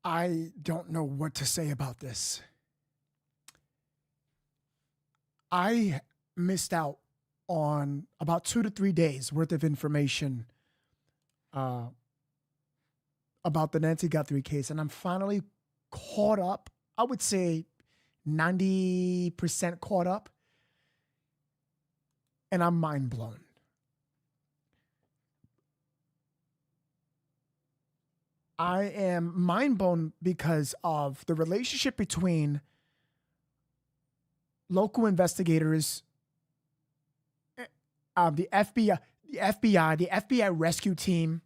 I don't know what to say about this. I missed out on about 2 to 3 days worth of information uh, about the Nancy Guthrie case, and I'm finally caught up. I would say 90% caught up, and I'm mind blown. I am mind blown because of the relationship between local investigators, the FBI rescue team.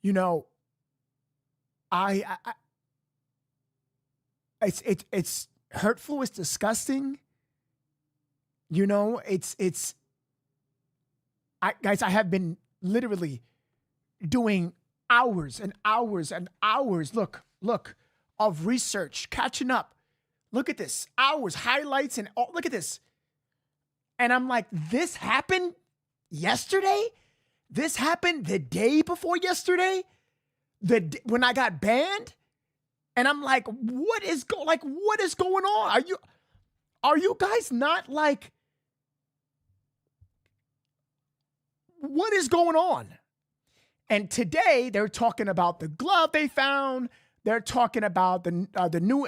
You know, it's hurtful. It's disgusting. You know, guys, I have been literally doing hours and hours and hours. Look, of research, catching up. Look at this, hours, highlights, and all. Look at this. And I'm like, this happened yesterday? This happened the day before yesterday? When I got banned? And I'm like, what is going on? Are you guys not like, what is going on? And today they're talking about the glove they found. They're talking about the new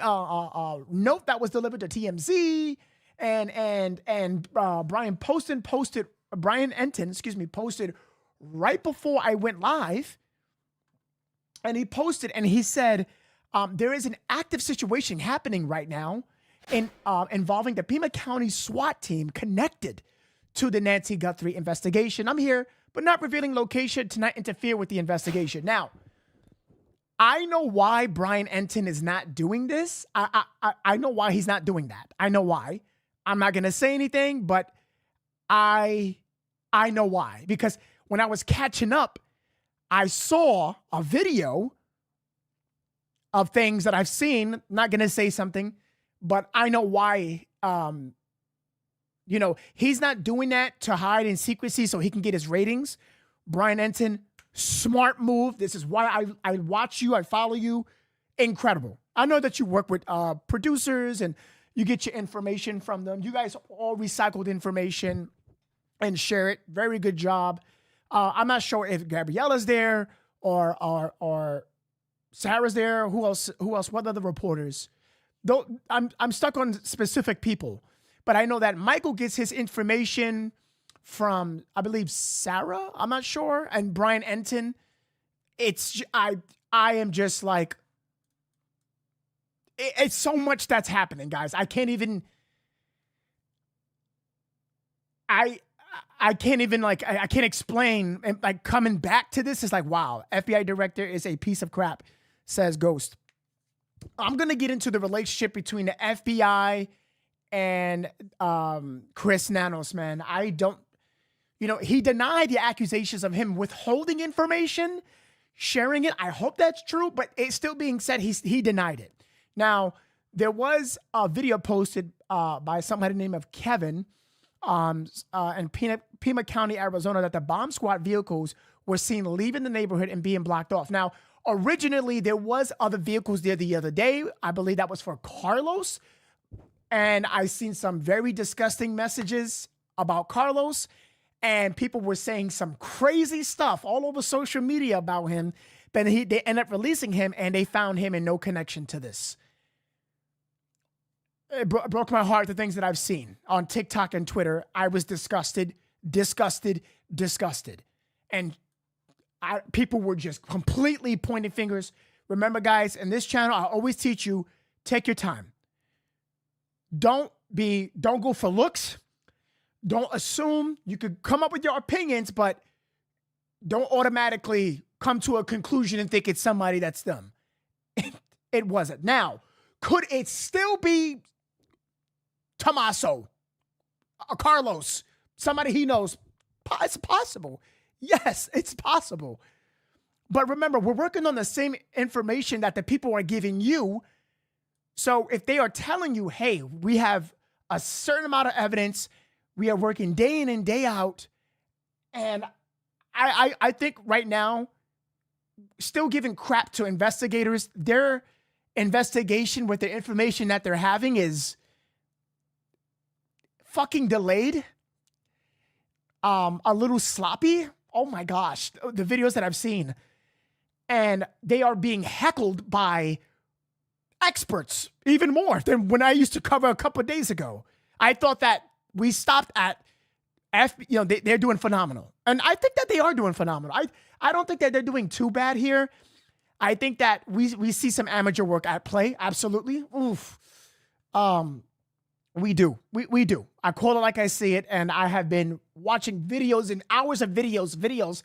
note that was delivered to TMZ, and Brian Enton posted right before I went live, and he posted and he said there is an active situation happening right now involving the Pima County SWAT team connected to the Nancy Guthrie investigation. I'm here, but not revealing location to not interfere with the investigation. Now, I know why Brian Enton is not doing this. I know why he's not doing that. I know why. I'm not going to say anything, but I know why. Because when I was catching up, I saw a video of things that I've seen. Not going to say something, but I know why. He's not doing that to hide in secrecy so he can get his ratings. Brian Enton, smart move. This is why I watch you. I follow you. Incredible. I know that you work with producers and you get your information from them. You guys all recycled information and share it. Very good job. I'm not sure if Gabriella's there or Sarah's there. Who else? What other reporters? Though I'm stuck on specific people, but I know that Michael gets his information from, I believe, Sarah. I'm not sure. And Brian Enton. I am just like, it's so much that's happening, guys. I can't even I can't explain. And like coming back to this is like, wow, FBI director is a piece of crap, says Ghost. I'm going to get into the relationship between the FBI and Chris Nanos, man. He denied the accusations of him withholding information, sharing it. I hope that's true, but it's still being said he denied it. Now, there was a video posted by somebody named of Kevin in Pima County, Arizona, that the bomb squad vehicles were seen leaving the neighborhood and being blocked off. Now, originally, there was other vehicles there the other day. I believe that was for Carlos. And I seen some very disgusting messages about Carlos. And people were saying some crazy stuff all over social media about him. But they ended up releasing him, and they found him in no connection to this. It broke my heart, the things that I've seen on TikTok and Twitter. I was disgusted. And people were just completely pointing fingers. Remember, guys, in this channel, I always teach you, take your time. Don't go for looks. Don't assume. You could come up with your opinions, but don't automatically come to a conclusion and think it's somebody that's them. It wasn't. Now, could it still be Tommaso, Carlos, somebody he knows? It's possible. Yes, it's possible. But remember, we're working on the same information that the people are giving you. So if they are telling you, hey, we have a certain amount of evidence, we are working day in and day out, and I think right now still giving crap to investigators. Their investigation with the information that they're having is fucking delayed, a little sloppy. Oh my gosh, the videos that I've seen. And they are being heckled by experts even more than when I used to cover a couple of days ago. I thought that we stopped at they're doing phenomenal. And I think that they are doing phenomenal. I don't think that they're doing too bad here. I think that we see some amateur work at play. Absolutely. Oof. We do. We do. I call it like I see it. And I have been watching videos and hours of videos.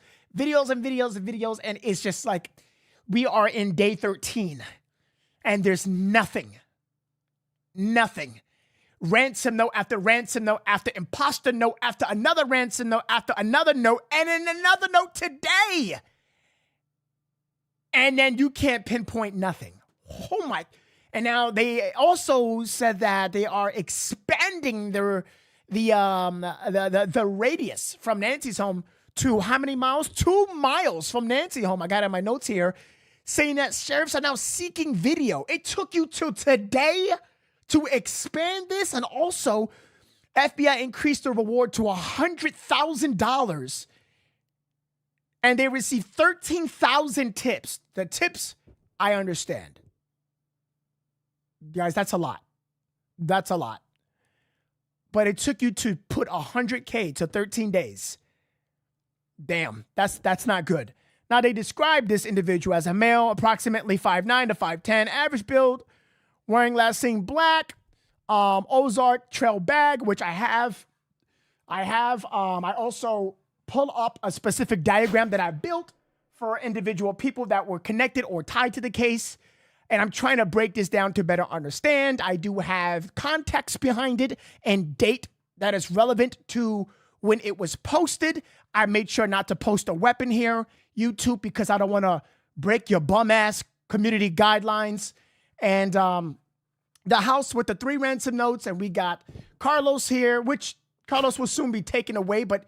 And it's just like, we are in day 13 and there's nothing. Ransom note after ransom note after imposter note after another ransom note after another note and then another note today. And then you can't pinpoint nothing. Oh my. And now they also said that they are expanding the radius from Nancy's home to how many miles? 2 miles from Nancy's home. I got it in my notes here saying that sheriffs are now seeking video. It took you till today to expand this. And also FBI increased the reward to $100,000 and they received 13,000 tips. The tips, I understand. Guys, that's a lot. But it took you to put $100K to 13 days. Damn, that's not good. Now, they described this individual as a male, approximately 5'9" to 5'10", average build, wearing last seen black, Ozark trail bag, which I have. I also pull up a specific diagram that I built for individual people that were connected or tied to the case. And I'm trying to break this down to better understand. I do have context behind it and date that is relevant to when it was posted. I made sure not to post a weapon here, YouTube, because I don't want to break your bum ass community guidelines. And the house with the 3 ransom notes, and we got Carlos here, which Carlos will soon be taken away, but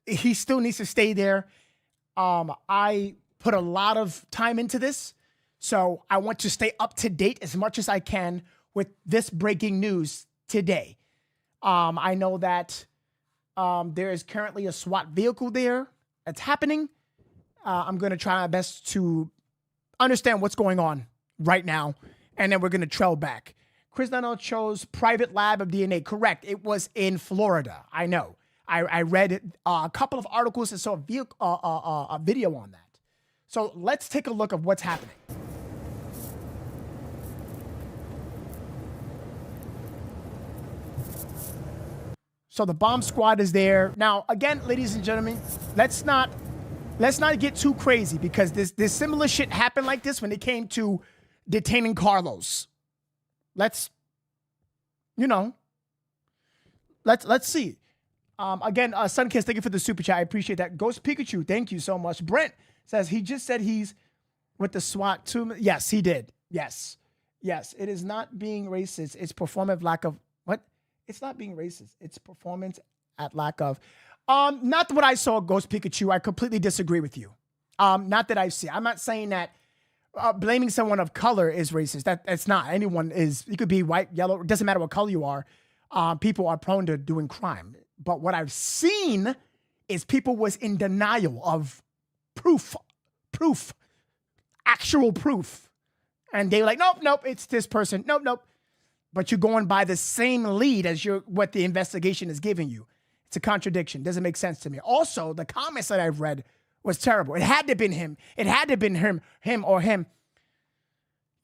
he still needs to stay there. I put a lot of time into this, so I want to stay up to date as much as I can with this breaking news today. I know that there is currently a SWAT vehicle there. It's happening. I'm going to try my best to understand what's going on right now, and then we're going to trail back. Chris Nano chose private lab of DNA. Correct. It was in Florida. I know. I read a couple of articles and saw a video on that. So let's take a look at what's happening. So the bomb squad is there. Now, again, ladies and gentlemen, let's not get too crazy, because this similar shit happened like this when it came to detaining Carlos. Let's see. Again, Sunkiss, thank you for the super chat. I appreciate that. Ghost Pikachu, thank you so much. Brent says he just said he's with the SWAT too. Yes, he did. Yes. It is not being racist. It's performative lack of what? It's not being racist. It's performance at lack of. Not what I saw, Ghost Pikachu. I completely disagree with you. Not that I see. I'm not saying that blaming someone of color is racist. That's not. Anyone is. You could be white, yellow. It doesn't matter what color you are. People are prone to doing crime. But what I've seen is people was in denial of proof, actual proof. And they were like, nope, it's this person. Nope. But you're going by the same lead as what the investigation is giving you. It's a contradiction. Doesn't make sense to me. Also, the comments that I've read was terrible. It had to have been him. It had to have been him or him.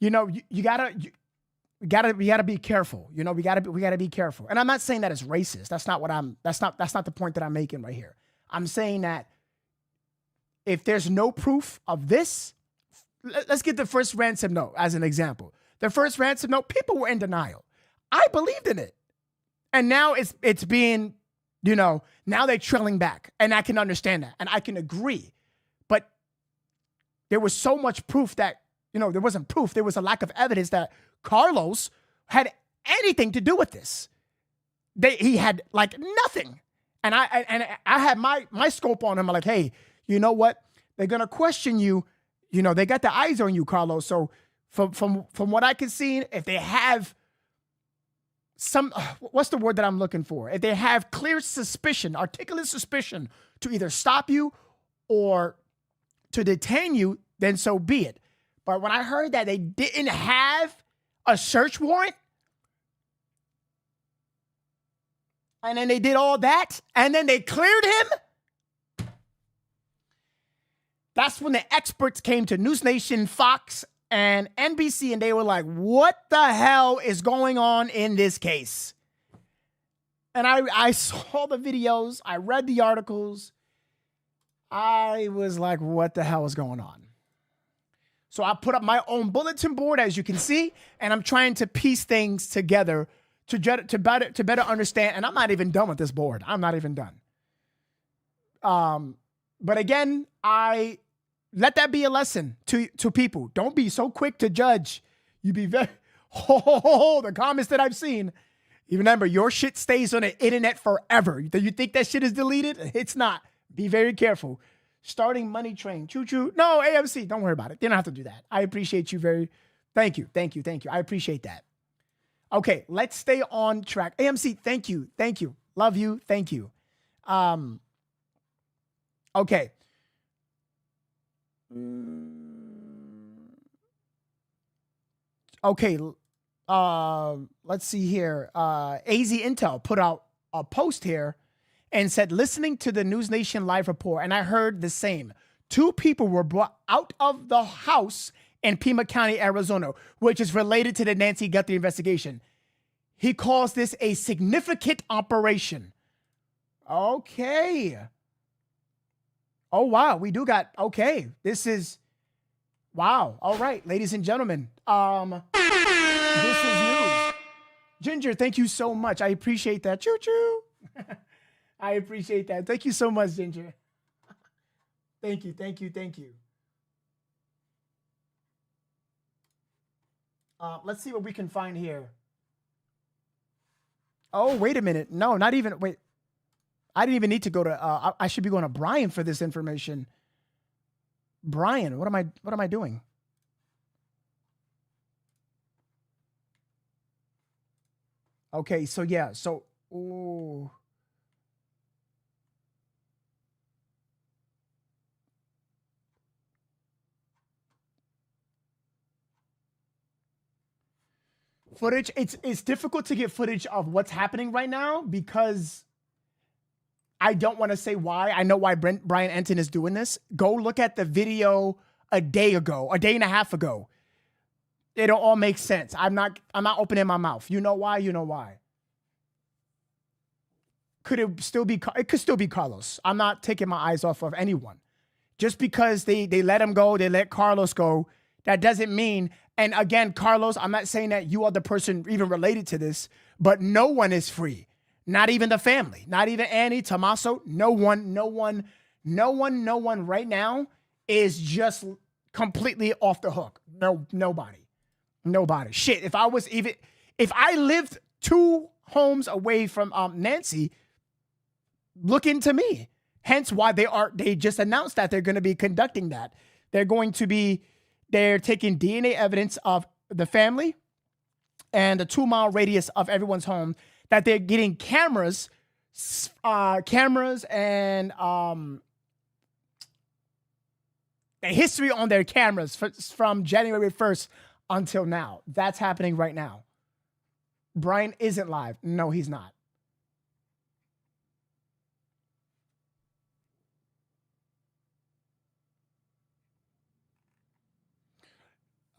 You know, you gotta be careful. You know, we gotta be careful. And I'm not saying that it's racist. That's not the point that I'm making right here. I'm saying that if there's no proof of this, let's get the first ransom note as an example. The first ransom note, people were in denial. I believed in it. And now it's being, now they're trailing back. And I can understand that. And I can agree. But there was so much proof that, there wasn't proof. There was a lack of evidence that Carlos had anything to do with this. He had like nothing. And I had my scope on him. I'm like, hey, you know what? They're going to question you. you know, they got the eyes on you, Carlos. So from what I can see, if they have some, what's the word that I'm looking for? If they have clear suspicion, articulate suspicion to either stop you or to detain you, then so be it. But when I heard that they didn't have a search warrant, and then they did all that, and then they cleared him, that's when the experts came to News Nation, Fox, and NBC, and they were like, what the hell is going on in this case? And I saw the videos, I read the articles. I was like, what the hell is going on? So I put up my own bulletin board, as you can see, and I'm trying to piece things together to better understand. And I'm not even done with this board. I'm not even done. But again, I let that be a lesson to people. Don't be so quick to judge. You be very, the comments that I've seen. You remember, your shit stays on the internet forever. You think that shit is deleted? It's not. Be very careful. Starting money train. Choo-choo. No, AMC. Don't worry about it. They don't have to do that. I appreciate you thank you. I appreciate that. Okay, let's stay on track. AMC, thank you. Love you. Thank you. Okay. Okay. Let's see here. AZ Intel put out a post here and said, listening to the News Nation live report, and I heard the same. 2 people were brought out of the house in Pima County, Arizona, which is related to the Nancy Guthrie investigation. He calls this a significant operation. Okay. Oh, wow. We do got, okay. This is, wow. All right, ladies and gentlemen. This is news. Ginger, thank you so much. I appreciate that. Choo-choo. I appreciate that. Thank you so much, Ginger. Thank you. Let's see what we can find here. Oh, wait a minute. No, not even, wait. I didn't even need to go to, I should be going to Brian for this information. Brian, what am I doing? Okay, so yeah, so, ooh. Footage, it's difficult to get footage of what's happening right now because I don't want to say why. I know why Brian Enton is doing this. Go look at the video a day and a half ago. It'll all make sense. I'm not opening my mouth. You know why? Could it still be? It could still be Carlos. I'm not taking my eyes off of anyone. Just because they let him go, they let Carlos go, that doesn't mean. And again, Carlos, I'm not saying that you are the person even related to this, but no one is free. Not even the family. Not even Annie, Tommaso. No one right now is just completely off the hook. Nobody. Shit, if I lived 2 homes away from Nancy, look into me. Hence why they just announced that they're going to be conducting that. They're taking DNA evidence of the family and a 2-mile radius of everyone's home, that they're getting cameras and the history on their cameras from January 1st until now. That's happening right now. Brian isn't live. No, he's not.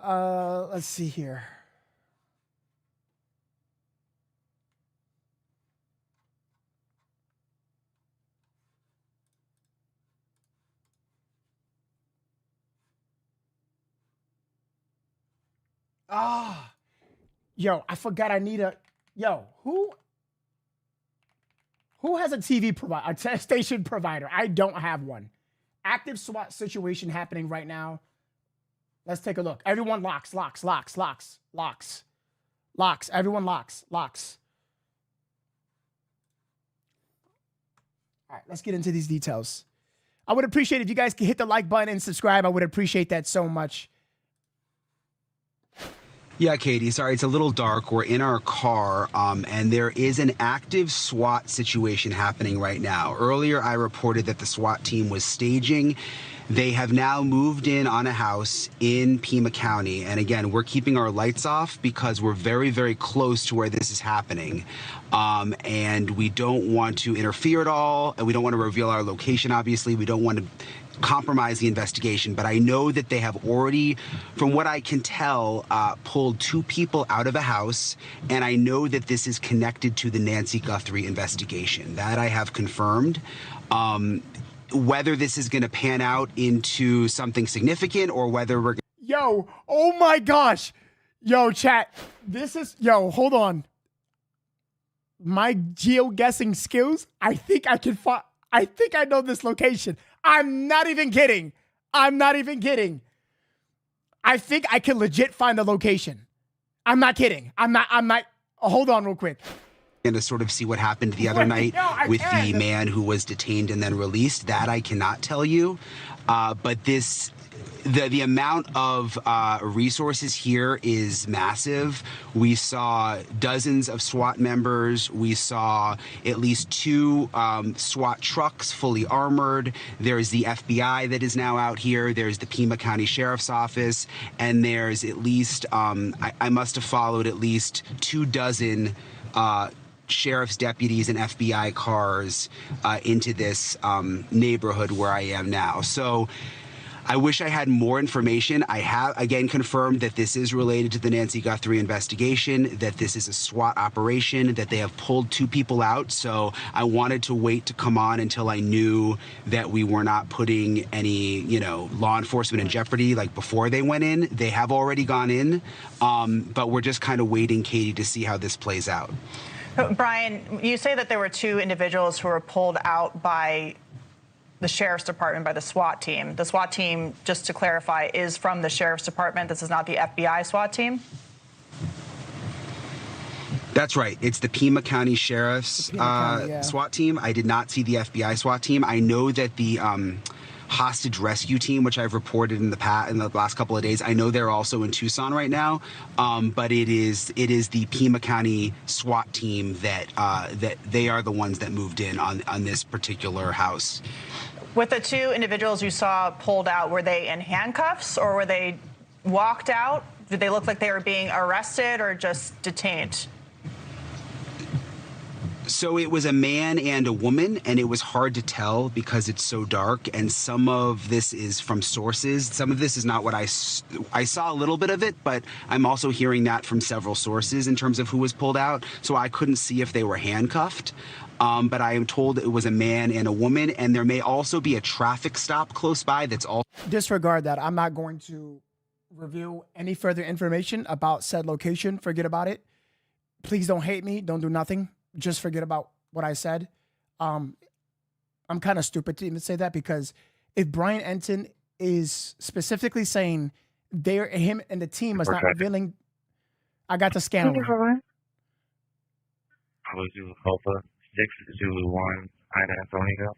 Let's see here. Yo, I forgot I need who has a TV provider, a station provider? I don't have one. Active SWAT situation happening right now. Let's take a look. Everyone locks. Everyone locks. All right, let's get into these details. I would appreciate if you guys could hit the like button and subscribe. I would appreciate that so much. Yeah, Katie, sorry, it's a little dark. We're in our car, and there is an active SWAT situation happening right now. Earlier, I reported that the SWAT team was staging. They have now moved in on a house in Pima County. And again, we're keeping our lights off because we're very, very close to where this is happening. And we don't want to interfere at all. And we don't want to reveal our location, obviously. We don't want to compromise the investigation, but I know that they have already, from what I can tell, pulled 2 people out of a house, and I know that this is connected to the Nancy Guthrie investigation. That I have confirmed. Whether this is going to pan out into something significant or whether we're... Yo, oh my gosh. Yo, chat, this is... Yo, hold on. My geo-guessing skills, I think I can find... I think I know this location. I'm not even kidding. I'm not even kidding. I think I can legit find the location. I'm not kidding. I'm not. Hold on real quick. And to sort of see what happened the other night with the man who was detained and then released. That I cannot tell you. But this... The amount of resources here is massive. We saw dozens of SWAT members. We saw at least 2 SWAT trucks fully armored. There's the FBI that is now out here. There's the Pima County Sheriff's Office. And there's at least, I must have followed at least 24 sheriff's deputies and FBI cars into this neighborhood where I am now. So I wish I had more information. I have, again, confirmed that this is related to the Nancy Guthrie investigation, that this is a SWAT operation, that they have pulled 2 people out. So I wanted to wait to come on until I knew that we were not putting any, law enforcement in jeopardy, like before they went in. They have already gone in, but we're just kind of waiting, Katie, to see how this plays out. Brian, you say that there were 2 individuals who were pulled out by the Sheriff's Department, by the SWAT team. The SWAT team, just to clarify, is from the Sheriff's Department. This is not the FBI SWAT team? That's right. It's the Pima County Sheriff's SWAT team. I did not see the FBI SWAT team. I know that the hostage rescue team, which I've reported in the last couple of days, I know they're also in Tucson right now. But it is the Pima County SWAT team that they are the ones that moved in on this particular house. With the 2 individuals you saw pulled out, were they in handcuffs or were they walked out? Did they look like they were being arrested or just detained? So it was a man and a woman, and it was hard to tell because it's so dark, and some of this is from sources. Some of this is not what I saw a little bit of it, but I'm also hearing that from several sources in terms of who was pulled out, so I couldn't see if they were handcuffed. But I am told it was a man and a woman, and there may also be a traffic stop close by that's all. Disregard that. I'm not going to reveal any further information about said location. Forget about it. Please don't hate me. Don't do nothing. Just forget about what I said. I'm kind of stupid to even say that, because if Brian Enton is specifically saying him and the team is not revealing, I got the scan.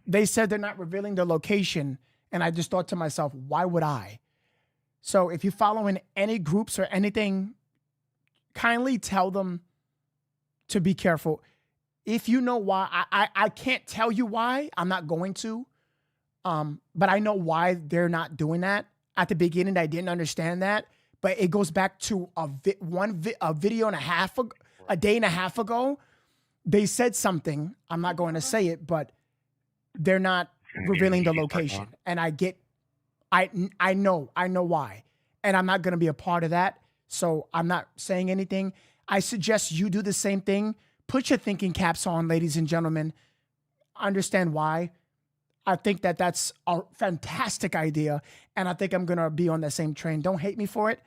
They said they're not revealing the location, and I just thought to myself, why would I? So if you follow in any groups or anything, kindly tell them to be careful. If you know why, I can't tell you why. I'm not going to. But I know why they're not doing that. At the beginning, I didn't understand that. But it goes back to a video and a half ago, a day and a half ago. They said something. I'm not going to say it, but they're not revealing the location. And I know why. And I'm not going to be a part of that. So I'm not saying anything. I suggest you do the same thing. Put your thinking caps on, ladies and gentlemen. Understand why. I think that that's a fantastic idea. And I think I'm going to be on the same train. Don't hate me for it.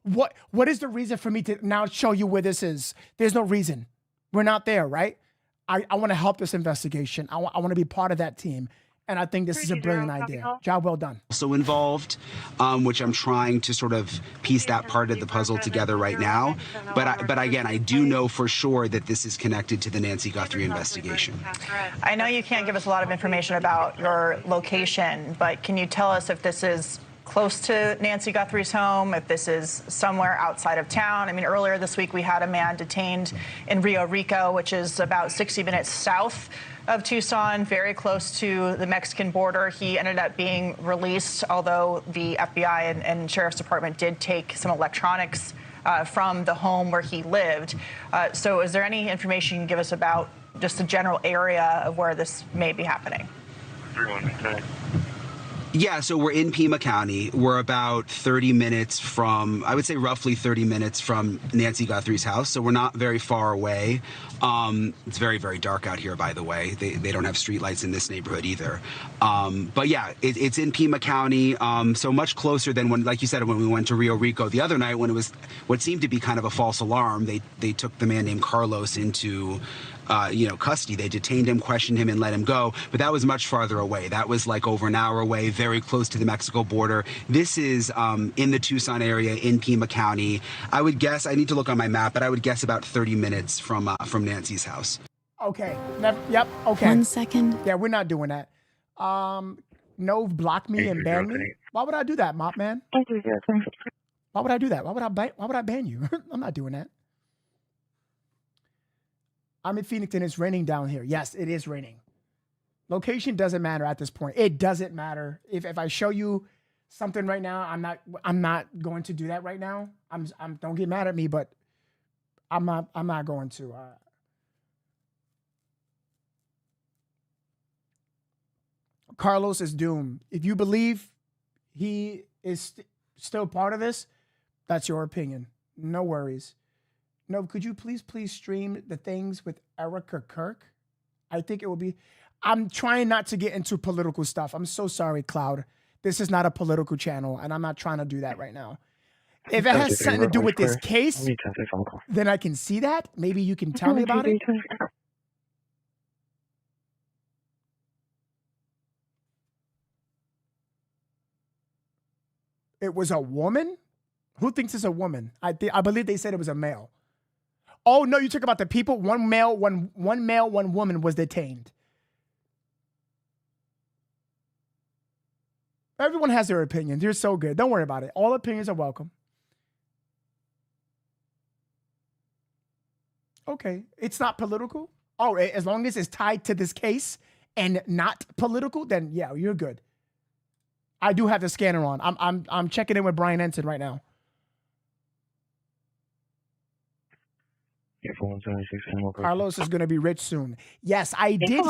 What is the reason for me to now show you where this is? There's no reason. We're not there, right? I want to help this investigation. I want to be part of that team. And I think this is a brilliant idea. Job well done. Also involved, which I'm trying to sort of piece that part of the puzzle together right now. But again, I do know for sure that this is connected to the Nancy Guthrie investigation. I know you can't give us a lot of information about your location, but can you tell us if this is close to Nancy Guthrie's home, if this is somewhere outside of town? I mean, earlier this week we had a man detained in Rio Rico, which is about 60 minutes south of Tucson, very close to the Mexican border. He ended up being released, although the FBI and Sheriff's Department did take some electronics from the home where he lived. So is there any information you can give us about just the general area of where this may be happening? Yeah, so we're in Pima County. We're about 30 minutes from, I would say roughly 30 minutes from Nancy Guthrie's house, so we're not very far away. It's very, very dark out here, by the way. They don't have streetlights in this neighborhood either. But yeah, it's in Pima County, so much closer than when, like you said, when we went to Rio Rico the other night, when it was what seemed to be kind of a false alarm. They took the man named Carlos into custody. They detained him, questioned him, and let him go. But that was much farther away. That was like over an hour away, very close to the Mexico border. This is in the Tucson area, in Pima County. I would guess, I need to look on my map, but I would guess about 30 minutes from Nancy's house. Okay. Yep. Okay. 1 second. Yeah, we're not doing that. No, block me and ban me. Why would I do that, Mop Man? Why would I do that? Why would I ban you? I'm not doing that. I'm in Phoenix and it's raining down here. Yes, it is raining. Location doesn't matter at this point. It doesn't matter. If I show you something right now, I'm not going to do that right now. Don't get mad at me, but I'm not going to. Carlos is doomed. If you believe he is still part of this, that's your opinion. No worries. No, could you please stream the things with Erica Kirk? I think it will be. I'm trying not to get into political stuff. I'm so sorry, Cloud. This is not a political channel, and I'm not trying to do that right now. If it has something to do with this case, then I can see that. Maybe you can tell me about it. It was a woman? Who thinks it's a woman? I believe they said it was a male. Oh, no, you talk about the people. One male, one woman was detained. Everyone has their opinions. You're so good. Don't worry about it. All opinions are welcome. Okay. It's not political? Oh, as long as it's tied to this case and not political, then yeah, you're good. I do have the scanner on. I'm checking in with Brian Ensign right now. Carlos is going to be rich soon. Yes, I did.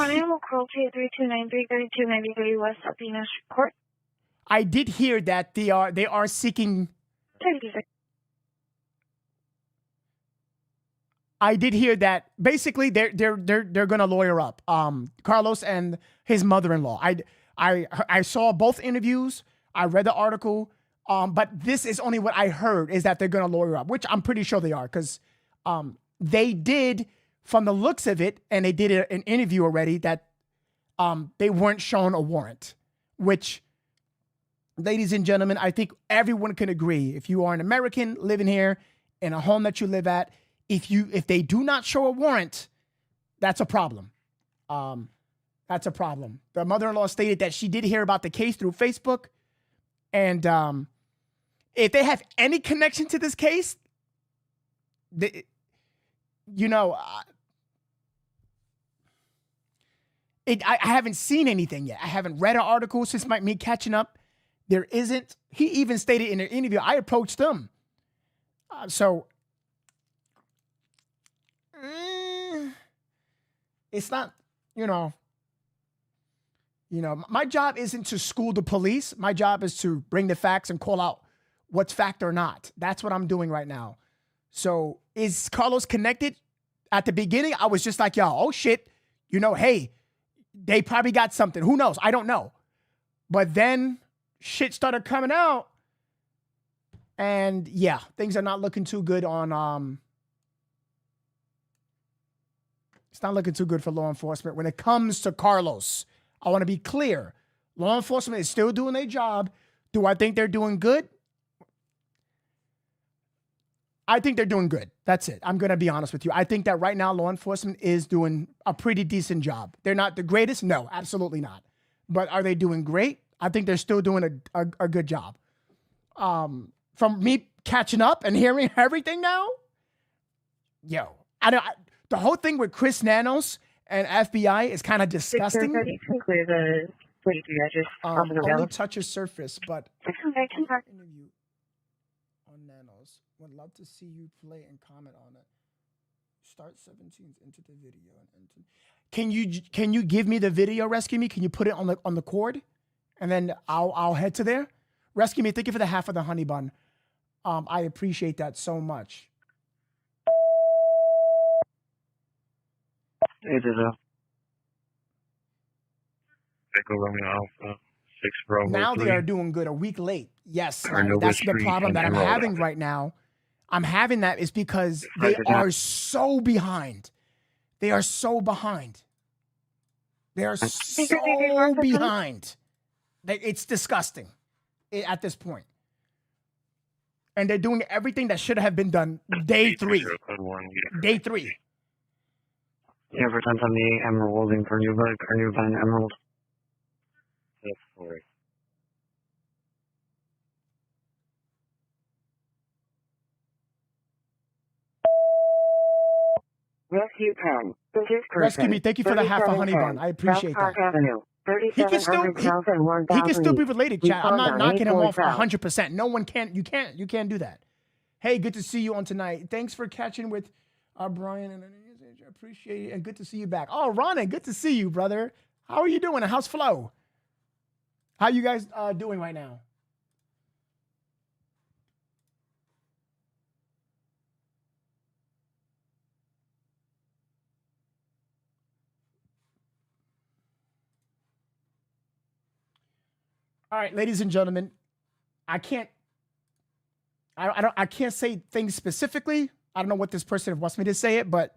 I did hear that they are seeking. I did hear that basically they're going to lawyer up Carlos and his mother-in-law. I saw both interviews. I read the article, but this is only what I heard is that they're going to lawyer up, which I'm pretty sure they are because they did, from the looks of it, and they did an interview already that they weren't shown a warrant, which, ladies and gentlemen, I think everyone can agree. If you are an American living here in a home that you live at, if they do not show a warrant, that's a problem. That's a problem. The mother-in-law stated that she did hear about the case through Facebook, and if they have any connection to this case, I haven't seen anything yet. I haven't read an article since me catching up. There isn't. He even stated in an interview, I approached them. It's not, my job isn't to school the police. My job is to bring the facts and call out what's fact or not. That's what I'm doing right now. So is Carlos connected? At the beginning, I was just like, yo, oh shit, hey, they probably got something. Who knows? I don't know. But then shit started coming out. And yeah, things are not looking too good on, it's not looking too good for law enforcement when it comes to Carlos. I want to be clear. Law enforcement is still doing their job. Do I think they're doing good? I think they're doing good. That's it. I'm going to be honest with you. I think that right now law enforcement is doing a pretty decent job. They're not the greatest. No, absolutely not. But are they doing great? I think they're still doing a good job. From me catching up and hearing everything now, the whole thing with Chris Nanos and FBI is kind of disgusting. Only touches surface, but interview on Nanos. Would love to see you play and comment on it. Start 17s into the video and can you give me the video? Rescue Me. Can you put it on the cord, and then I'll head to there. Rescue Me. Thank you for the half of the honey bun. I appreciate that so much. Hey, Echo Romeo Alpha 6 Bravo. Now 3. they are doing good. A week late. Yes, that's the problem that I'm having right now. I'm having that is because they are so behind. They are so behind. They are so behind. It's disgusting at this point. And they're doing everything that should have been done day 3. Day 3. Yeah, for 1078 Emerald Welding for New Bun Emerald. That's correct. Rescue Pen. Rescue Me. Thank you for the half a honey bun. I appreciate that. Avenue, He can still be related, chat. I'm not knocking him off 100%. No one can. You can't do that. Hey, good to see you on tonight. Thanks for catching with Brian and I appreciate it, and good to see you back. Oh, Ronan, good to see you, brother. How are you doing? And how's Flo? How you guys doing right now? All right, ladies and gentlemen, I can't say things specifically. I don't know what this person wants me to say it, but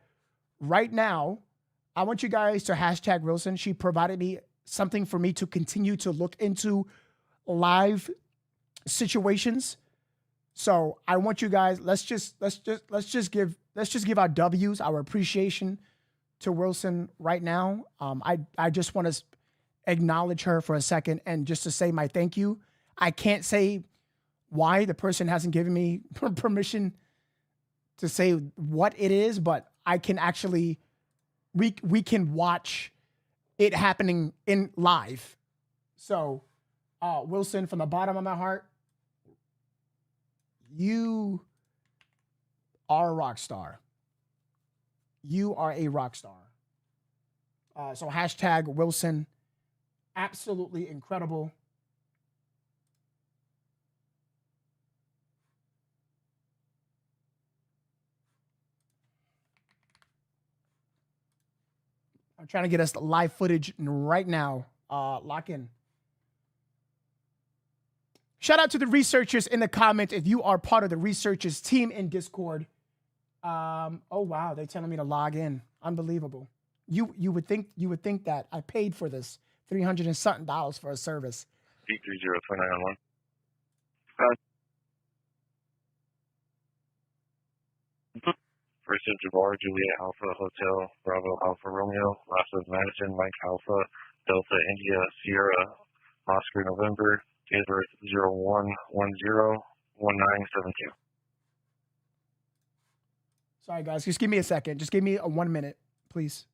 right now, I want you guys to hashtag Wilson. She provided me something for me to continue to look into live situations. So I want you guys, let's just give our W's, our appreciation to Wilson right now. I just want to acknowledge her for a second and just to say my thank you. I can't say why the person hasn't given me permission to say what it is, but I can actually, we can watch it happening in live. So, Wilson, from the bottom of my heart, you are a rock star. You are a rock star. So hashtag Wilson, absolutely incredible. I'm trying to get us live footage right now. Lock in. Shout out to the researchers in the comments if you are part of the researchers team in Discord. Oh wow, they're telling me to log in. Unbelievable. You would think that I paid for this $300 and something for a service. D302911. First Jabbar, Juliet Alpha Hotel, Bravo Alpha Romeo, last of Madison, Mike Alpha, Delta India, Sierra, Oscar November, date of birth 01101972. Sorry guys, just give me a second. Just give me a 1 minute, please.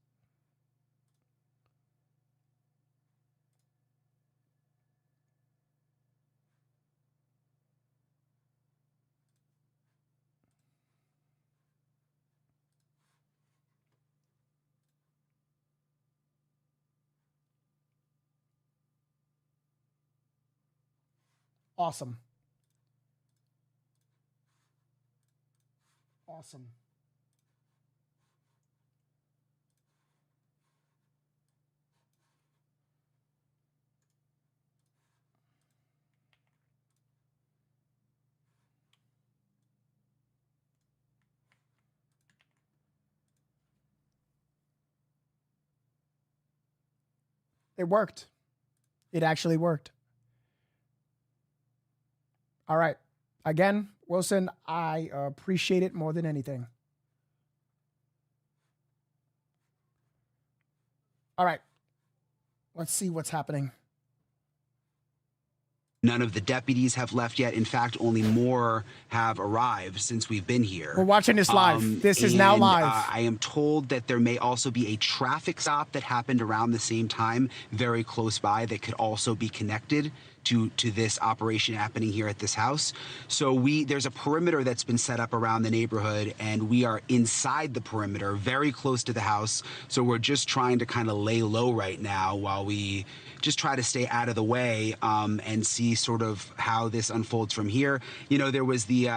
Awesome. Awesome. It worked. It actually worked. All right. Again, Wilson, I appreciate it more than anything. All right. Let's see what's happening. None of the deputies have left yet. In fact, only more have arrived since we've been here. We're watching this live. This is now live. I am told that there may also be a traffic stop that happened around the same time, very close by, that could also be connected to this operation happening here at this house. So there's a perimeter that's been set up around the neighborhood, and we are inside the perimeter, very close to the house. So we're just trying to kind of lay low right now while we just try to stay out of the way and see sort of how this unfolds from here. You know, there was the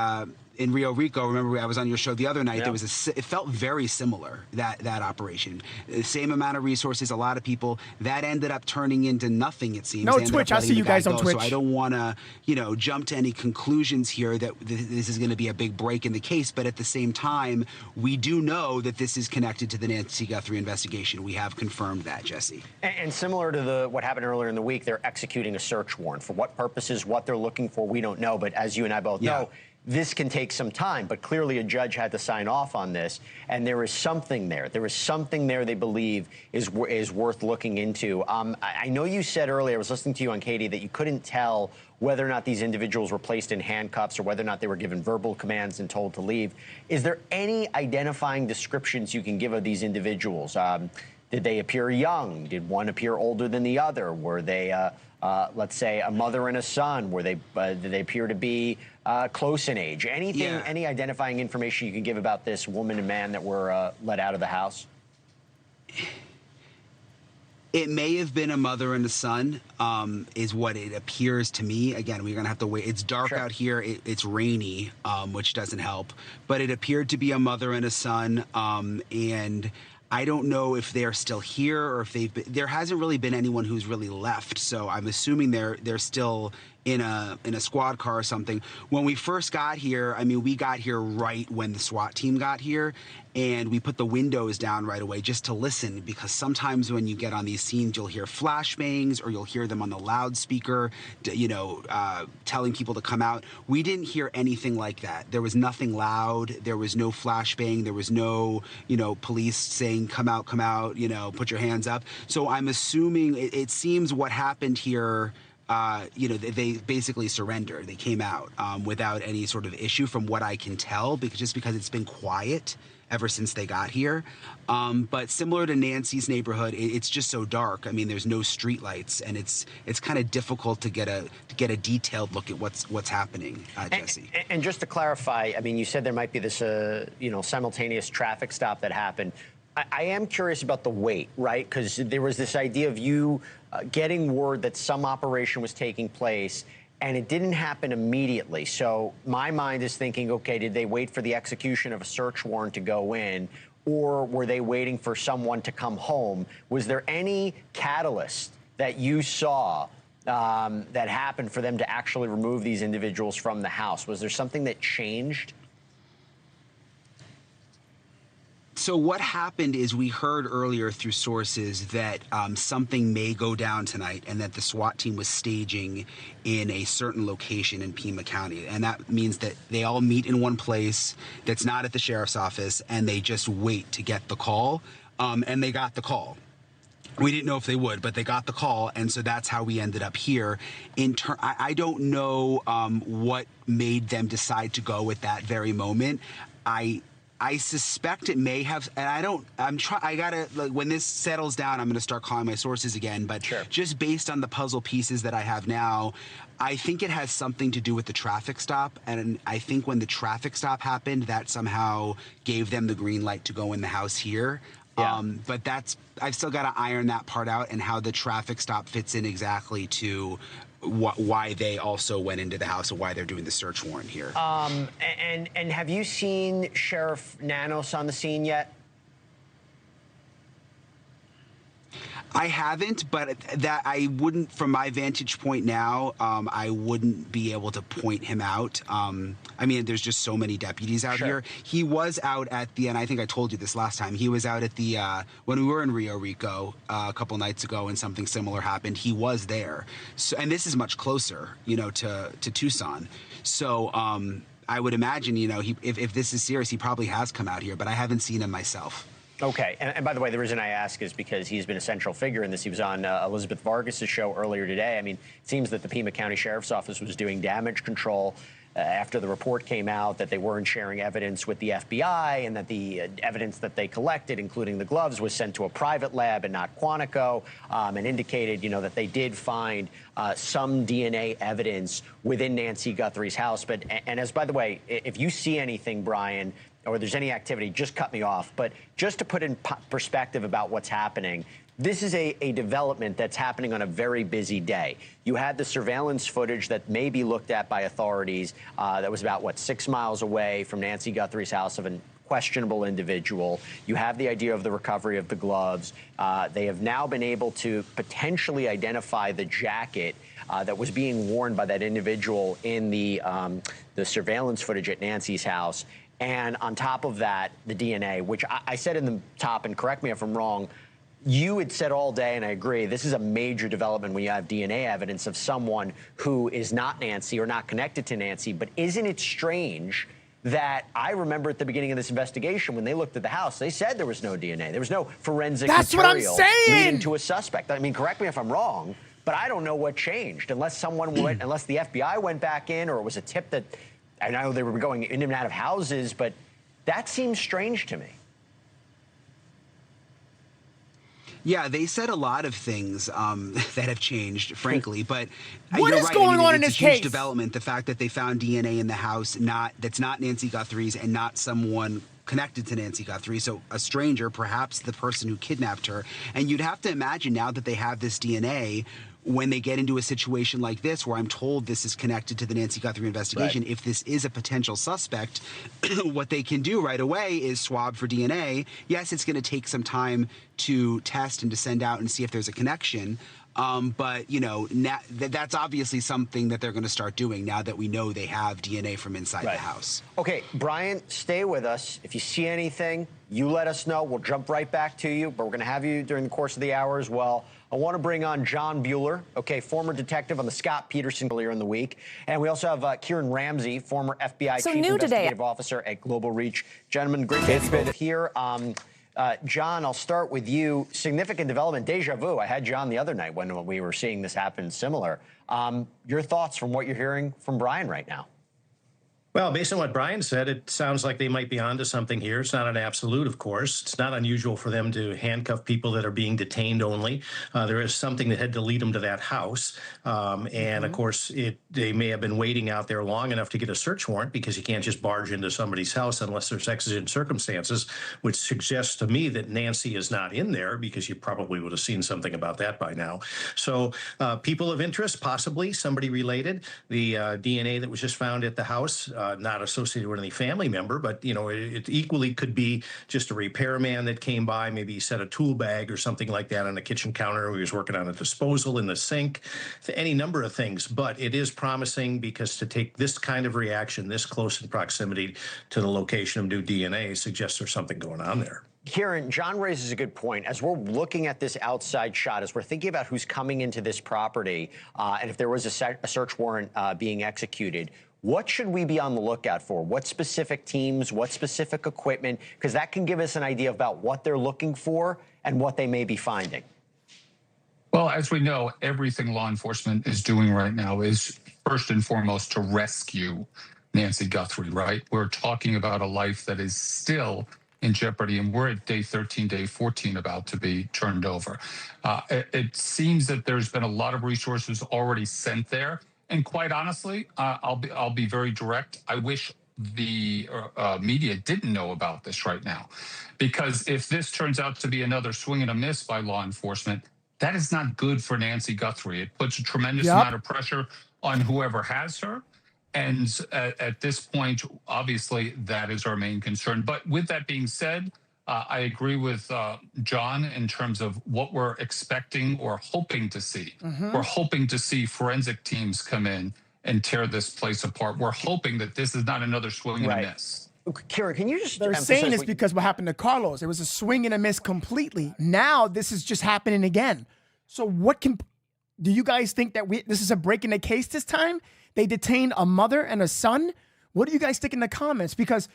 in Rio Rico, remember I was on your show the other night, yeah. There was it felt very similar, that operation. The same amount of resources, a lot of people. That ended up turning into nothing, it seems. No, Twitch, I see you guys on Twitch. So I don't want to, jump to any conclusions here that this is going to be a big break in the case, but at the same time, we do know that this is connected to the Nancy Guthrie investigation. We have confirmed that, Jesse. And similar to what happened earlier in the week, they're executing a search warrant. For what purposes, what they're looking for, we don't know, but as you and I both know, this can take some time, but clearly a judge had to sign off on this, and there is something there. There is something there they believe is worth looking into. I know you said earlier, I was listening to you on Katie, that you couldn't tell whether or not these individuals were placed in handcuffs or whether or not they were given verbal commands and told to leave. Is there any identifying descriptions you can give of these individuals? Did they appear young? Did one appear older than the other? Were they, let's say, a mother and a son? Did they appear to be close in age? Anything, any identifying information you can give about this woman and man that were let out of the house? It may have been a mother and a son, is what it appears to me. Again, we're going to have to wait. It's dark out here. It's rainy, which doesn't help. But it appeared to be a mother and a son, and I don't know if they're still here or if there hasn't really been anyone who's really left. So I'm assuming they're still in a squad car or something. When we first got here, I mean, we got here right when the SWAT team got here, and we put the windows down right away just to listen, because sometimes when you get on these scenes, you'll hear flashbangs or you'll hear them on the loudspeaker, telling people to come out. We didn't hear anything like that. There was nothing loud. There was no flashbang. There was no, police saying, come out, put your hands up. So I'm assuming it seems what happened here, they basically surrendered. They came out without any sort of issue from what I can tell, because it's been quiet ever since they got here. But similar to Nancy's neighborhood, it's just so dark. I mean, there's no street lights, and it's kind of difficult to get a detailed look at what's happening, Jesse. And just to clarify, I mean, you said there might be this simultaneous traffic stop that happened. I am curious about the wait, right? Because there was this idea of you getting word that some operation was taking place, and it didn't happen immediately. So my mind is thinking, okay, did they wait for the execution of a search warrant to go in, or were they waiting for someone to come home? Was there any catalyst that you saw that happened for them to actually remove these individuals from the house? Was there something that changed? So what happened is we heard earlier through sources that something may go down tonight, and that the SWAT team was staging in a certain location in Pima County. And that means that they all meet in one place that's not at the sheriff's office, and they just wait to get the call. And they got the call. We didn't know if they would, but they got the call, and so that's how we ended up here. I don't know what made them decide to go at that very moment. I suspect it may have, and I gotta, when this settles down, I'm gonna start calling my sources again, but just based on the puzzle pieces that I have now, I think it has something to do with the traffic stop, and I think when the traffic stop happened, that somehow gave them the green light to go in the house here. But I've still got to iron that part out, and how the traffic stop fits in exactly to why they also went into the house and why they're doing the search warrant here. And have you seen Sheriff Nanos on the scene yet? I haven't, but that I wouldn't, from my vantage point now, I wouldn't be able to point him out. I mean, there's just so many deputies out here. He was out at the, and I think I told you this last time, he was out at the, when we were in Rio Rico a couple nights ago and something similar happened, he was there. So, and this is much closer, you know, to Tucson. So I would imagine, you know, if this is serious, he probably has come out here, but I haven't seen him myself. Okay, and by the way, the reason I ask is because he's been a central figure in this. He was on Elizabeth Vargas' show earlier today. I mean, it seems that the Pima County Sheriff's Office was doing damage control after the report came out that they weren't sharing evidence with the FBI and that the evidence that they collected, including the gloves, was sent to a private lab and not Quantico, and indicated, you know, that they did find some DNA evidence within Nancy Guthrie's house. But, and as by the way, if you see anything, Brian, or there's any activity, just cut me off. But just to put in perspective about what's happening, this is a development that's happening on a very busy day. You had the surveillance footage that may be looked at by authorities that was about, what, 6 miles away from Nancy Guthrie's house of a questionable individual. You have the idea of the recovery of the gloves. They have now been able to potentially identify the jacket that was being worn by that individual in the surveillance footage at Nancy's house. And on top of that, the DNA, which I said in the top, and correct me if I'm wrong, you had said all day, and I agree, this is a major development when you have DNA evidence of someone who is not Nancy or not connected to Nancy. But isn't it strange that I remember at the beginning of this investigation, when they looked at the house, they said there was no DNA. There was no forensic material leading to a suspect. I mean, correct me if I'm wrong, but I don't know what changed unless someone went, unless the FBI went back in, or it was a tip that, I know they were going in and out of houses, but that seems strange to me. Yeah, they said a lot of things that have changed, frankly. But what is going on in this case? It's a huge development. The fact that they found DNA in the house, that's not Nancy Guthrie's and not someone connected to Nancy Guthrie, so a stranger, perhaps the person who kidnapped her. And you'd have to imagine now that they have this DNA, when they get into a situation like this, where I'm told this is connected to the Nancy Guthrie investigation, if this is a potential suspect, what they can do right away is swab for DNA. Yes, it's going to take some time to test and to send out and see if there's a connection. But, you know, that's obviously something that they're going to start doing now that we know they have DNA from inside the house. Okay, Brian, stay with us. If you see anything, you let us know. We'll jump right back to you, but we're going to have you during the course of the hour as well. I want to bring on John Bueller, okay, former detective on the Scott Peterson earlier in the week. And we also have Kieran Ramsey, former FBI Chief Investigative Officer at Global Reach. Gentlemen, great to have you both here. John, I'll start with you. Significant development, deja vu. I had you on the other night when we were seeing this happen similar. Your thoughts from what you're hearing from Brian right now? Well, based on what Brian said, it sounds like they might be onto something here. It's not an absolute, of course. It's not unusual for them to handcuff people that are being detained only. There is something that had to lead them to that house. And of course, they may have been waiting out there long enough to get a search warrant, because you can't just barge into somebody's house unless there's exigent circumstances, which suggests to me that Nancy is not in there, because you probably would have seen something about that by now. So people of interest, possibly somebody related. The DNA that was just found at the house, not associated with any family member, but, you know, it equally could be just a repairman that came by, maybe he set a tool bag or something like that on the kitchen counter. He was working on a disposal in the sink, any number of things. But it is promising, because to take this kind of reaction this close in proximity to the location of new DNA suggests there's something going on there. Kieran, John raises a good point. As we're looking at this outside shot, as we're thinking about who's coming into this property, and if there was a search warrant being executed, what should we be on the lookout for? What specific teams, what specific equipment? Because that can give us an idea about what they're looking for and what they may be finding. Well, as we know, everything law enforcement is doing right now is first and foremost to rescue Nancy Guthrie, right? We're talking about a life that is still in jeopardy, and we're at day 13, day 14 about to be turned over. It seems that there's been a lot of resources already sent there. And quite honestly, I'll be very direct. I wish the media didn't know about this right now, because if this turns out to be another swing and a miss by law enforcement, that is not good for Nancy Guthrie. It puts a tremendous amount of pressure on whoever has her. And at this point, obviously, that is our main concern. But with that being said, I agree with John in terms of what we're expecting or hoping to see. We're hoping to see forensic teams come in and tear this place apart. We're hoping that this is not another swing and a miss. Kieran, can you just They're saying it's because what happened to Carlos. It was a swing and a miss completely. Now this is just happening again. So do you guys think that this is a break in the case this time? They detained a mother and a son? What do you guys think in the comments? Because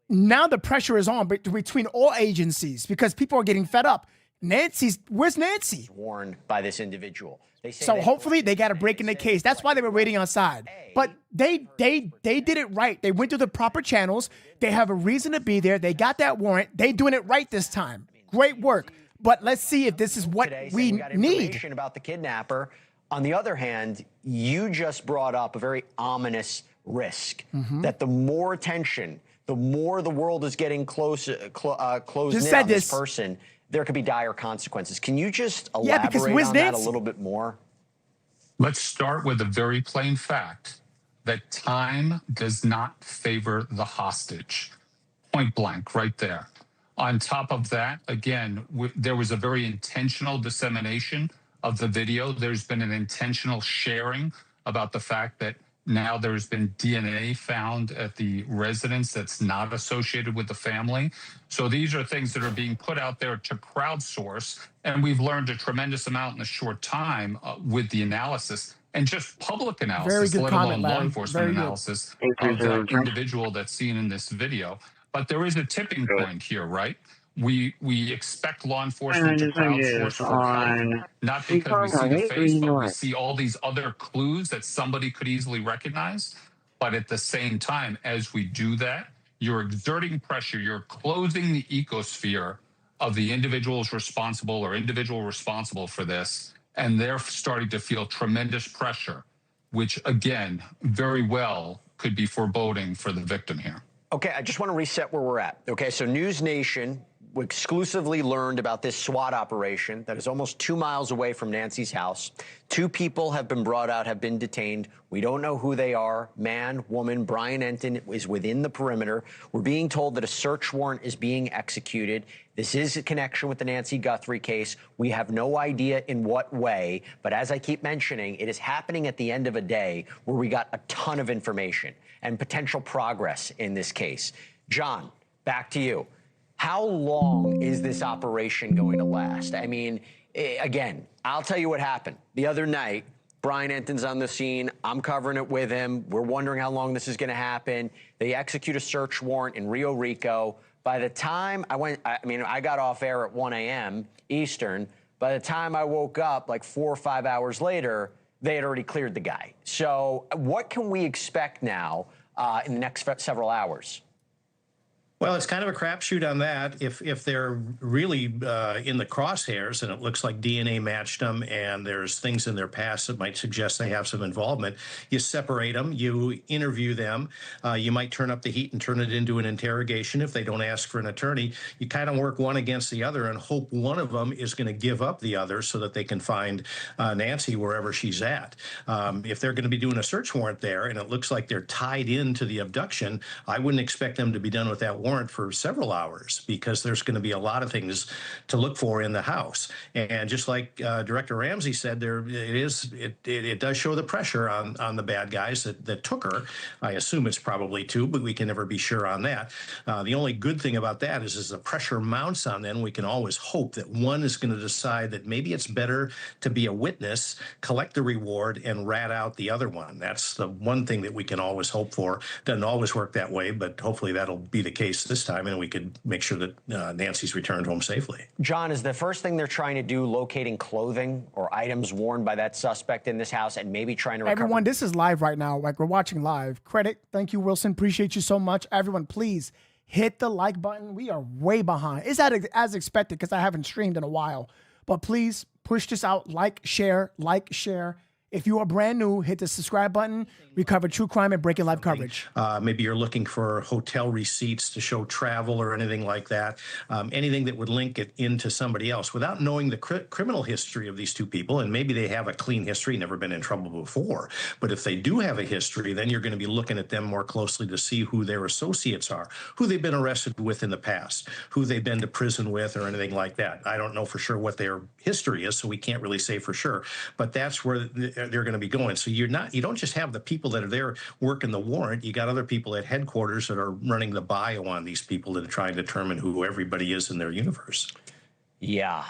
now the pressure is on between all agencies because people are getting fed up. Where's Nancy? Warned by this individual. So hopefully they got a break in the case. That's why they were waiting on side. But they did it right. They went through the proper channels. They have a reason to be there. They got that warrant. They doing it right this time. Great work. But let's see if this is what we need. Information about the kidnapper. On the other hand, you just brought up a very ominous risk that the more attention, the more the world is getting closed in on this person, there could be dire consequences. Can you just elaborate on that a little bit more? Let's start with a very plain fact that time does not favor the hostage. Point blank, right there. On top of that, again, there was a very intentional dissemination of the video. There's been an intentional sharing about the fact that now there's been DNA found at the residence that's not associated with the family. So these are things that are being put out there to crowdsource. And we've learned a tremendous amount in a short time with the analysis and just public analysis, let alone law enforcement analysis of that individual that's seen in this video. But there is a tipping point here, right? We expect law enforcement to crowdsource for help, not because we see the face, but we see all these other clues that somebody could easily recognize. But at the same time, as we do that, you're exerting pressure. You're closing the ecosphere of the individuals responsible or individual responsible for this, and they're starting to feel tremendous pressure, which, again, very well could be foreboding for the victim here. Okay, I just want to reset where we're at. Okay, so News Nation exclusively learned about this SWAT operation that is almost 2 miles away from Nancy's house. 2 people have been brought out, have been detained. We don't know who they are. Man, woman, Brian Enton is within the perimeter. We're being told that a search warrant is being executed. This is a connection with the Nancy Guthrie case. We have no idea in what way, but as I keep mentioning, it is happening at the end of a day where we got a ton of information and potential progress in this case. John, back to you. How long is this operation going to last? I mean, again, I'll tell you what happened. The other night, Brian Enton's on the scene. I'm covering it with him. We're wondering how long this is going to happen. They execute a search warrant in Rio Rico. By the time I got off air at 1 a.m. Eastern. By the time I woke up, like 4 or 5 hours later, they had already cleared the guy. So what can we expect now in the next several hours? Well, it's kind of a crapshoot on that. If they're really in the crosshairs and it looks like DNA matched them and there's things in their past that might suggest they have some involvement, you separate them, you interview them, you might turn up the heat and turn it into an interrogation if they don't ask for an attorney. You kind of work one against the other and hope one of them is going to give up the other so that they can find Nancy wherever she's at. If they're going to be doing a search warrant there and it looks like they're tied into the abduction, I wouldn't expect them to be done with that warrant for several hours because there's going to be a lot of things to look for in the house. And just like Director Ramsey said, it does show the pressure on the bad guys that took her. I assume it's probably 2, but we can never be sure on that. The only good thing about that is as the pressure mounts on them, we can always hope that one is going to decide that maybe it's better to be a witness, collect the reward, and rat out the other one. That's the one thing that we can always hope for. Doesn't always work that way, but hopefully that'll be the case this time, and we could make sure that Nancy's returned home safely. John, is the first thing they're trying to do locating clothing or items worn by that suspect in this house and maybe trying to recover? Everyone, this is live right now. Like, we're watching live. Credit. Thank you, Wilson. Appreciate you so much. Everyone, please hit the like button. We are way behind. It's as expected because I haven't streamed in a while. But please push this out. Like, share, If you are brand new, hit the subscribe button. We cover true crime and breaking live coverage. Maybe you're looking for hotel receipts to show travel or anything like that. Anything that would link it into somebody else without knowing the criminal history of these two people. And maybe they have a clean history, never been in trouble before. But if they do have a history, then you're going to be looking at them more closely to see who their associates are, who they've been arrested with in the past, who they've been to prison with or anything like that. I don't know for sure what their history is, so we can't really say for sure. But that's where they're going to be going. So you don't just have the people that are there working the warrant. You got other people at headquarters that are running the bio on these people to try and determine who everybody is in their universe. Yeah,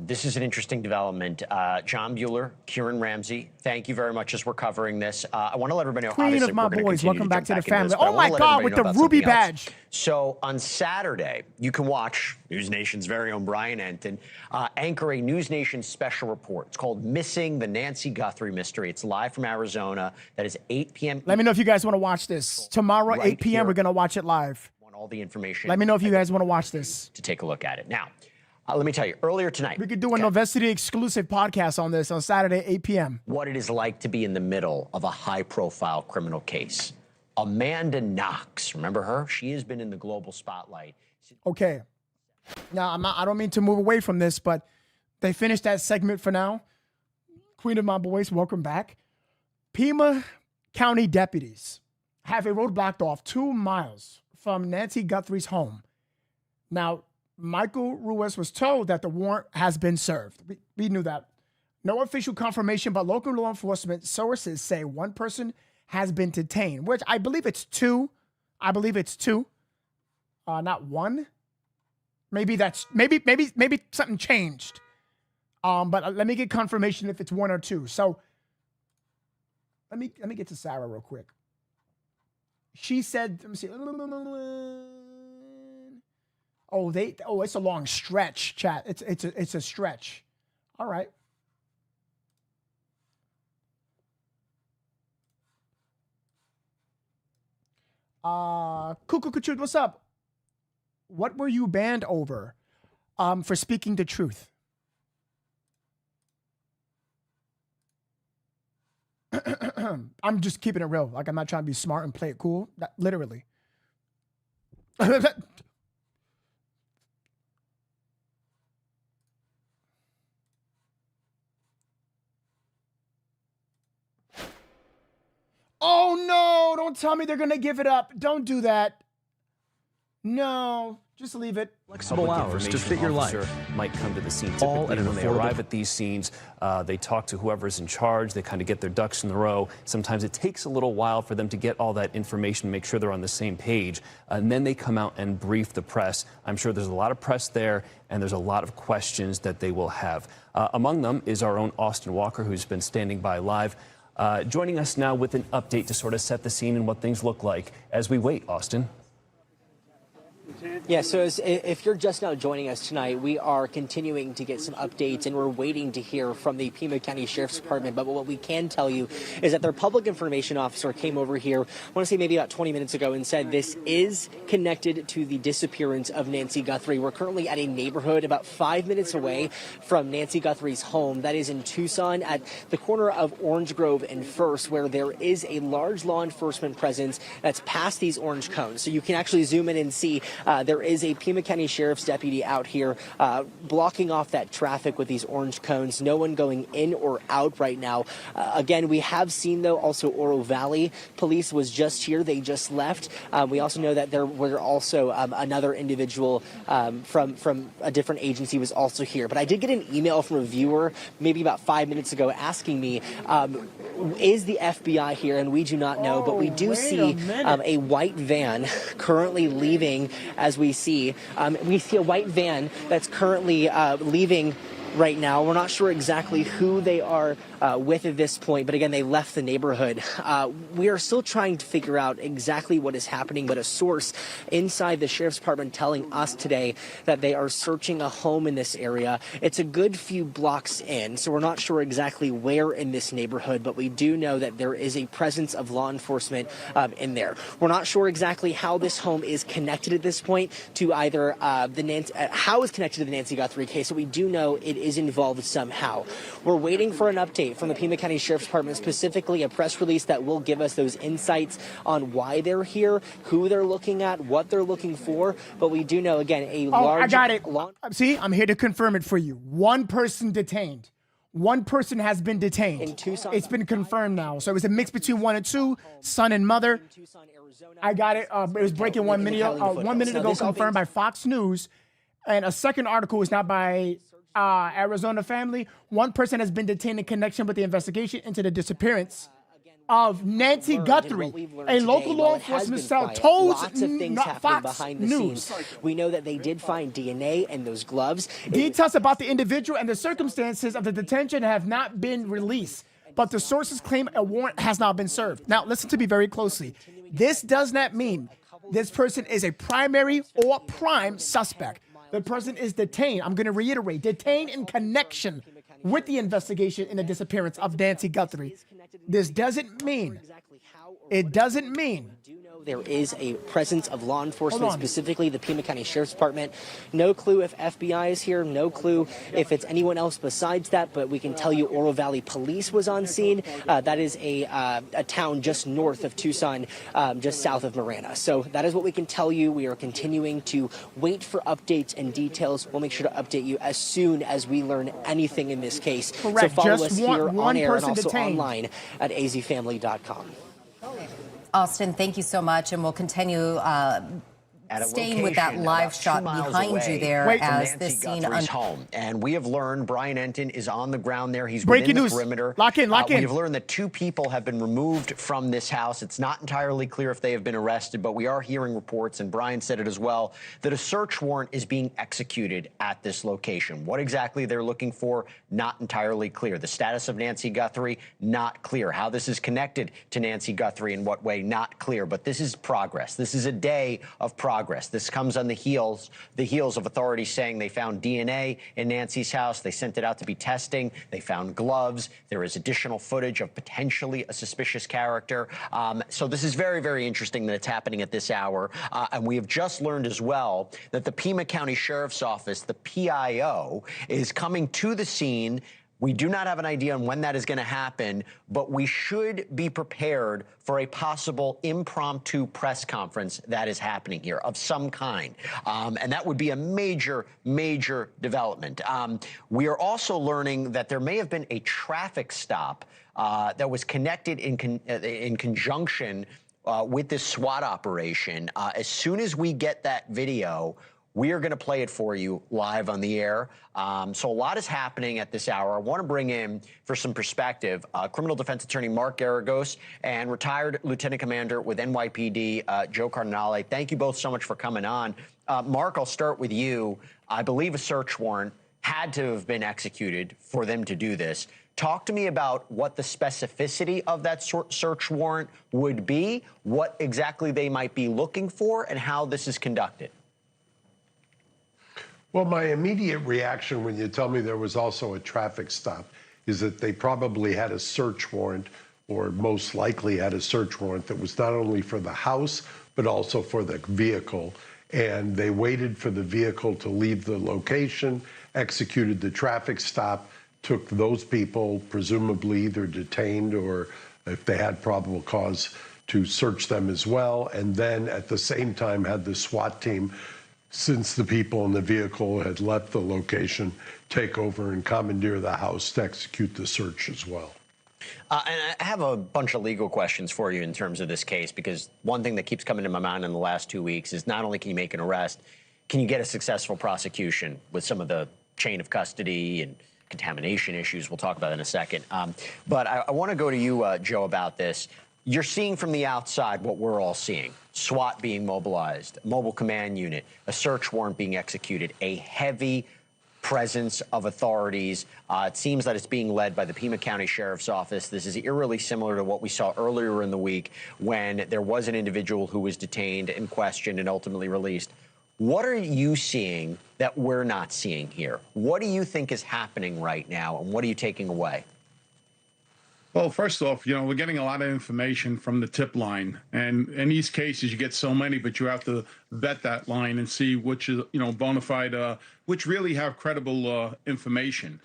this is an interesting development. John Bueller, Kieran Ramsey, thank you very much as we're covering this. I want to let everybody know. Queen of my boys, welcome back to the family. Oh my God, with the ruby badge. So on Saturday, you can watch News Nation's very own Brian Enton anchor a News Nation special report. It's called Missing the Nancy Guthrie Mystery. It's live from Arizona. That is 8 p.m. Let me know if you guys want to watch this. Tomorrow, right 8 p.m., we're going to watch it live. Want all the information. Let me know if you guys want to watch this. To take a look at it. Now, let me tell you, earlier tonight. We could do a Novesity exclusive podcast on this on Saturday, 8 p.m. What it is like to be in the middle of a high-profile criminal case. Amanda Knox, remember her? She has been in the global spotlight. Okay. Now, I don't mean to move away from this, but they finished that segment for now. Queen of my boys, welcome back. Pima County deputies have a road blocked off 2 miles from Nancy Guthrie's home. Now, Michael Ruiz was told that the warrant has been served. We knew that. No official confirmation, but local law enforcement sources say one person has been detained, which I believe it's 2. I believe it's 2, not 1. Maybe something changed. But let me get confirmation if it's 1 or 2. So let me get to Sarah real quick. She said, let me see. It's a long stretch, chat. It's a stretch. All right. Cuckoo, what's up? What were you banned over? For speaking the truth. I'm just keeping it real. Like, I'm not trying to be smart and play it cool. Literally. Oh, no, don't tell me they're going to give it up. Don't do that. No, just leave it. Flexible hours to fit your life. Might come to the scene. All at an when they arrive at these scenes, they talk to whoever's in charge. They kind of get their ducks in a row. Sometimes it takes a little while for them to get all that information, make sure they're on the same page. And then they come out and brief the press. I'm sure there's a lot of press there, and there's a lot of questions that they will have. Among them is our own Austin Walker, who's been standing by live. Joining us now with an update to sort of set the scene and what things look like as we wait, Austin. Yeah, so if you're just now joining us tonight, we are continuing to get some updates, and we're waiting to hear from the Pima County Sheriff's Department. But what we can tell you is that their public information officer came over here, I want to say maybe about 20 minutes ago, and said this is connected to the disappearance of Nancy Guthrie. We're currently at a neighborhood about 5 minutes away from Nancy Guthrie's home. That is in Tucson at the corner of Orange Grove and First, where there is a large law enforcement presence that's past these orange cones. So you can actually zoom in and see there is a Pima County Sheriff's deputy out here blocking off that traffic with these orange cones. No one going in or out right now. Again, we have seen, though, also Oro Valley Police was just here. They just left. We also know that there were also another individual from a different agency was also here. But I did get an email from a viewer maybe about 5 minutes ago asking me, is the FBI here? And we do not know, but we do see a white van currently leaving. As we see a white van that's currently leaving right now. We're not sure exactly who they are with at this point, but again, they left the neighborhood. We are still trying to figure out exactly what is happening, but a source inside the Sheriff's Department telling us today that they are searching a home in this area. It's a good few blocks in, so we're not sure exactly where in this neighborhood, but we do know that there is a presence of law enforcement in there. We're not sure exactly how this home is connected at this point to either how it's connected to the Nancy Guthrie case, so we do know it is involved somehow. We're waiting for an update from the Pima County Sheriff's Department, specifically a press release that will give us those insights on why they're here, who they're looking at, what they're looking for. But we do know, again, a large... I got it. See, I'm here to confirm it for you. One person detained. One person has been detained. In Tucson, it's been confirmed now. So it was a mix between 1 and 2, son and mother. I got it. It was breaking 1 minute, 1 minute ago, confirmed by Fox News. And a second article is now by Arizona Family. One person has been detained in connection with the investigation into the disappearance of Nancy Guthrie, a local law enforcement cell told Fox News. We know that they did find DNA in those gloves. Details about the individual and the circumstances of the detention have not been released, but the sources claim a warrant has not been served. Now, listen to me very closely. This does not mean this person is a primary or prime suspect. The person is detained. I'm going to reiterate, detained in connection with the investigation in the disappearance of Nancy Guthrie. This doesn't mean, there is a presence of law enforcement, specifically the Pima County Sheriff's Department. No clue if FBI is here, no clue if it's anyone else besides that, but we can tell you Oro Valley Police was on scene. That is a town just north of Tucson, just south of Marana. So that is what we can tell you. We are continuing to wait for updates and details. We'll make sure to update you as soon as we learn anything in this case. Correct. So follow just us here on air and also detained. online at azfamily.com. Austin, thank you so much, and we'll continue staying with that live shot behind you there as this scene home. And we have learned Brian Enton is on the ground there. He's breaking within the news. Perimeter. Lock in. We have learned that 2 people have been removed from this house. It's not entirely clear if they have been arrested, but we are hearing reports, and Brian said it as well, that a search warrant is being executed at this location. What exactly they're looking for, not entirely clear. The status of Nancy Guthrie, not clear. How this is connected to Nancy Guthrie, in what way, not clear. But this is progress. This is a day of progress. This comes on the heels of authorities saying they found DNA in Nancy's house. They sent it out to be testing. They found gloves. There is additional footage of potentially a suspicious character. So this is very, very interesting that it's happening at this hour. And we have just learned as well that the Pima County Sheriff's Office, the PIO, is coming to the scene. We do not have an idea on when that is going to happen, but we should be prepared for a possible impromptu press conference that is happening here of some kind. And that would be a major, major development. We are also learning that there may have been a traffic stop that was connected in conjunction with this SWAT operation. As soon as we get that video, we are going to play it for you live on the air. So a lot is happening at this hour. I want to bring in, for some perspective, criminal defense attorney Mark Garagos and retired lieutenant commander with NYPD, Joe Cardinale. Thank you both so much for coming on. Mark, I'll start with you. I believe a search warrant had to have been executed for them to do this. Talk to me about what the specificity of that search warrant would be, what exactly they might be looking for, and how this is conducted. Well, my immediate reaction when you tell me there was also a traffic stop is that they probably had a search warrant, or most likely had a search warrant that was not only for the house, but also for the vehicle. And they waited for the vehicle to leave the location, executed the traffic stop, took those people, presumably either detained or, if they had probable cause, to search them as well. And then at the same time had the SWAT team, since the people in the vehicle had left the location, take over and commandeer the house to execute the search as well. And I have a bunch of legal questions for you in terms of this case, because one thing that keeps coming to my mind in the last 2 weeks is not only can you make an arrest, can you get a successful prosecution with some of the chain of custody and contamination issues we'll talk about in a second. But I want to go to you, Joe, about this. You're seeing from the outside what we're all seeing. SWAT being mobilized, mobile command unit, a search warrant being executed, a heavy presence of authorities. It seems that it's being led by the Pima County Sheriff's Office. This is eerily similar to what we saw earlier in the week when there was an individual who was detained and questioned and ultimately released. What are you seeing that we're not seeing here? What do you think is happening right now, and what are you taking away? Well, first off, we're getting a lot of information from the tip line. And in these cases, you get so many, but you have to vet that line and see which is, bona fide, which really have credible information.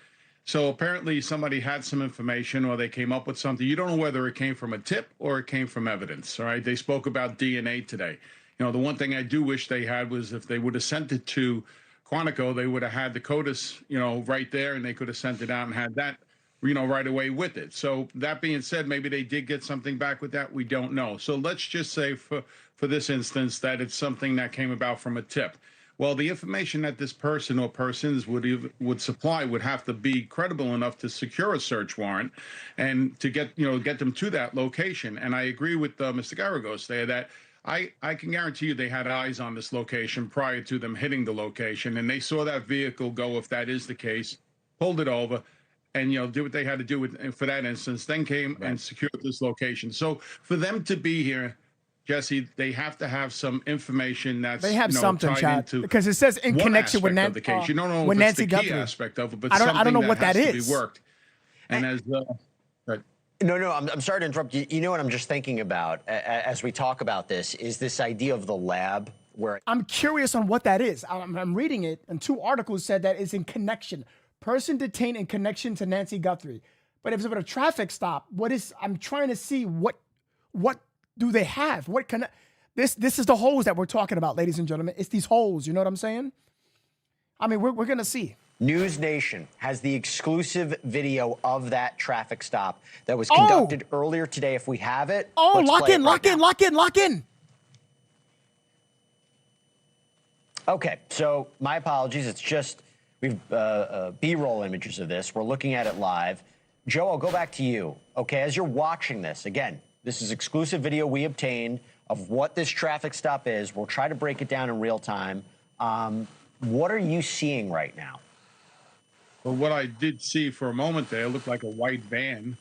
So apparently somebody had some information or they came up with something. You don't know whether it came from a tip or it came from evidence, all right? They spoke about DNA today. The one thing I do wish they had was if they would have sent it to Quantico, they would have had the CODIS, right there, and they could have sent it out and had that right away with it. So that being said, maybe they did get something back with that. We don't know. So let's just say for this instance that it's something that came about from a tip. Well, the information that this person or persons would supply would have to be credible enough to secure a search warrant and to get them to that location. And I agree with Mr. Garagos there that I can guarantee you they had eyes on this location prior to them hitting the location, and they saw that vehicle go, if that is the case, pulled it over, and do what they had to do for that instance, then came and secured this location. So for them to be here, Jesse, they have to have some information that's they have something, tied into because it says in connection with the case. You don't know with if Nancy it's the key Guthrie. aspect of it, but I don't know what that has is. To be worked. And as No, I'm sorry to interrupt you. You know what I'm just thinking about as we talk about this is this idea of the lab where I'm curious on what that is. I'm reading it, and 2 articles said that it's in connection. Person detained in connection to Nancy Guthrie. But if it's about a traffic stop, I'm trying to see what do they have? What this is the holes that we're talking about, ladies and gentlemen. It's these holes, you know what I'm saying? I mean, we're going to see. News Nation has the exclusive video of that traffic stop that was conducted earlier today. If we have it, lock in. Okay, so my apologies. It's just we've B-roll images of this. We're looking at it live. Joe, I'll go back to you. Okay, as you're watching this, again, this is exclusive video we obtained of what this traffic stop is. We'll try to break it down in real time. What are you seeing right now? Well, what I did see for a moment there looked like a white van,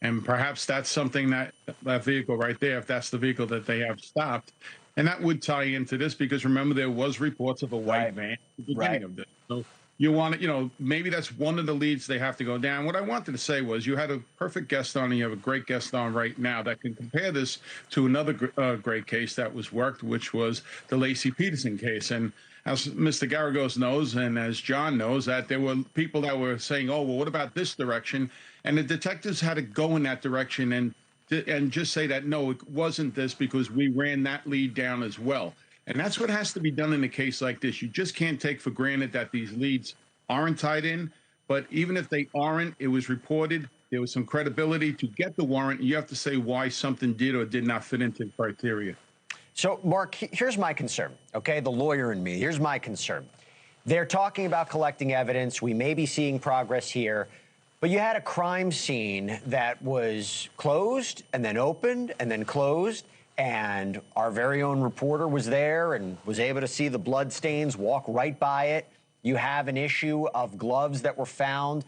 and perhaps that's something that vehicle right there, if that's the vehicle that they have stopped, and that would tie into this because remember there was reports of a white van at the beginning of this. So you want to, maybe that's one of the leads they have to go down. What I wanted to say was you had a perfect guest on, and you have a great guest on right now that can compare this to another great case that was worked, which was the Lacey Peterson case. And as Mr. Garagos knows, and as John knows, that there were people that were saying, oh, well, what about this direction? And the detectives had to go in that direction and just say that, no, it wasn't this because we ran that lead down as well. And that's what has to be done in a case like this. You just can't take for granted that these leads aren't tied in. But even if they aren't, it was reported. There was some credibility to get the warrant. You have to say why something did or did not fit into the criteria. So, Mark, here's my concern, okay? The lawyer in me, here's my concern. They're talking about collecting evidence. We may be seeing progress here. But you had a crime scene that was closed and then opened and then closed. And our very own reporter was there and was able to see the blood stains, walk right by it. You have an issue of gloves that were found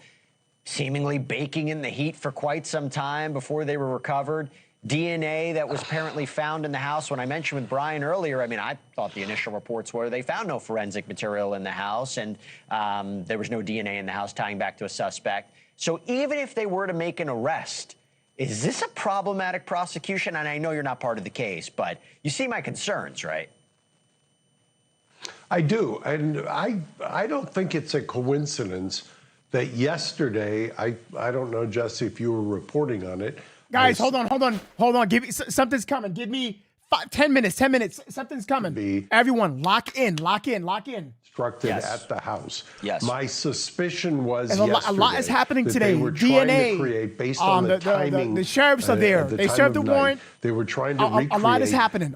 seemingly baking in the heat for quite some time before they were recovered. DNA that was apparently found in the house. When I mentioned with Brian earlier, I mean, I thought the initial reports were they found no forensic material in the house and there was no DNA in the house tying back to a suspect. So even if they were to make an arrest, is this a problematic prosecution? And I know you're not part of the case, but you see my concerns, right? I do. And I don't think it's a coincidence that yesterday, I don't know, Jesse, if you were reporting on it. Guys, hold on. Give me something's coming. Give me 10 minutes. Something's coming. Everyone, lock in. Instructed at the house. Yes. My suspicion was a lot is happening today. They were DNA. trying to create based on the timing. The sheriffs are there. They served the warrant. They were trying to recreate. A lot is happening.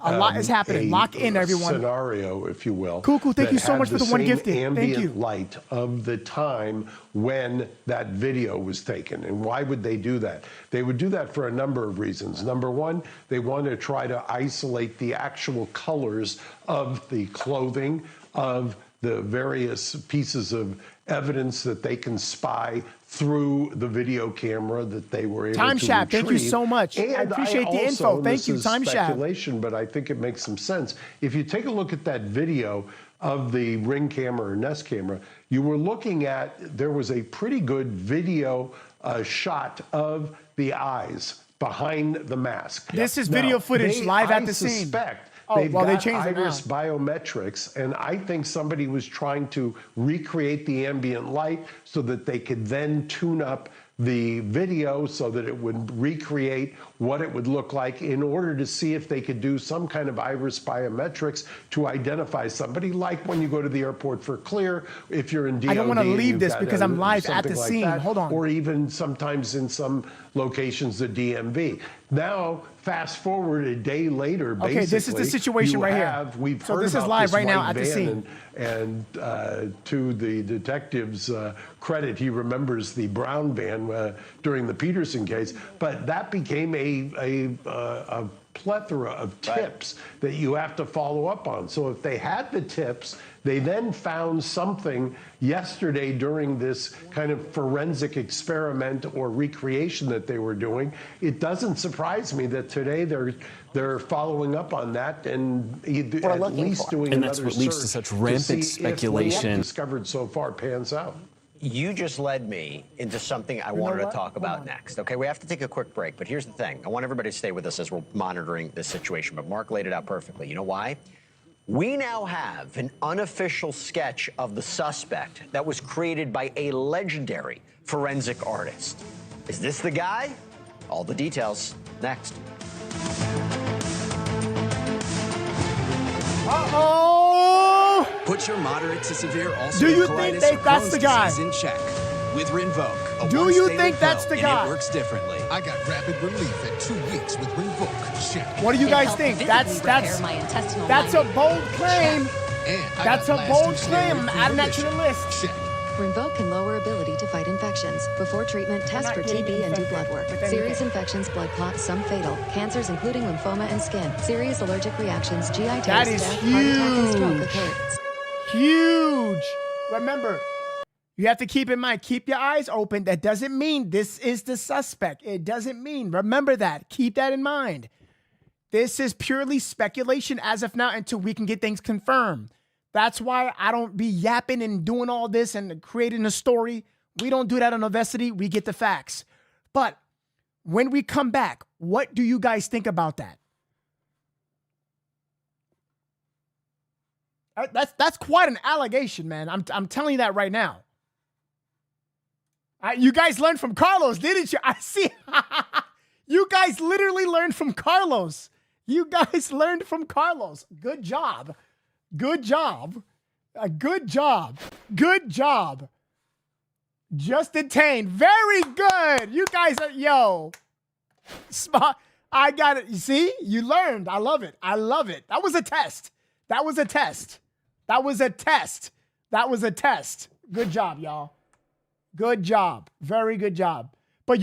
Lock in, everyone. Scenario, if you will. Cool. Thank you so much for the one gifted. Thank you. Light of the time when that video was taken. And why would they do that? They would do that for a number of reasons. Number one, they want to try to isolate the actual colors of the clothing of the various pieces of evidence that they can spy through the video camera that they were able to retrieve. Thank you so much. And I appreciate the info. Thank you, Timeshap. Speculation, but I think it makes some sense. If you take a look at that video of the Ring camera or Nest camera, you were looking at, there was a pretty good video a shot of the eyes behind the mask. This is video footage live at the scene. I suspect they got changed it iris now. biometrics, and I think somebody was trying to recreate the ambient light so that they could then tune up the video so that it would recreate what it would look like in order to see if they could do some kind of iris biometrics to identify somebody, like when you go to the airport for clear, if you're in DOD. I don't want to leave this got, because I'm live at the like scene. that, Hold on. Or even sometimes in some locations, the DMV. Now, fast forward a day later, basically. Okay, this is the situation right here. We've so heard this about is live this right now white at the van, scene. And to the detective's credit, he remembers the brown van during the Peterson case. But that became a plethora of tips that you have to follow up on. So if they had the tips, they then found something yesterday during this kind of forensic experiment or recreation that they were doing. It doesn't surprise me that today they're following up on that and at least doing and another that's what leads to such rampant speculation. If what discovered so far pans out. You just led me into something I wanted to talk about next. Okay, we have to take a quick break, but here's the thing. I want everybody to stay with us as we're monitoring this situation, but Mark laid it out perfectly. You know why? We now have an unofficial sketch of the suspect that was created by a legendary forensic artist. Is this the guy? All the details next. Uh-oh! Put your moderate to severe ulcerative Do you colitis think or that's Crohn's the guy? disease in check with Rinvoq. Do you think that's the guy? And it works differently. I got rapid relief in 2 weeks with Rinvoq. Check. What do you guys think? That's a bold claim. That's a bold claim. I'm adding that to the list. Check. Rinvoq can lower ability to fight infections. Before treatment, test for TB and do blood work. Serious infections, blood clots, some fatal. Cancers including lymphoma and skin. Serious allergic reactions, GI tears, That is death, heart attack, and stroke huge. occurrence. Huge. Remember, you have to keep in mind, keep your eyes open. That doesn't mean this is the suspect. It doesn't mean, remember that. Keep that in mind. This is purely speculation as of now until we can get things confirmed. That's why I don't be yapping and doing all this and creating a story. We don't do that on Novesity. We get the facts. But when we come back, what do you guys think about that? That's quite an allegation, man. I'm telling you that right now. You guys learned from Carlos, didn't you? I see. You guys literally learned from Carlos. You guys learned from Carlos. Good job. Good job. Good job. Good job. Just detained. Very good. You guys are, yo. Smart. I got it. You see? You learned. I love it. I love it. That was a test. That was a test. That was a test. That was a test. Good job, y'all. Good job. Very good job. But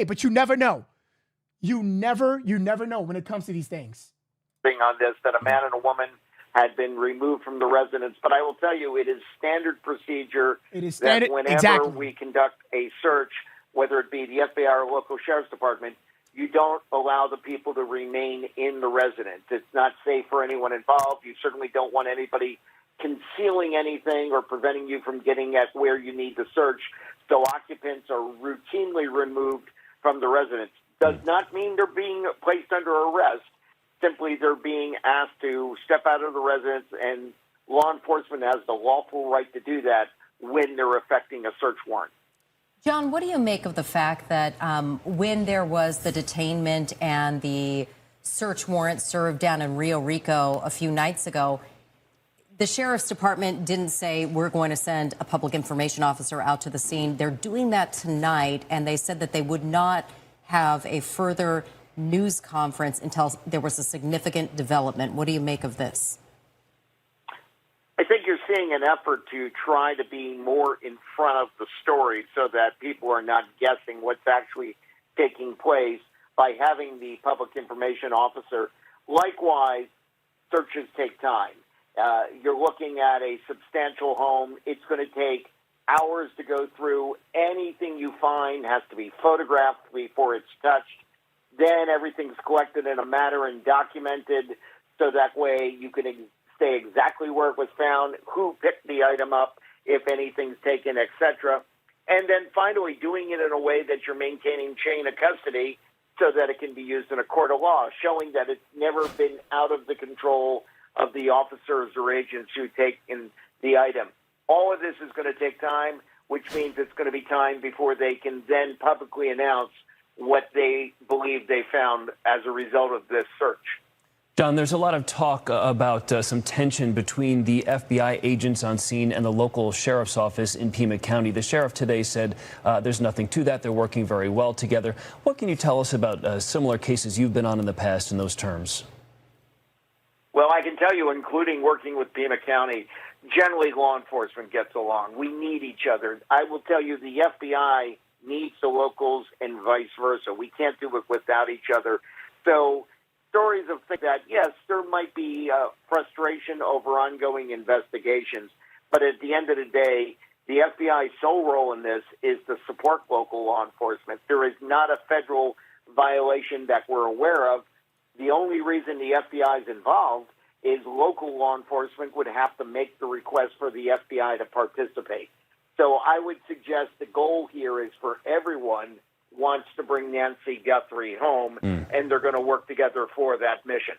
but you never know. You never know when it comes to these things. On this, that a man and a woman had been removed from the residence. But I will tell you, it is standard procedure that whenever we conduct a search, whether it be the FBI or local sheriff's department, you don't allow the people to remain in the residence. It's not safe for anyone involved. You certainly don't want anybody concealing anything or preventing you from getting at where you need to search. So occupants are routinely removed from the residence. Does not mean they're being placed under arrest. Simply they're being asked to step out of the residence, and law enforcement has the lawful right to do that when they're effecting a search warrant. John, what do you make of the fact that when there was the detainment and the search warrant served down in Rio Rico a few nights ago, the sheriff's department didn't say we're going to send a public information officer out to the scene. They're doing that tonight, and they said that they would not have a further news conference until there was a significant development. What do you make of this? I think you're seeing an effort to try to be more in front of the story so that people are not guessing what's actually taking place by having the public information officer. Likewise, searches take time. You're looking at a substantial home. It's going to take hours to go through. Anything you find has to be photographed before it's touched. Then everything's collected in a manner and documented so that way you can say exactly where it was found, who picked the item up, if anything's taken, etc. And then finally, doing it in a way that you're maintaining chain of custody so that it can be used in a court of law, showing that it's never been out of the control of the officers or agents who take in the item. All of this is going to take time, which means it's going to be time before they can then publicly announce what they believe they found as a result of this search. John, there's a lot of talk about some tension between the FBI agents on scene and the local sheriff's office in Pima County. The sheriff today said there's nothing to that. They're working very well together. What can you tell us about similar cases you've been on in the past in those terms? Well, I can tell you, including working with Pima County, generally law enforcement gets along. We need each other. I will tell you, the FBI needs the locals and vice versa. We can't do it without each other. So stories of things that, yes, there might be frustration over ongoing investigations, but at the end of the day, the FBI's sole role in this is to support local law enforcement. There is not a federal violation that we're aware of. The only reason the FBI is involved is local law enforcement would have to make the request for the FBI to participate. So I would suggest the goal here is for everyone wants to bring Nancy Guthrie home, and they're going to work together for that mission.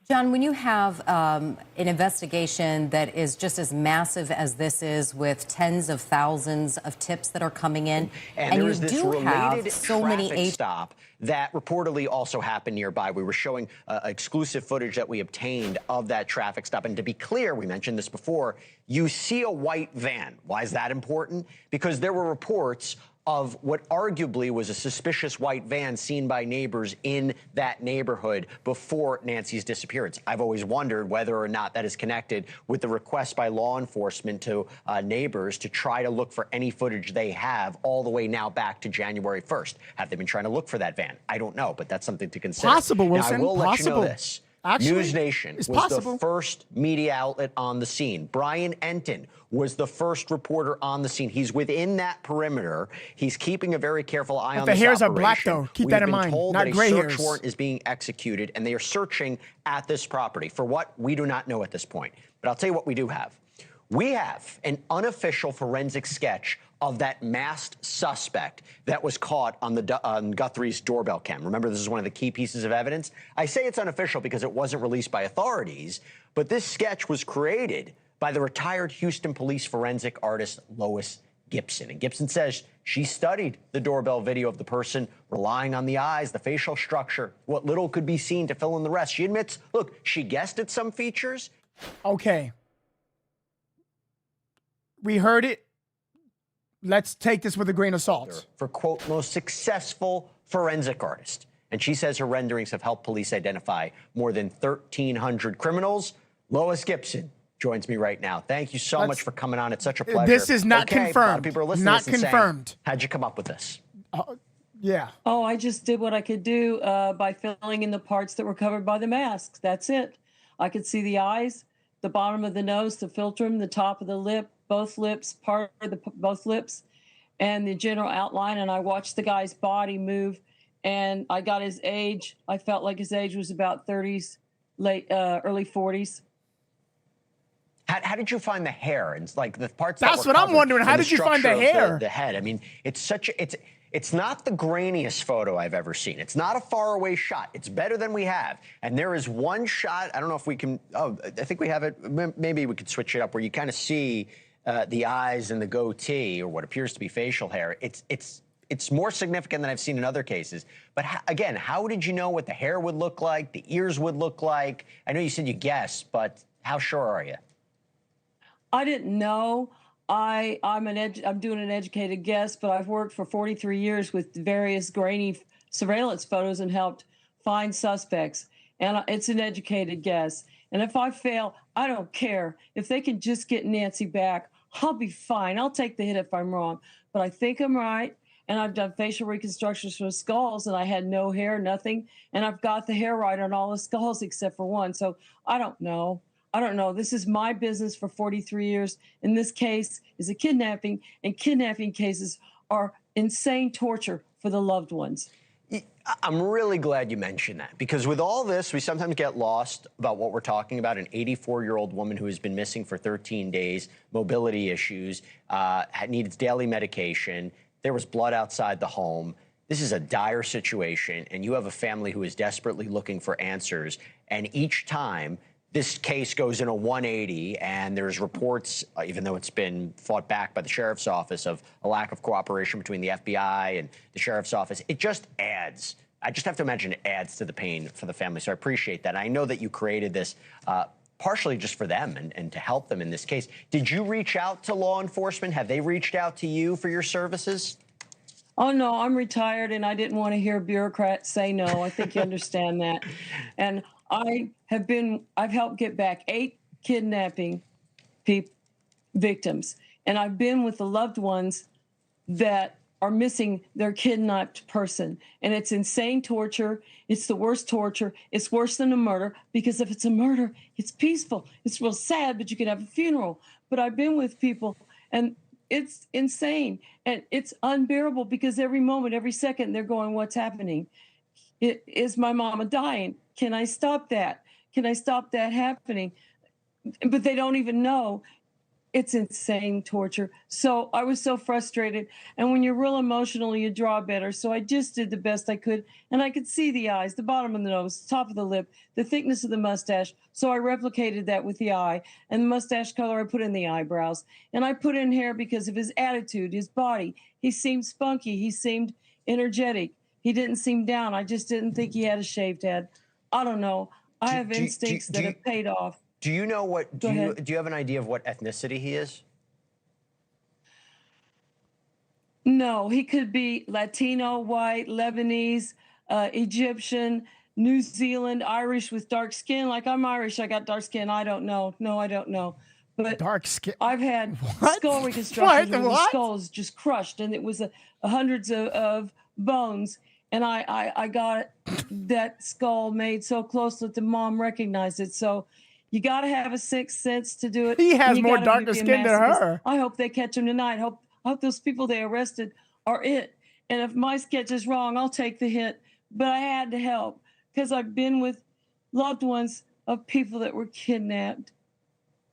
John, when you have an investigation that is just as massive as this is, with tens of thousands of tips that are coming in, and there's you this do have related so many traffic stop that reportedly also happened nearby. We were showing exclusive footage that we obtained of that traffic stop. And to be clear, we mentioned this before, you see a white van. Why is that important? Because there were reports of what arguably was a suspicious white van seen by neighbors in that neighborhood before Nancy's disappearance. I've always wondered whether or not that is connected with the request by law enforcement to neighbors to try to look for any footage they have all the way now back to January 1st. Have they been trying to look for that van? I don't know, but that's something to consider. Possible, Wilson. Now, I will let you know Possible. this. Actually, News Nation was the first media outlet on the scene. Brian Enton was the first reporter on the scene. He's within that perimeter. He's keeping a very careful eye on this operation. The hairs are black, though. Keep that in mind. Told not that gray a search hairs. warrant is being executed, and they are searching at this property. For what? We do not know at this point. But I'll tell you what we do have. We have an unofficial forensic sketch of that masked suspect that was caught on Guthrie's doorbell cam. Remember, this is one of the key pieces of evidence. I say it's unofficial because it wasn't released by authorities, but this sketch was created by the retired Houston police forensic artist Lois Gibson. And Gibson says she studied the doorbell video of the person, relying on the eyes, the facial structure, what little could be seen to fill in the rest. She admits, look, she guessed at some features. Okay. We heard it. Let's take this with a grain of salt. For, quote, most successful forensic artist. And she says her renderings have helped police identify more than 1,300 criminals. Lois Gibson joins me right now. Thank you so much for coming on. It's such a pleasure. This is not confirmed. A lot of people are listening not to this and confirmed. Saying, how'd you come up with this? Yeah. Oh, I just did what I could do by filling in the parts that were covered by the masks. That's it. I could see the eyes, the bottom of the nose, the philtrum, the top of the lip, both lips, part of both lips, and the general outline. And I watched the guy's body move, and I got his age. I felt like his age was about 30s, early 40s. How did you find the hair? And like the parts. That's what I'm wondering. How did you find the hair? The head. I mean, it's not the grainiest photo I've ever seen. It's not a faraway shot. It's better than we have. And there is one shot. I don't know if we can. Oh, I think we have it. Maybe we could switch it up where you kind of see the eyes and the goatee, or what appears to be facial hair. It's more significant than I've seen in other cases. But again, how did you know what the hair would look like, the ears would look like? I know you said you guessed, but how sure are you? I didn't know. I'm doing an educated guess, but I've worked for 43 years with various grainy surveillance photos and helped find suspects. And it's an educated guess. And if I fail, I don't care. If they can just get Nancy back, I'll be fine. I'll take the hit if I'm wrong. But I think I'm right. And I've done facial reconstructions for skulls, and I had no hair, nothing. And I've got the hair right on all the skulls except for one. So I don't know. I don't know. This is my business for 43 years. In this case is a kidnapping, and kidnapping cases are insane torture for the loved ones. I'm really glad you mentioned that, because with all this, we sometimes get lost about what we're talking about. An 84-year-old woman who has been missing for 13 days, mobility issues, needs daily medication. There was blood outside the home. This is a dire situation, and you have a family who is desperately looking for answers. And each time this case goes in a 180, and there's reports, even though it's been fought back by the sheriff's office, of a lack of cooperation between the FBI and the sheriff's office, it just adds. I just have to imagine it adds to the pain for the family. So I appreciate that. I know that you created this partially just for them and to help them in this case. Did you reach out to law enforcement? Have they reached out to you for your services? Oh, no, I'm retired, and I didn't want to hear a bureaucrat say no. I think you understand that. And I've helped get back 8 kidnapping victims, and I've been with the loved ones that are missing their kidnapped person. And it's insane torture. It's the worst torture. It's worse than a murder, because if it's a murder, it's peaceful. It's real sad, but you can have a funeral. But I've been with people, and it's insane, and it's unbearable, because every moment, every second, they're going, what's happening? Is my mama dying? Can I stop that? Can I stop that happening? But they don't even know. It's insane torture. So I was so frustrated. And when you're real emotional, you draw better. So I just did the best I could. And I could see the eyes, the bottom of the nose, top of the lip, the thickness of the mustache. So I replicated that with the eye. And the mustache color I put in the eyebrows. And I put in hair because of his attitude, his body. He seemed spunky. He seemed energetic. He didn't seem down. I just didn't think he had a shaved head. I don't know. I have instincts that have paid off. Do you know what? Do you have an idea of what ethnicity he is? No, he could be Latino, white, Lebanese, Egyptian, New Zealand, Irish with dark skin. Like, I'm Irish, I got dark skin. I don't know. No, I don't know. But dark skin. I've had skull reconstruction where the skull is just crushed, and it was hundreds of bones. And I got that skull made so close that the mom recognized it. So you got to have a sixth sense to do it. He has more darker skin than her. I hope they catch him tonight. I hope those people they arrested are it. And if my sketch is wrong, I'll take the hit. But I had to help, because I've been with loved ones of people that were kidnapped.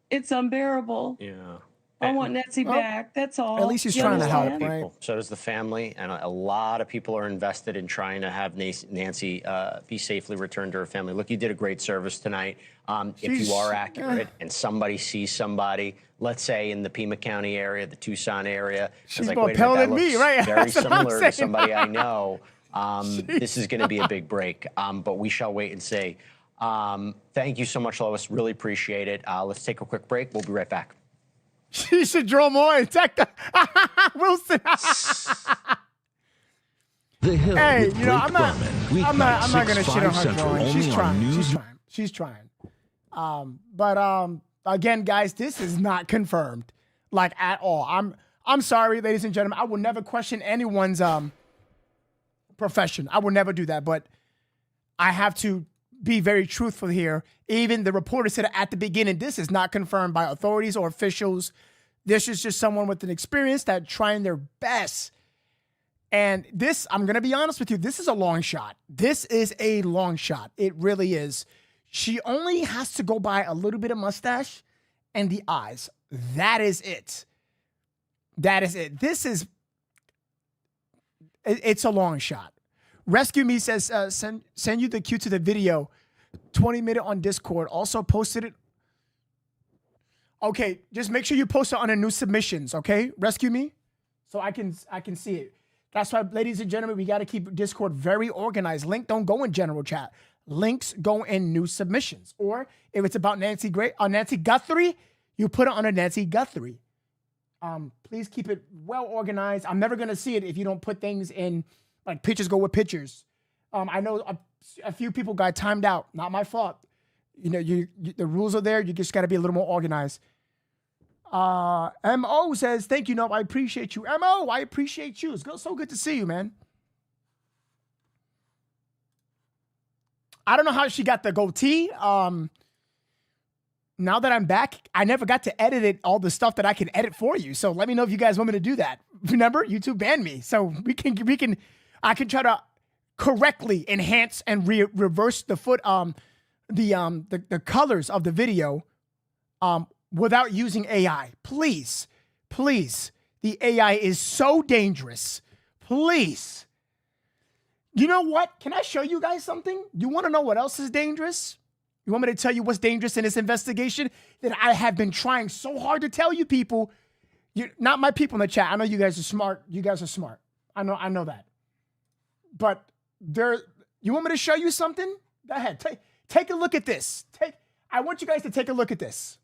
It's unbearable. Yeah. I want Nancy back. That's all. At least he's trying to help, right? So does the family, and a lot of people are invested in trying to have Nancy be safely returned to her family. Look, you did a great service tonight. If you are accurate and somebody sees somebody, let's say in the Pima County area, the Tucson area, she's like, more wait a minute, pale than me, right? Very similar to somebody I know. This is going to be a big break, but we shall wait and see. Thank you so much, Lois. Really appreciate it. Let's take a quick break. We'll be right back. She should draw more and tech Wilson. The Hill. Hey, with you know, Blake I'm not Berman. gonna shit on her drawing. She's trying. But again, guys, this is not confirmed, like, at all. I'm sorry, ladies and gentlemen. I will never question anyone's profession. I will never do that. But I have to be very truthful here. Even the reporter said at the beginning, this is not confirmed by authorities or officials. This is just someone with an experience that trying their best. And this, I'm going to be honest with you, this is a long shot. This is a long shot. It really is. She only has to go by a little bit of mustache and the eyes. That is it. That is it. It's a long shot. Rescue Me says, send you the cue to the video, 20-minute on Discord. Also posted it. Okay, just make sure you post it on the new submissions, okay? Rescue Me, so I can see it. That's why, ladies and gentlemen, we got to keep Discord very organized. Link don't go in general chat. Links go in new submissions. Or if it's about Nancy Guthrie, you put it on a Nancy Guthrie. Please keep it well organized. I'm never gonna see it if you don't put things in. Like, pictures go with pictures. I know a few people got timed out. Not my fault. You know, the rules are there. You just got to be a little more organized. M.O. says, thank you, Nope. I appreciate you. M.O., I appreciate you. It's so good to see you, man. I don't know how she got the goatee. Now that I'm back, I never got to edit all the stuff that I can edit for you. So let me know if you guys want me to do that. Remember, YouTube banned me. So I can try to correctly enhance and reverse the the colors of the video without using AI. Please, please. The AI is so dangerous. Please. You know what? Can I show you guys something? You want to know what else is dangerous? You want me to tell you what's dangerous in this investigation that I have been trying so hard to tell you people? Not my people in the chat. I know you guys are smart. You guys are smart. I know that. But you want me to show you something? Go ahead. Take a look at this. I want you guys to take a look at this.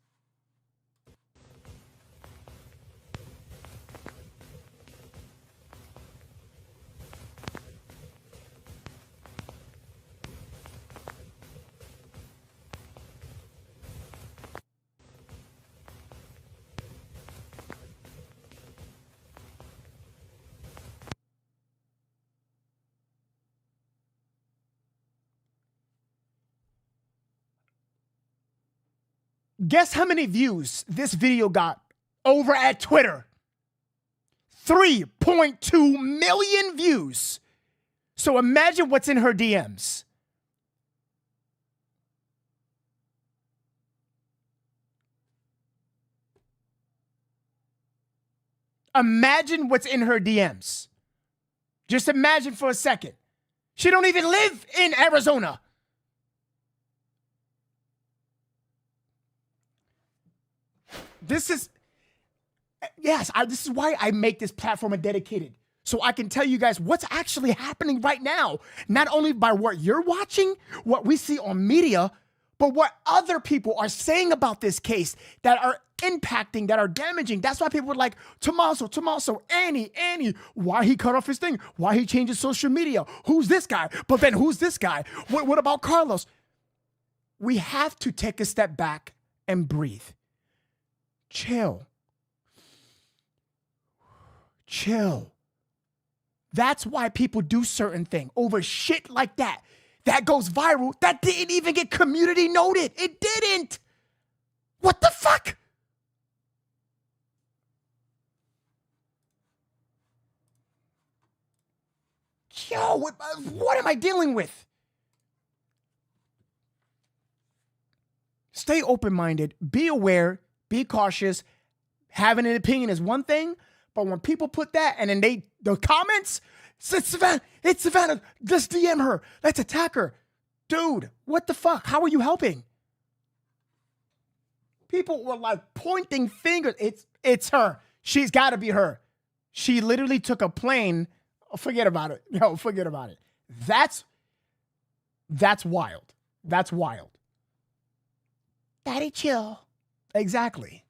Guess how many views this video got over at Twitter? 3.2 million views. So imagine what's in her DMs. Imagine what's in her DMs. Just imagine for a second. She don't even live in Arizona. This is why I make this platform a dedicated. So I can tell you guys what's actually happening right now. Not only by what you're watching, what we see on media, but what other people are saying about this case that are impacting, that are damaging. That's why people are like, Tommaso, Annie, why he cut off his thing? Why he changed his social media? Who's this guy? But then who's this guy? What about Carlos? We have to take a step back and breathe. Chill. That's why people do certain things over shit like that. That goes viral. That didn't even get community noted. It didn't. What the fuck? Yo, what am I dealing with? Stay open-minded. Be aware. Be cautious. Having an opinion is one thing, but when people put that and then the comments, it's Savannah, let's DM her. Let's attack her. Dude, what the fuck? How are you helping? People were like pointing fingers. It's her. She's got to be her. She literally took a plane. Forget about it. Yo, forget about it. That's wild. That's wild. Daddy, chill. Exactly.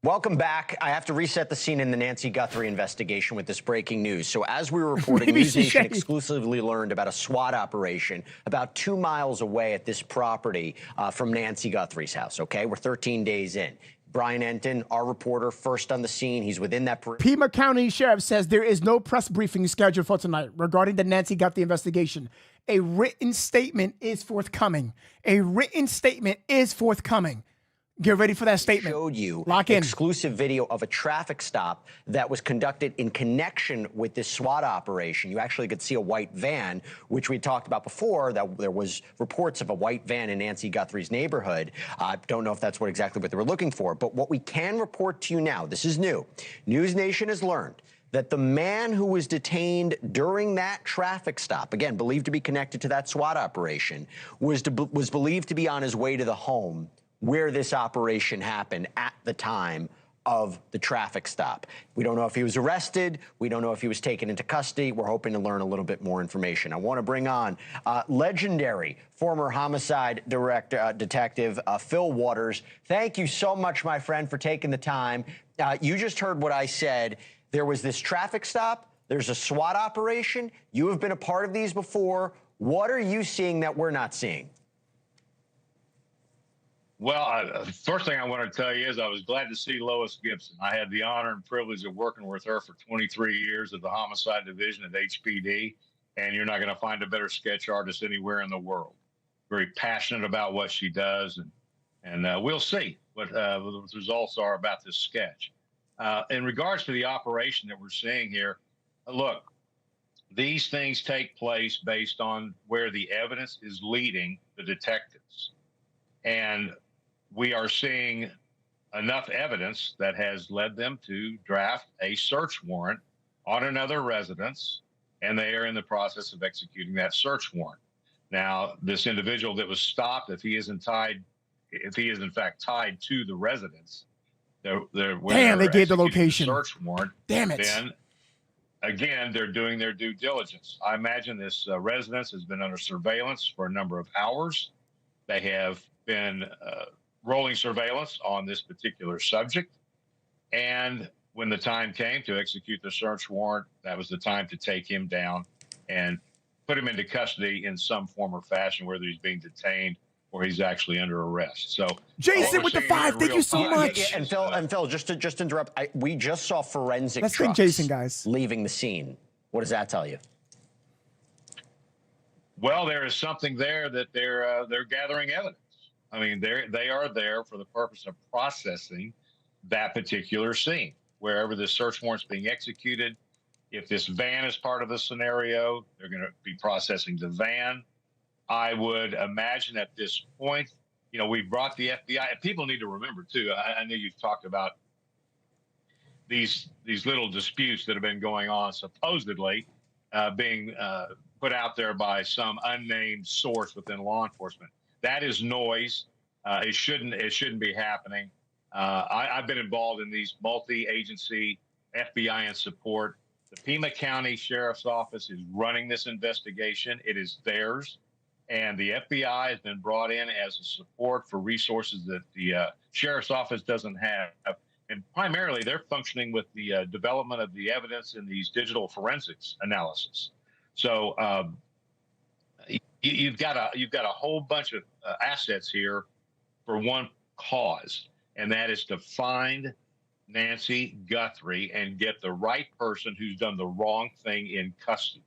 Welcome back. I have to reset the scene in the Nancy Guthrie investigation with this breaking news. So as we were reporting, News Nation exclusively learned about a SWAT operation about 2 miles away at this property from Nancy Guthrie's house, okay? We're 13 days in. Brian Enton, our reporter, first on the scene. He's within that... Pima County Sheriff says there is no press briefing scheduled for tonight regarding the Nancy Guthrie investigation. A written statement is forthcoming. Get ready for that statement. Showed you Lock in. Exclusive video of a traffic stop that was conducted in connection with this SWAT operation. You actually could see a white van, which we talked about before, that there was reports of a white van in Nancy Guthrie's neighborhood. I don't know if that's exactly what they were looking for, but what we can report to you now, this is new. News Nation has learned that the man who was detained during that traffic stop, again, believed to be connected to that SWAT operation, was believed to be on his way to the home where this operation happened at the time of the traffic stop. We don't know if he was arrested. We don't know if he was taken into custody. We're hoping to learn a little bit more information. I want to bring on legendary former homicide detective Phil Waters. Thank you so much, my friend, for taking the time. You just heard what I said. There was this traffic stop. There's a SWAT operation. You have been a part of these before. What are you seeing that we're not seeing? Well, the first thing I want to tell you is I was glad to see Lois Gibson. I had the honor and privilege of working with her for 23 years at the Homicide Division at HPD, and you're not going to find a better sketch artist anywhere in the world. Very passionate about what she does, and we'll see what the results are about this sketch. In regards to the operation that we're seeing here, look, these things take place based on where the evidence is leading the detectives. And we are seeing enough evidence that has led them to draft a search warrant on another residence, and they are in the process of executing that search warrant. Now, this individual that was stopped, if he is in fact tied to the residence, Damn, they gave the location. Search warrant. Damn it. Then again, they're doing their due diligence. I imagine this residence has been under surveillance for a number of hours. They have been rolling surveillance on this particular subject. And when the time came to execute the search warrant, that was the time to take him down and put him into custody in some form or fashion, whether he's being detained or he's actually under arrest. So Jason with the 5, thank you so much. And Phil, just to interrupt, we just saw forensic Let's trucks think Jason, guys. leaving the scene. What does that tell you? Well, there is something there that they're gathering evidence. I mean, they are there for the purpose of processing that particular scene. Wherever this search warrant's being executed, if this van is part of the scenario, they're going to be processing the van. I would imagine at this point, we brought the FBI. And people need to remember too. I know you've talked about these little disputes that have been going on, supposedly being put out there by some unnamed source within law enforcement. That is noise. It shouldn't be happening. I've been involved in these multi-agency FBI and support. The Pima County Sheriff's Office is running this investigation. It is theirs. And the FBI has been brought in as a support for resources that the Sheriff's Office doesn't have. And primarily, they're functioning with the development of the evidence in these digital forensics analysis. So you've got a whole bunch of assets here for one cause, and that is to find Nancy Guthrie and get the right person who's done the wrong thing in custody.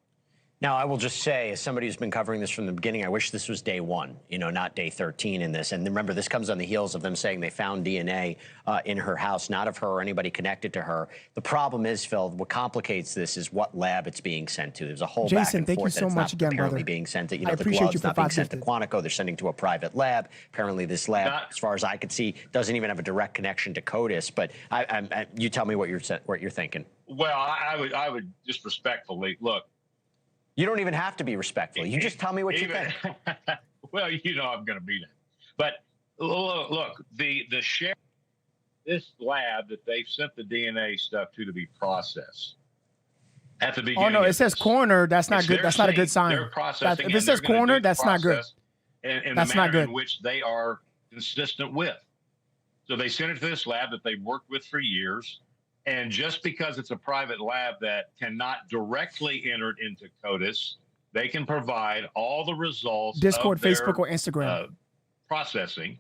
Now, I will just say, as somebody who's been covering this from the beginning, I wish this was day 1, not day 13 in this. And remember, this comes on the heels of them saying they found DNA in her house, not of her or anybody connected to her. The problem is, Phil, what complicates this is what lab it's being sent to. There's a whole back and forth that it's not apparently being sent to. The glove's not being sent to Quantico. They're sending to a private lab. Apparently, this lab, as far as I could see, doesn't even have a direct connection to CODIS. But you tell me what you're thinking. Well, I would just respectfully look. You don't even have to be respectful. You just tell me what you think. Well, I'm going to be that. But look, the sheriff, this lab that they've sent the DNA stuff to be processed at the beginning. Oh no, it says coroner. That's not good. That's not a good sign. If it says coroner, that's not good. And that's not good. In which they are consistent with. So they sent it to this lab that they've worked with for years. And just because it's a private lab that cannot directly enter it into CODIS, they can provide all the results Discord, of their, Facebook, or Instagram processing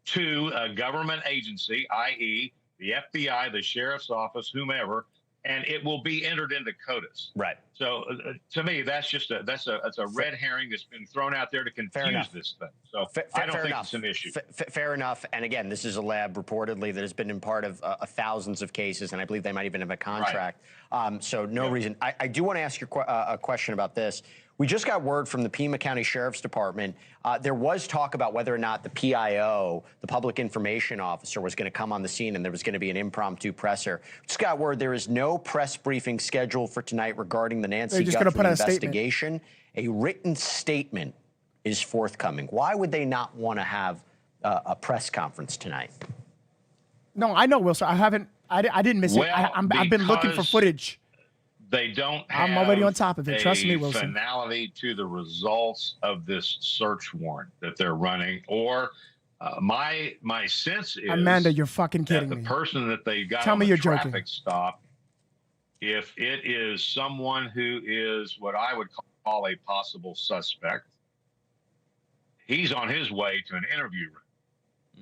to a government agency, i.e. the FBI, the Sheriff's Office, whomever, and it will be entered into CODIS. Right. So to me, that's a red herring that's been thrown out there to confuse this thing. So I don't think it's an issue. Fair enough. And again, this is a lab reportedly that has been in part of thousands of cases, and I believe they might even have a contract. Right. So no reason. I do want to ask you a question about this. We just got word from the Pima County Sheriff's Department. There was talk about whether or not the PIO, the Public Information Officer, was going to come on the scene and there was going to be an impromptu presser. Just got word there is no press briefing scheduled for tonight regarding the Nancy Guthrie investigation. A written statement is forthcoming. Why would they not want to have a press conference tonight? No, I know, Wilson. I didn't miss it. I've been looking for footage. They don't have I'm already on top of it. Trust me, Wilson. Finality to the results of this search warrant that they're running, or my sense is, Amanda, you're fucking kidding me. The person that they got Tell on me the you're traffic joking. stop, if it is someone who is what I would call a possible suspect, he's on his way to an interview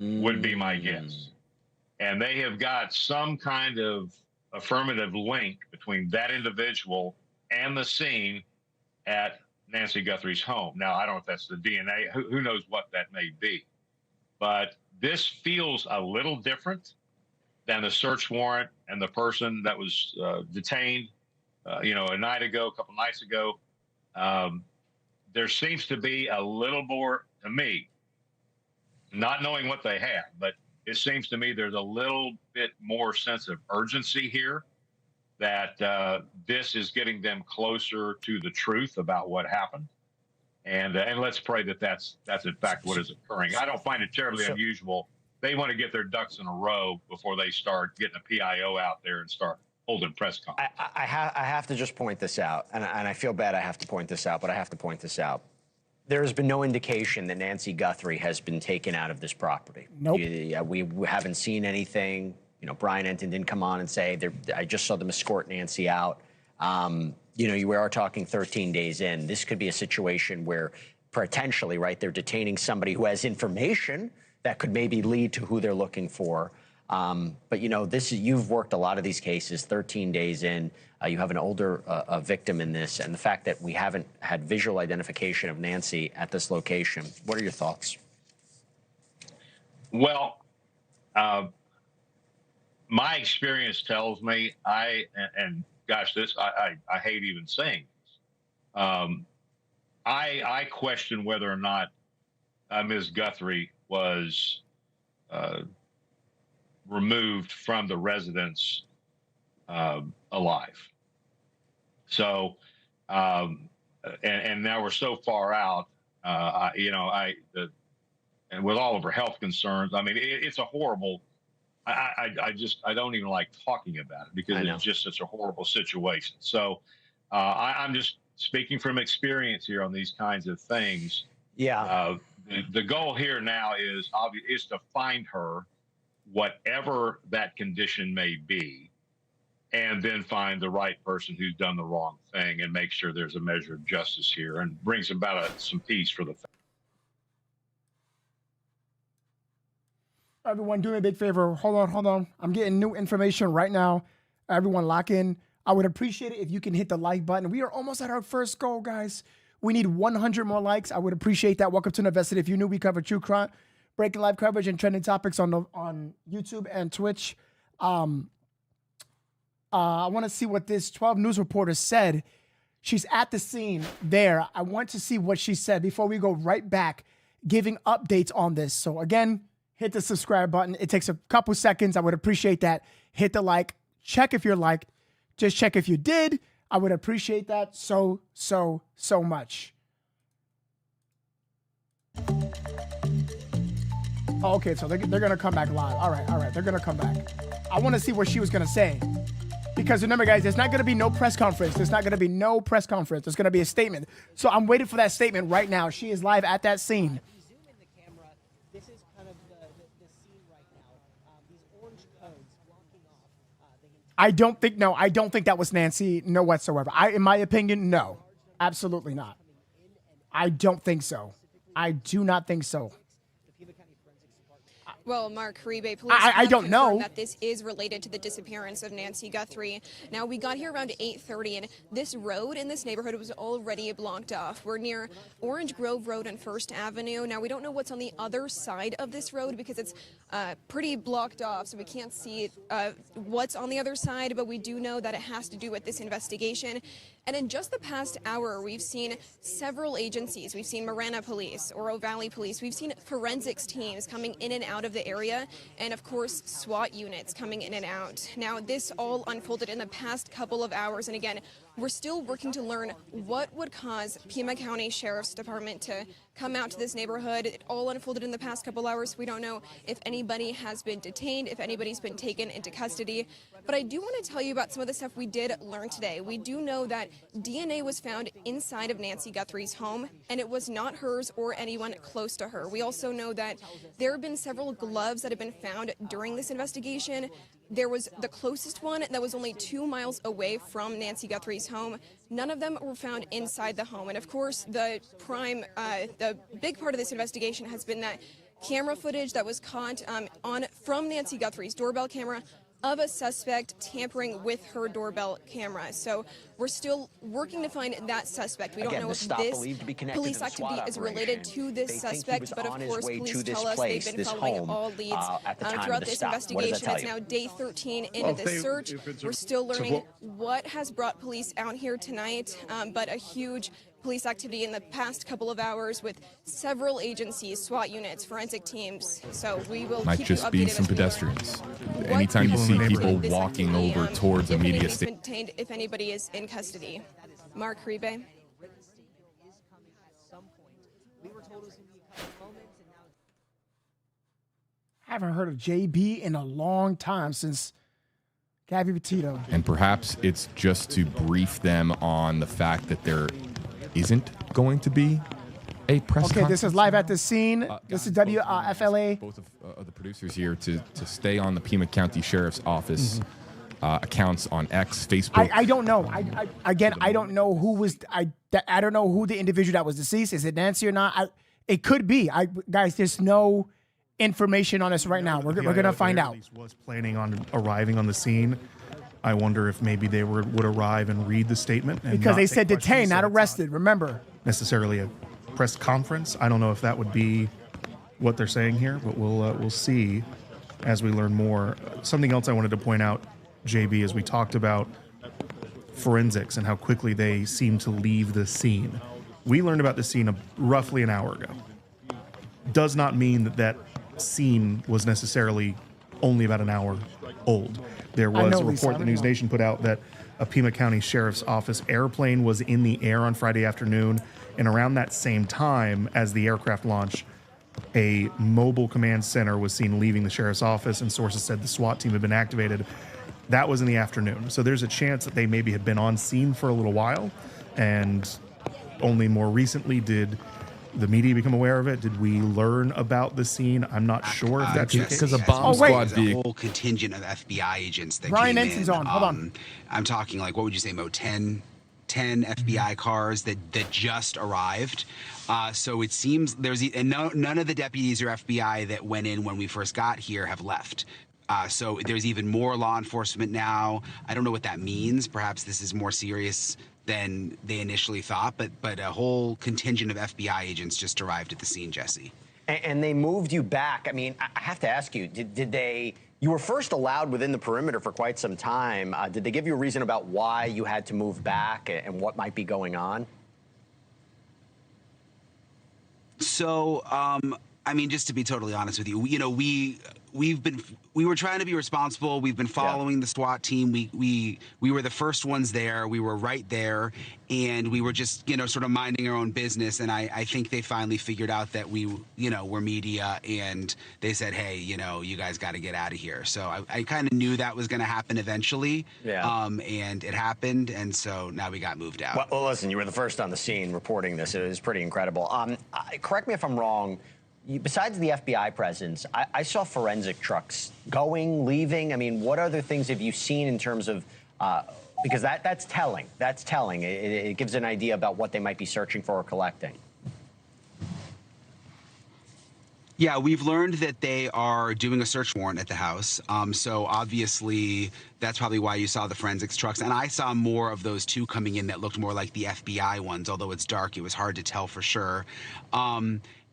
room, would be my guess. And they have got some kind of affirmative link between that individual and the scene at Nancy Guthrie's home. Now, I don't know if that's the DNA. Who knows what that may be. But this feels a little different than the search warrant and the person that was detained a night ago, a couple nights ago. There seems to be a little more, to me, not knowing what they have, but it seems to me there's a little bit more sense of urgency here, that this is getting them closer to the truth about what happened. And let's pray that that's in fact what is occurring. I don't find it terribly unusual. They want to get their ducks in a row before they start getting a PIO out there and start holding press conferences. I have to just point this out, and I feel bad I have to point this out, but I have to point this out. There has been no indication that Nancy Guthrie has been taken out of this property. Nope. We haven't seen anything. Brian Enton didn't come on and say, I just saw them escort Nancy out. We are talking 13 days in. This could be a situation where potentially, right, they're detaining somebody who has information that could maybe lead to who they're looking for. But you've worked a lot of these cases, 13 days in. You have an older victim in this, and the fact that we haven't had visual identification of Nancy at this location. What are your thoughts? Well, my experience tells me, and gosh, I hate even saying this. I question whether or not Ms. Guthrie was removed from the residence alive. So, and now we're so far out, and with all of her health concerns, I mean, it's a horrible, I don't even like talking about it because it's just such a horrible situation. So I'm just speaking from experience here on these kinds of things. Yeah. The goal here now is to find her, whatever that condition may be, and then find the right person who's done the wrong thing and make sure there's a measure of justice here and brings about some peace for the family. Everyone, do me a big favor. Hold on. I'm getting new information right now. Everyone, lock in. I would appreciate it if you can hit the like button. We are almost at our first goal, guys. We need 100 more likes. I would appreciate that. Welcome to Novesity. If you're new, we cover true crime, breaking live coverage, and trending topics on YouTube and Twitch. I want to see what this 12 News reporter said. She's at the scene there. I want to see what she said before we go right back giving updates on this. So again, hit the subscribe button. It takes a couple seconds. I would appreciate that. Hit the like. Check if you're liked. Just check if you did. I would appreciate that so much. Oh, okay, so they're going to come back live. All right. They're going to come back. I want to see what she was going to say. Because remember, guys, there's not going to be no press conference. There's going to be a statement. So I'm waiting for that statement right now. She is live at that scene. This is kind of the scene right now. These orange codes blocking off I don't think that was Nancy, no whatsoever. In my opinion, no. Absolutely not. I don't think so. I do not think so. Well, Mark, Caribe police I don't know that this is related to the disappearance of Nancy Guthrie. Now, we got here around 8:30, and this road in this neighborhood was already blocked off. We're near Orange Grove Road and First Avenue. Now, we don't know what's on the other side of this road because it's pretty blocked off, so we can't see what's on the other side, but we do know that it has to do with this investigation. And in just the past hour, we've seen several agencies. We've seen Marana Police, Oro Valley Police. We've seen forensics teams coming in and out of the area, and of course, SWAT units coming in and out. Now, this all unfolded in the past couple of hours, and again, we're still working to learn what would cause Pima County Sheriff's Department to come out to this neighborhood. It all unfolded in the past couple hours. We don't know if anybody has been detained, if anybody's been taken into custody. But I do want to tell you about some of the stuff we did learn today. We do know that DNA was found inside of Nancy Guthrie's home, and it was not hers or anyone close to her. We also know that there have been several gloves that have been found during this investigation. There was the closest one that was only 2 miles away from Nancy Guthrie's home. None of them were found inside the home. And of course, the big part of this investigation has been that camera footage that was caught from Nancy Guthrie's doorbell camera of a suspect tampering with her doorbell camera. So we're still working to find that suspect. We don't know if this police activity is related to this suspect, but of course police tell us they've been following all leads throughout this investigation. It's now day 13 into the search. We're still learning what has brought police out here tonight, but a huge police activity in the past couple of hours with several agencies, SWAT units, forensic teams. So we will might keep just you be updated some as we learn pedestrians. Anytime you see people walking over towards a media station. Detained, if anybody is in custody. Mark Ribe. I haven't heard of JB in a long time, since Gabby Petito. And perhaps it's just to brief them on the fact that there isn't going to be a press conference. This is live at the scene. This is WFLA. Both of the producers here to stay on the Pima County Sheriff's Office accounts on X, Facebook. I don't know. I don't know who was. I don't know who the individual that was deceased. Is it Nancy or not? It could be. Guys, there's no information on this right now. We're gonna find out. Was planning on arriving on the scene. I wonder if maybe they would arrive and read the statement. And because they said detained, not arrested. Remember. Necessarily a press conference. I don't know if that would be what they're saying here, but we'll see as we learn more. Something else I wanted to point out, JB, as we talked about forensics and how quickly they seem to leave the scene. We learned about the scene roughly an hour ago. Does not mean that scene was necessarily only about an hour old. There was a report the News Nation put out that a Pima County Sheriff's Office airplane was in the air on Friday afternoon, and around that same time as the aircraft launch, a mobile command center was seen leaving the sheriff's office, and sources said the SWAT team had been activated. That was in the afternoon. So there's a chance that they maybe had been on scene for a little while, and only more recently did the media become aware of it. Did we learn about the scene? I'm not sure if that's the case. Because a bomb squad vehicle. A whole contingent of FBI agents that Brian came Ensign's in. on. Hold on. I'm talking like, what would you say, Mo? 10 FBI cars that just arrived. So it seems none of the deputies or FBI that went in when we first got here have left. So there's even more law enforcement now. I don't know what that means. Perhaps this is more serious than they initially thought, but a whole contingent of FBI agents just arrived at the scene, Jesse. And they moved you back. I mean, I have to ask you, did they? You were first allowed within the perimeter for quite some time. Did they give you a reason about why you had to move back and what might be going on? So, I mean, just to be totally honest with you, we were trying to be responsible. We've been following the SWAT team. We were the first ones there. We were right there, and we were just sort of minding our own business. And I think they finally figured out that we we're media, and they said, hey, you guys got to get out of here. So I kind of knew that was going to happen eventually. Yeah. And it happened, and so now we got moved out. Well, listen, you were the first on the scene reporting this. It was pretty incredible. Correct me if I'm wrong. Besides the FBI presence, I saw forensic trucks going, leaving. I mean, what other things have you seen in terms of, because that's telling. That's telling. It gives an idea about what they might be searching for or collecting. Yeah, we've learned that they are doing a search warrant at the house. So obviously, that's probably why you saw the forensics trucks. And I saw more of those two coming in that looked more like the FBI ones. Although it's dark, it was hard to tell for sure.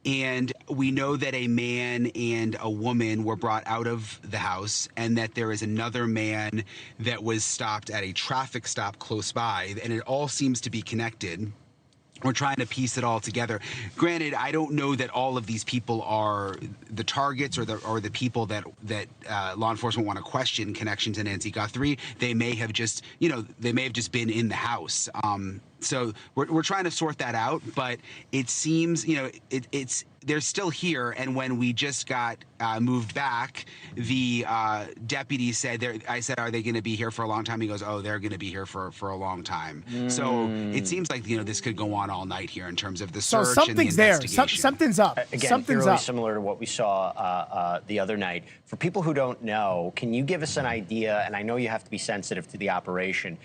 And we know that a man and a woman were brought out of the house, and that there is another man that was stopped at a traffic stop close by, and it all seems to be connected. We're trying to piece it all together. Granted, I don't know that all of these people are the targets or the people that law enforcement want to question connection to Nancy Guthrie. They may have just, been in the house. So we're trying to sort that out, but it seems, they're still here. And when we just got moved back, the deputy said, I said, are they going to be here for a long time? He goes, oh, they're going to be here for a long time. So it seems like, this could go on all night here in terms of the search and the investigation. Something's up. Again, Something's really up. Similar to what we saw the other night. For people who don't know, can you give us an idea, and I know you have to be sensitive to the operation,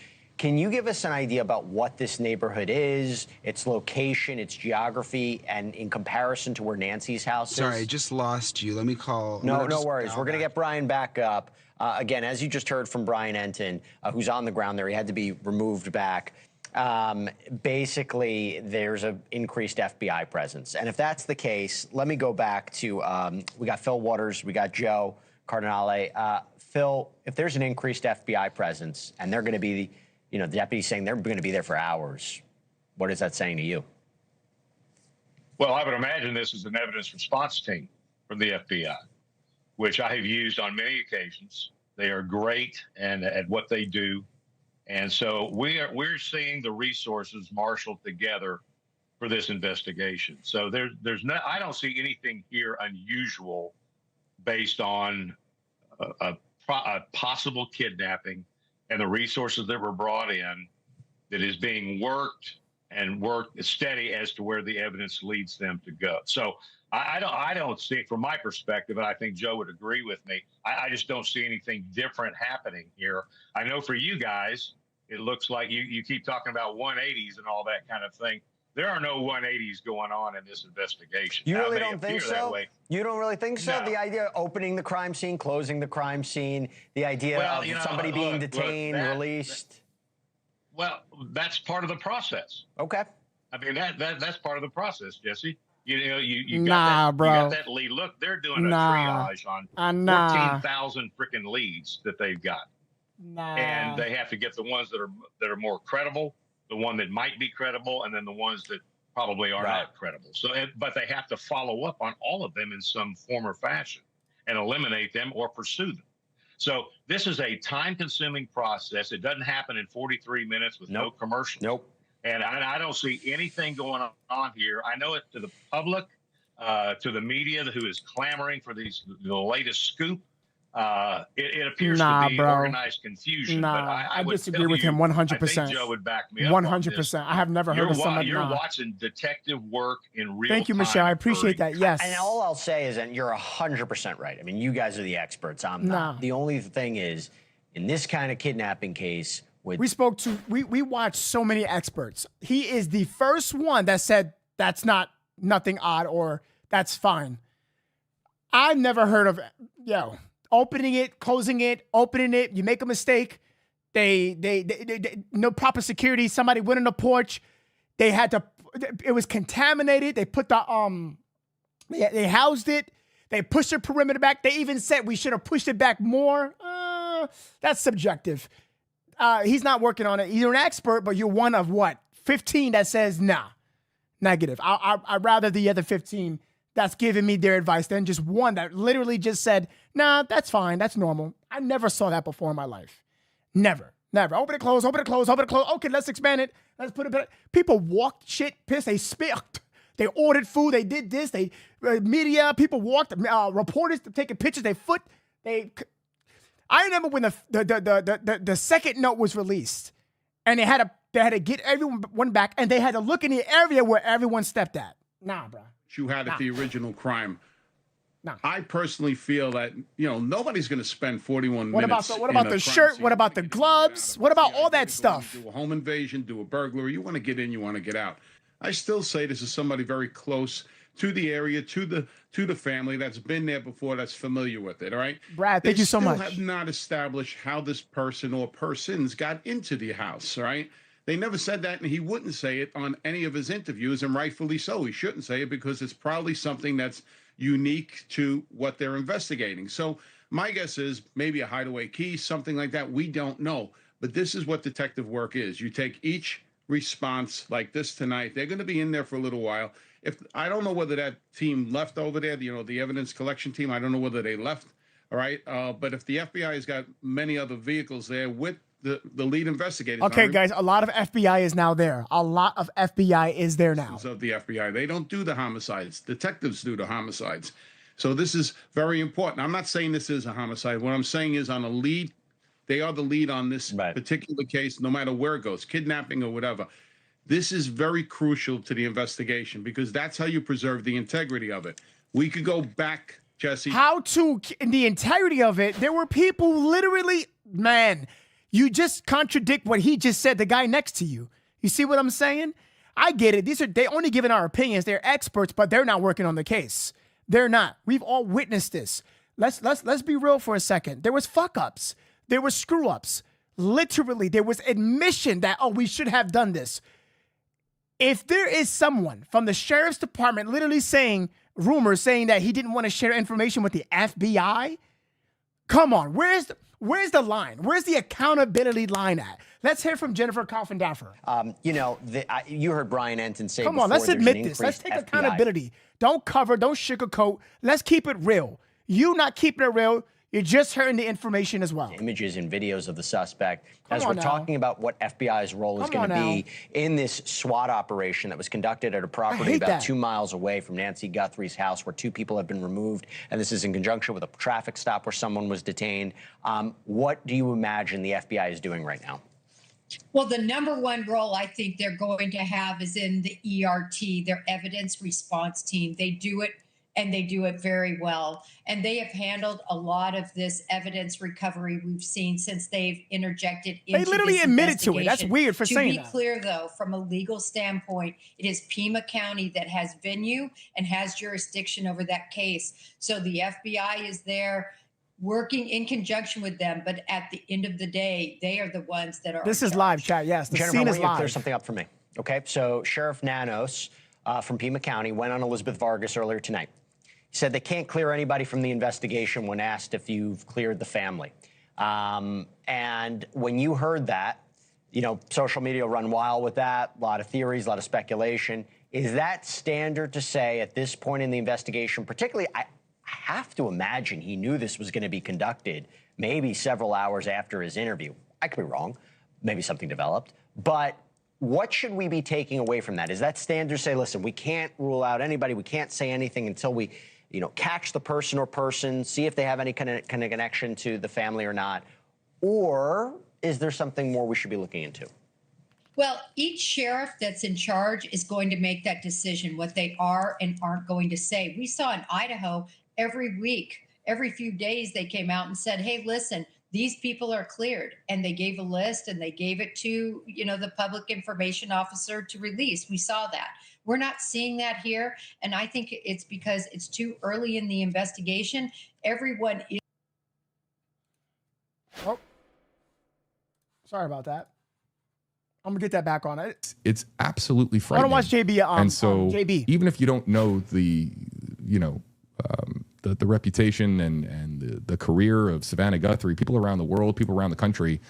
Can you give us an idea about what this neighborhood is, its location, its geography, and in comparison to where Nancy's house is? Sorry, I just lost you. Let me call. No worries. We're going to get Brian back up. Again, as you just heard from Brian Enton, who's on the ground there, he had to be removed back. Basically, there's an increased FBI presence. And if that's the case, let me go back to, we got Phil Waters, we got Joe Cardinale. Phil, if there's an increased FBI presence and they're going to be, the deputy's saying they're going to be there for hours, what is that saying to you? Well, I would imagine this is an evidence response team from the FBI, which I have used on many occasions. They are great at what they do. And so we're seeing the resources marshaled together for this investigation. So I don't see anything here unusual based on a possible kidnapping and the resources that were brought in that is being worked steady as to where the evidence leads them to go. So I don't see, from my perspective, and I think Joe would agree with me, I just don't see anything different happening here. I know for you guys, it looks like you keep talking about 180s and all that kind of thing. There are no 180s going on in this investigation. You really don't think so? You don't really think so? No. The idea of opening the crime scene, closing the crime scene, the idea of somebody being detained, released. Well, that's part of the process. Okay. I mean, that's part of the process, Jesse. You got that lead. Look, they're doing a triage on 14,000 freaking leads that they've got. And they have to get the ones that are more credible, the one that might be credible, and then the ones that probably are not credible. So, but they have to follow up on all of them in some form or fashion and eliminate them or pursue them. So this is a time-consuming process. It doesn't happen in 43 minutes with no commercials. Nope. And I don't see anything going on here. I know it to the public, to the media who is clamoring for the latest scoop. It appears to be organized confusion. But I would disagree with him 100%. I think Joe would back me up. 100%. I have never heard of somebody. You're watching detective work in real time. Thank you, Michelle. I appreciate that. Yes. And all I'll say is that you're 100% right. I mean, you guys are the experts. I'm not. The only thing is, in this kind of kidnapping case, we watched so many experts. He is the first one that said that's nothing odd or that's fine. I've never heard of opening it, closing it, opening it. You make a mistake. They no proper security. Somebody went on the porch. It was contaminated. They put they housed it. They pushed the perimeter back. They even said we should have pushed it back more. That's subjective. He's not working on it. You're an expert, but you're one of 15 that says negative. I'd rather the other 15 that's giving me their advice than just one that literally just said, nah, that's fine. That's normal. I never saw that before in my life. Never. Open it, close, open it, close, open it, close. Okay, let's expand it. Let's put it back. People walked, shit, pissed, they spit. They ordered food. They did this. Media, people walked, reporters taking pictures. I remember when the second note was released and they had to get everyone back and they had to look in the area where everyone stepped at. Nah, bro. You had at the original crime. I personally feel that nobody's going to spend 41 minutes. What about the shirt? What about the gloves? What about all that stuff? Do a home invasion, do a burglary. You want to get in, you want to get out. I still say this is somebody very close to the area, to the family that's been there before, that's familiar with it. All right, Brad. Thank you so much. They still have not established how this person or persons got into the house. All right. They never said that, and he wouldn't say it on any of his interviews, and rightfully so. He shouldn't say it because it's probably something that's unique to what they're investigating. So my guess is maybe a hideaway key, something like that. We don't know. But this is what detective work is. You take each response like this tonight. They're going to be in there for a little while. I don't know whether that team left over there, the evidence collection team, I don't know whether they left. All right. But if the FBI has got many other vehicles there with the lead investigators. Okay, guys, a lot of FBI is now there. A lot of FBI is there now. Of the FBI. They don't do the homicides. Detectives do the homicides. So this is very important. I'm not saying this is a homicide. What I'm saying is on a lead, they are the lead on this particular case, no matter where it goes, kidnapping or whatever. This is very crucial to the investigation because that's how you preserve the integrity of it. We could go back, Jesse. In the integrity of it, there were people literally, man, You just contradict what he just said, the guy next to you. You see what I'm saying? I get it. They only giving our opinions. They're experts, but they're not working on the case. They're not. We've all witnessed this. Let's be real for a second. There was fuck-ups. There was screw-ups. Literally, there was admission that, oh, we should have done this. If there is someone from the sheriff's department literally saying, rumors saying that he didn't want to share information with the FBI, come on, where's the line? Where's the accountability line at? Let's hear from Jennifer Coffin-Daffer. You heard Brian Enton say, come on, let's admit this. Let's take accountability. Don't cover, don't sugarcoat. Let's keep it real. You not keeping it real, you're just hearing the information as well. Images and videos of the suspect. As we're talking about what FBI's role is going to be in this SWAT operation that was conducted at a property about 2 miles away from Nancy Guthrie's house, where 2 people have been removed, and this is in conjunction with a traffic stop where someone was detained. What do you imagine the FBI is doing right now? Well, the number one role I think they're going to have is in the ERT, their evidence response team. They do it, and they do it very well. And they have handled a lot of this evidence recovery we've seen since they've interjected into They literally admitted to it. That's weird for saying that. To be clear, though, from a legal standpoint, it is Pima County that has venue and has jurisdiction over that case. So the FBI is there working in conjunction with them, but at the end of the day, they are the ones that are. This is live, chat. Yes, the Jennifer, scene I is want you to live. clear something up for me. Okay, so Sheriff Nanos from Pima County went on Elizabeth Vargas earlier tonight. He said they can't clear anybody from the investigation when asked if you've cleared the family. And when you heard that, social media run wild with that, a lot of theories, a lot of speculation. Is that standard to say at this point in the investigation, particularly, I have to imagine he knew this was going to be conducted maybe several hours after his interview. I could be wrong. Maybe something developed. But what should we be taking away from that? Is that standard to say, listen, we can't rule out anybody, we can't say anything until we, catch the person or persons, see if they have any kind of connection to the family or not? Or is there something more we should be looking into? Well, each sheriff that's in charge is going to make that decision, what they are and aren't going to say. We saw in Idaho every week, every few days, they came out and said, hey, listen, these people are cleared. And they gave a list and they gave it to, the public information officer to release. We saw that. We're not seeing that here. And I think it's because it's too early in the investigation. Everyone is. Oh, sorry about that. I'm going to get that back on it. It's absolutely frightening. I want to watch JB and so JB. Even if you don't know the reputation and the career of Savannah Guthrie, people around the world, people around the country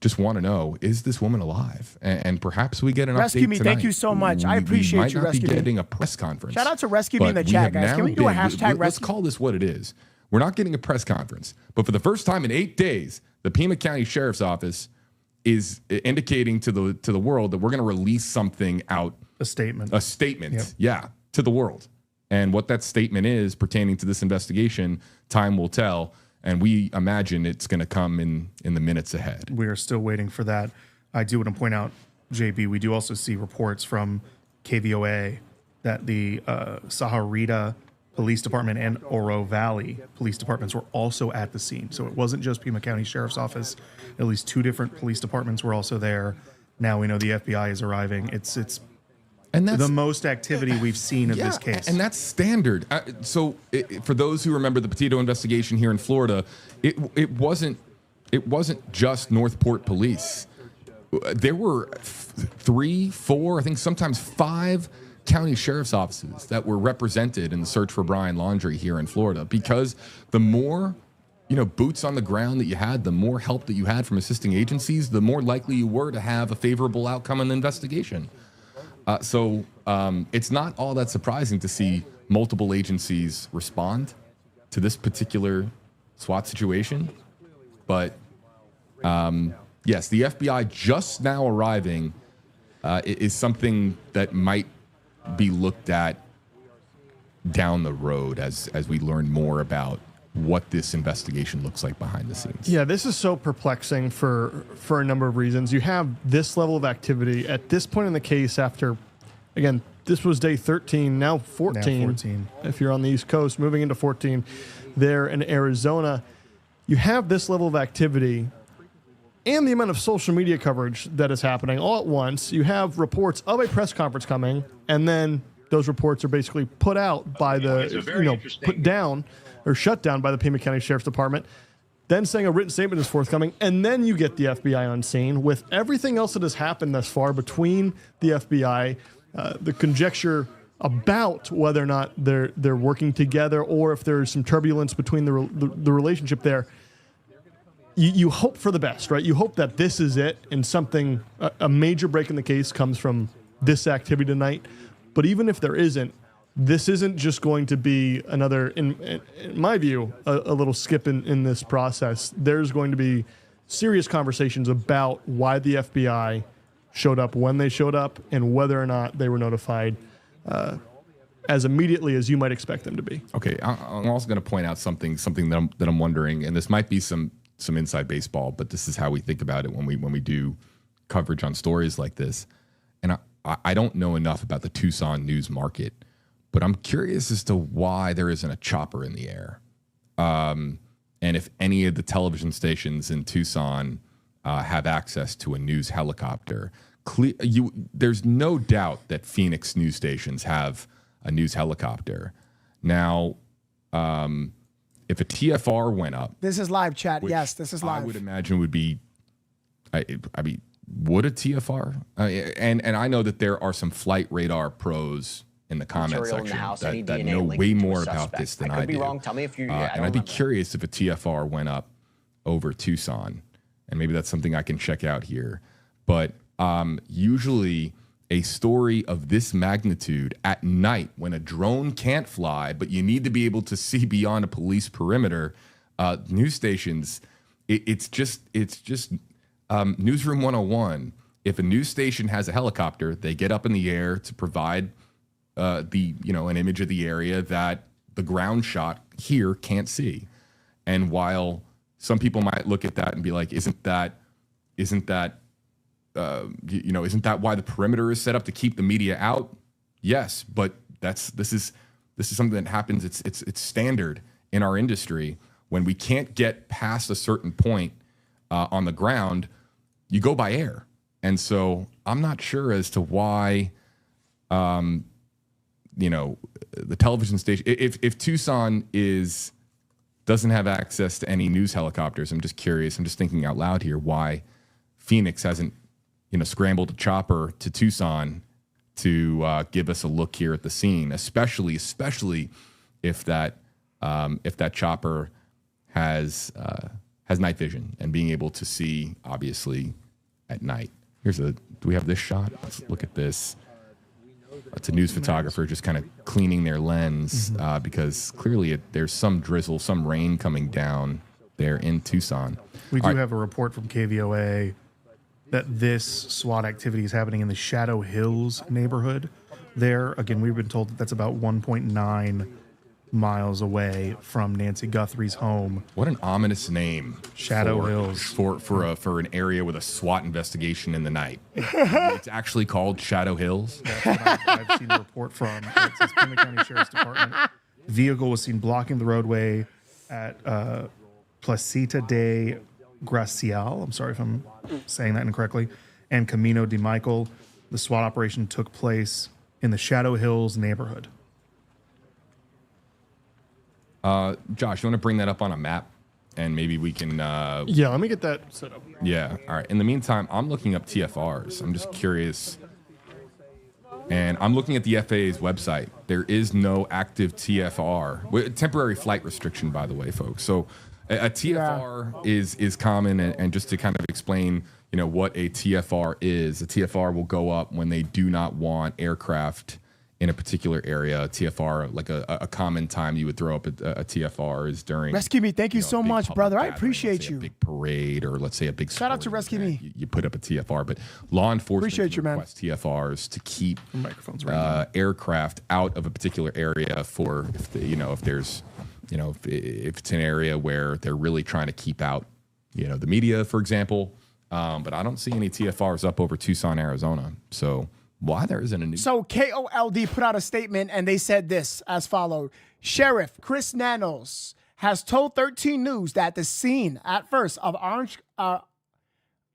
just want to know, is this woman alive? And perhaps we get an Rescue update Me, tonight. thank you so much. I appreciate you, Rescue Me. We might not be Rescue Me. getting a press conference. Shout out to Rescue Me in the chat, guys. Can we do a hashtag Let's call this what it is. We're not getting a press conference, but for the first time in 8 days, the Pima County Sheriff's Office is indicating to the world that we're going to release something out. A statement. A statement, yeah, to the world. And what that statement is pertaining to this investigation, time will tell. And we imagine it's going to come in the minutes ahead. We are still waiting for that. I do want to point out, JB, we do also see reports from KVOA that the Sahuarita Police Department and Oro Valley Police Departments were also at the scene. So it wasn't just Pima County Sheriff's Office. At least 2 different police departments were also there. Now we know the FBI is arriving. It's and that's the most activity we've seen of this case. And that's standard. For those who remember the Petito investigation here in Florida, it wasn't just Northport Police. There were 3, 4, I think sometimes 5 county sheriff's offices that were represented in the search for Brian Laundrie here in Florida, because the more boots on the ground that you had, the more help that you had from assisting agencies, the more likely you were to have a favorable outcome in the investigation. So it's not all that surprising to see multiple agencies respond to this particular SWAT situation. But yes, the FBI just now arriving is something that might be looked at down the road as we learn more about what this investigation looks like behind the scenes. Yeah, this is so perplexing for a number of reasons. You have this level of activity at this point in the case after, again, this was day 13, now 14. Now 14. If you're on the East Coast, moving into 14 there in Arizona. You have this level of activity, and the amount of social media coverage that is happening all at once, you have reports of a press conference coming, and then those reports are basically put out by put down or shut down by the Pima County Sheriff's Department, then saying a written statement is forthcoming, and then you get the FBI on scene with everything else that has happened thus far between the FBI, the conjecture about whether or not they're working together or if there's some turbulence between the relationship there. You hope for the best, right? You hope that this is it and something, a major break in the case comes from this activity tonight. But even if there isn't, this isn't just going to be another, in my view, a little skip in this process. There's going to be serious conversations about why the FBI showed up when they showed up and whether or not they were notified as immediately as you might expect them to be. Okay, I'm also going to point out something that I'm wondering, and this might be some inside baseball, but this is how we think about it when we do coverage on stories like this. And I don't know enough about the Tucson news market, but I'm curious as to why there isn't a chopper in the air, and if any of the television stations in Tucson have access to a news helicopter. There's no doubt that Phoenix news stations have a news helicopter. Now, if a TFR went up, this is live chat. Yes, this is live. I would imagine would be. I mean, would a TFR? And I know that there are some flight radar pros in the comment section that know way more about this than I do. I could be wrong. Tell me if you. And I'd be curious if a TFR went up over Tucson, and maybe that's something I can check out here. But usually, a story of this magnitude at night when a drone can't fly, but you need to be able to see beyond a police perimeter, news stations, it's just Newsroom 101. If a news station has a helicopter, they get up in the air to provide an image of the area that the ground shot here can't see. And while some people might look at that and be like, isn't that why the perimeter is set up to keep the media out? Yes, but this is something that happens. It's standard in our industry. When we can't get past a certain point on the ground, you go by air. And so I'm not sure as to why, the television station, if Tucson doesn't have access to any news helicopters, I'm just curious. I'm just thinking out loud here why Phoenix hasn't scrambled a chopper to Tucson to give us a look here at the scene, especially if that chopper has night vision and being able to see obviously at night. Do we have this shot? Let's look at this. It's a news photographer just kind of cleaning their lens because clearly there's some drizzle, some rain coming down there in Tucson. We do have a report from KVOA that this SWAT activity is happening in the Shadow Hills neighborhood there. Again, we've been told that that's about 1.9 miles away from Nancy Guthrie's home. What an ominous name. Shadow Hills. For an area with a SWAT investigation in the night. It's actually called Shadow Hills. That's what I've seen a report from. It says Pima County Sheriff's Department. Vehicle was seen blocking the roadway at Placita de Gracial. I'm sorry if I'm saying that incorrectly. And Camino de Michael. The SWAT operation took place in the Shadow Hills neighborhood. Josh, you want to bring that up on a map, and maybe we can. Yeah, let me get that set up. Yeah. All right. In the meantime, I'm looking up TFRs. I'm just curious, and I'm looking at the FAA's website. There is no active TFR. Temporary flight restriction, by the way, folks. So a TFR is common, and just to kind of explain, what a TFR is. A TFR will go up when they do not want aircraft in a particular area. A TFR, like a common time you would throw up a TFR is during Rescue Me. Thank you so much, brother. I appreciate you. A big parade, or let's say a big shout out to Rescue Me. You put up a TFR, but law enforcement appreciate you, man. request TFRs to keep aircraft out of a particular area for if it's an area where they're really trying to keep out the media, for example. But I don't see any TFRs up over Tucson, Arizona. So why there isn't a new... So KOLD put out a statement, and they said this as followed. Sheriff Chris Nanos has told 13 News that the scene at first of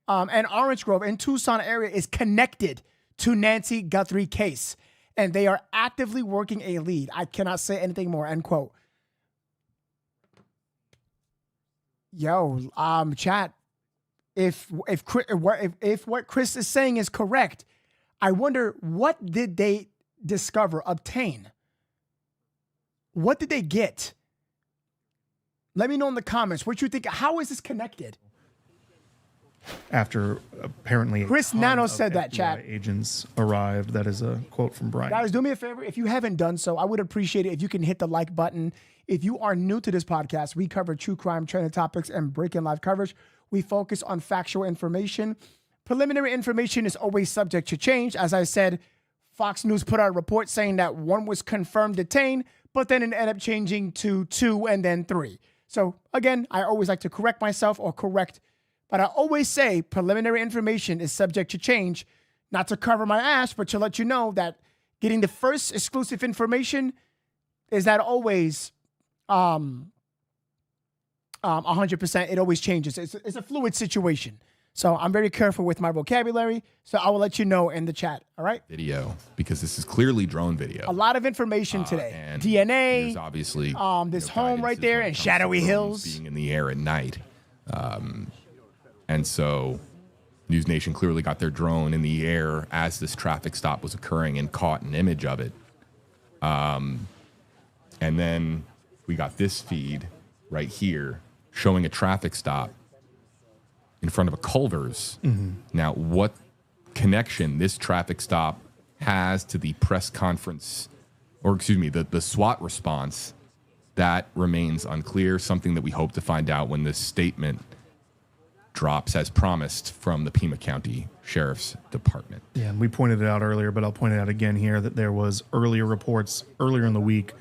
and Orange Grove in Tucson area is connected to Nancy Guthrie case, and they are actively working a lead. I cannot say anything more, end quote. Yo, chat, if what Chris is saying is correct, I wonder, what did they discover, obtain? What did they get? Let me know in the comments what you think. How is this connected? After apparently Chris Nano said that, chat. Agents arrived. That is a quote from Brian. Guys, do me a favor. If you haven't done so, I would appreciate it if you can hit the like button. If you are new to this podcast, we cover true crime, trending topics, and breaking live coverage. We focus on factual information. Preliminary information is always subject to change. As I said, Fox News put out a report saying that one was confirmed detained, but then it ended up changing to 2 and then 3. So again, I always like to correct myself or correct, but I always say preliminary information is subject to change, not to cover my ass, but to let you know that getting the first exclusive information is not always 100%. It always changes. It's a fluid situation. So I'm very careful with my vocabulary. So I will let you know in the chat. All right. Video, because this is clearly drone video. A lot of information today. And DNA. there's obviously this home right there in Shadowy Hills. Being in the air at night. And so News Nation clearly got their drone in the air as this traffic stop was occurring and caught an image of it. And then we got this feed right here showing a traffic stop in front of a Culver's. Now, what connection this traffic stop has to the press conference, or excuse me, the SWAT response, that remains unclear. Something that we hope to find out when this statement drops as promised from the Pima County Sheriff's Department. Yeah, and we pointed it out earlier, but I'll point it out again here that there was earlier reports earlier in the week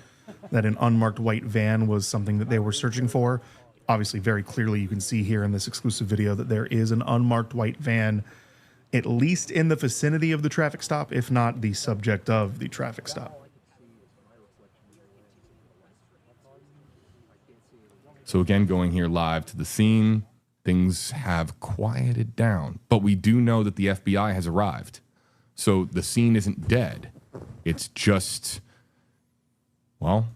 that an unmarked white van was something that they were searching for. Obviously, very clearly, you can see here in this exclusive video that there is an unmarked white van, at least in the vicinity of the traffic stop, if not the subject of the traffic stop. So again, going here live to the scene, things have quieted down, but we do know that the FBI has arrived. So the scene isn't dead. It's just, well,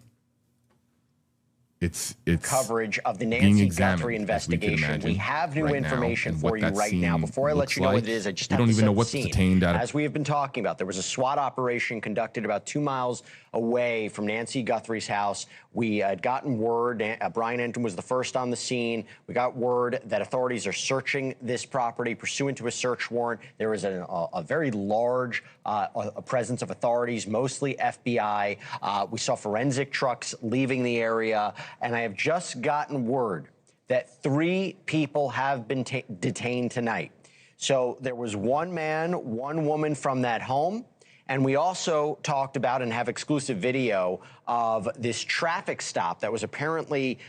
it's coverage of the Nancy Guthrie investigation. We have new information for you right now. Before I let you know what it is, I just have to set the scene. As we have been talking about, there was a SWAT operation conducted about 2 miles away from Nancy Guthrie's house. We had gotten word, Brian Enton was the first on the scene. We got word that authorities are searching this property pursuant to a search warrant. There is a very large presence of authorities, mostly FBI. We saw forensic trucks leaving the area, and I have just gotten word that 3 people have been detained tonight. So there was 1 man, 1 woman from that home. And we also talked about and have exclusive video of this traffic stop that was apparently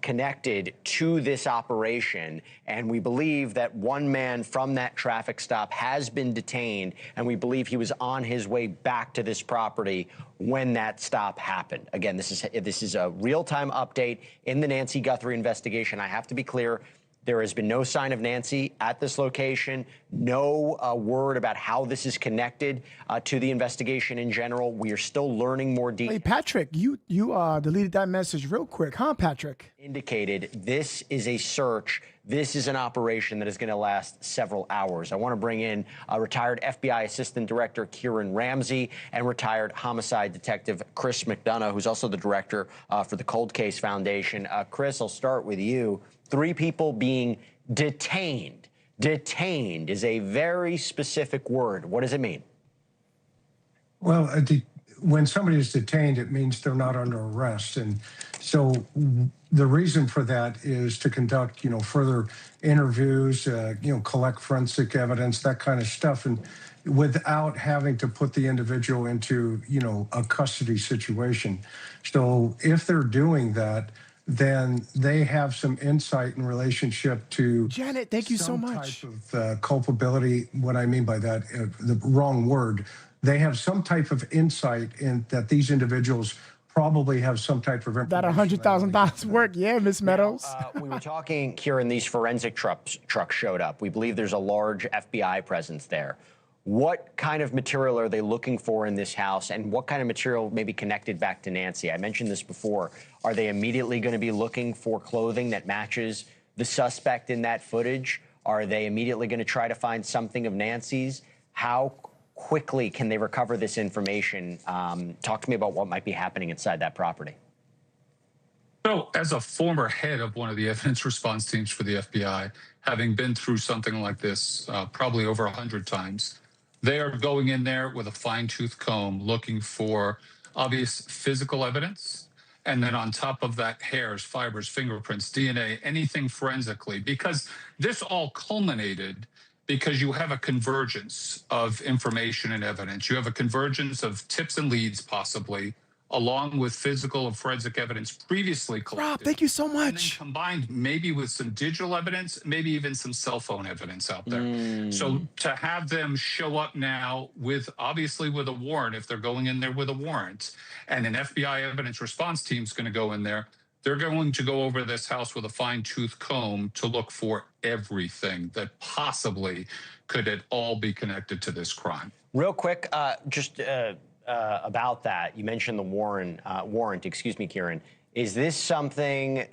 connected to this operation. And we believe that 1 man from that traffic stop has been detained, and we believe he was on his way back to this property when that stop happened. Again, this is a real-time update in the Nancy Guthrie investigation. I have to be clear. There has been no sign of Nancy at this location, no word about how this is connected to the investigation in general. We are still learning more details. Hey, Patrick, you deleted that message real quick, huh, Patrick? Indicated this is a search. This is an operation that is going to last several hours. I want to bring in retired FBI Assistant Director Kieran Ramsey and retired homicide detective Chris McDonough, who's also the director for the Cold Case Foundation. Chris, I'll start with you. 3 people being detained. Detained is a very specific word. What does it mean? Well, when somebody is detained, it means they're not under arrest. And so the reason for that is to conduct, further interviews, collect forensic evidence, that kind of stuff, and without having to put the individual into, a custody situation. So if they're doing that, then they have some insight in relationship to Janet. Thank you so much. Type of culpability. What I mean by that, the wrong word. They have some type of insight in that these individuals probably have some type of information. That $100,000 work, yeah, Miss Meadows. We were talking here, and these forensic trucks showed up. We believe there's a large FBI presence there. What kind of material are they looking for in this house, and what kind of material may be connected back to Nancy? I mentioned this before. Are they immediately going to be looking for clothing that matches the suspect in that footage? Are they immediately going to try to find something of Nancy's? How quickly can they recover this information? Talk to me about what might be happening inside that property. So, as a former head of one of the evidence response teams for the FBI, having been through something like this probably over 100 times, they are going in there with a fine-tooth comb looking for obvious physical evidence. And then on top of that, hairs, fibers, fingerprints, DNA, anything forensically, because this all culminated because you have a convergence of information and evidence. You have a convergence of tips and leads, possibly, along with physical and forensic evidence previously collected. Rob, thank you so much. And then combined maybe with some digital evidence, maybe even some cell phone evidence out there. So to have them show up now with, obviously with a warrant, if they're going in there with a warrant, and an FBI evidence response team is going to go in there, they're going to go over this house with a fine-tooth comb to look for everything that possibly could at all be connected to this crime. Real quick, about that, you mentioned the warrant, excuse me, Kieran. Is this something,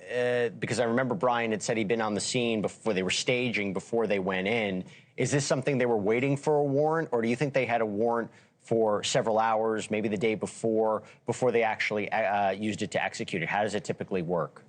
because I remember Brian had said he'd been on the scene before they were staging, before they went in. Is this something they were waiting for a warrant, or do you think they had a warrant for several hours, maybe the day before they actually used it to execute it? How does it typically work?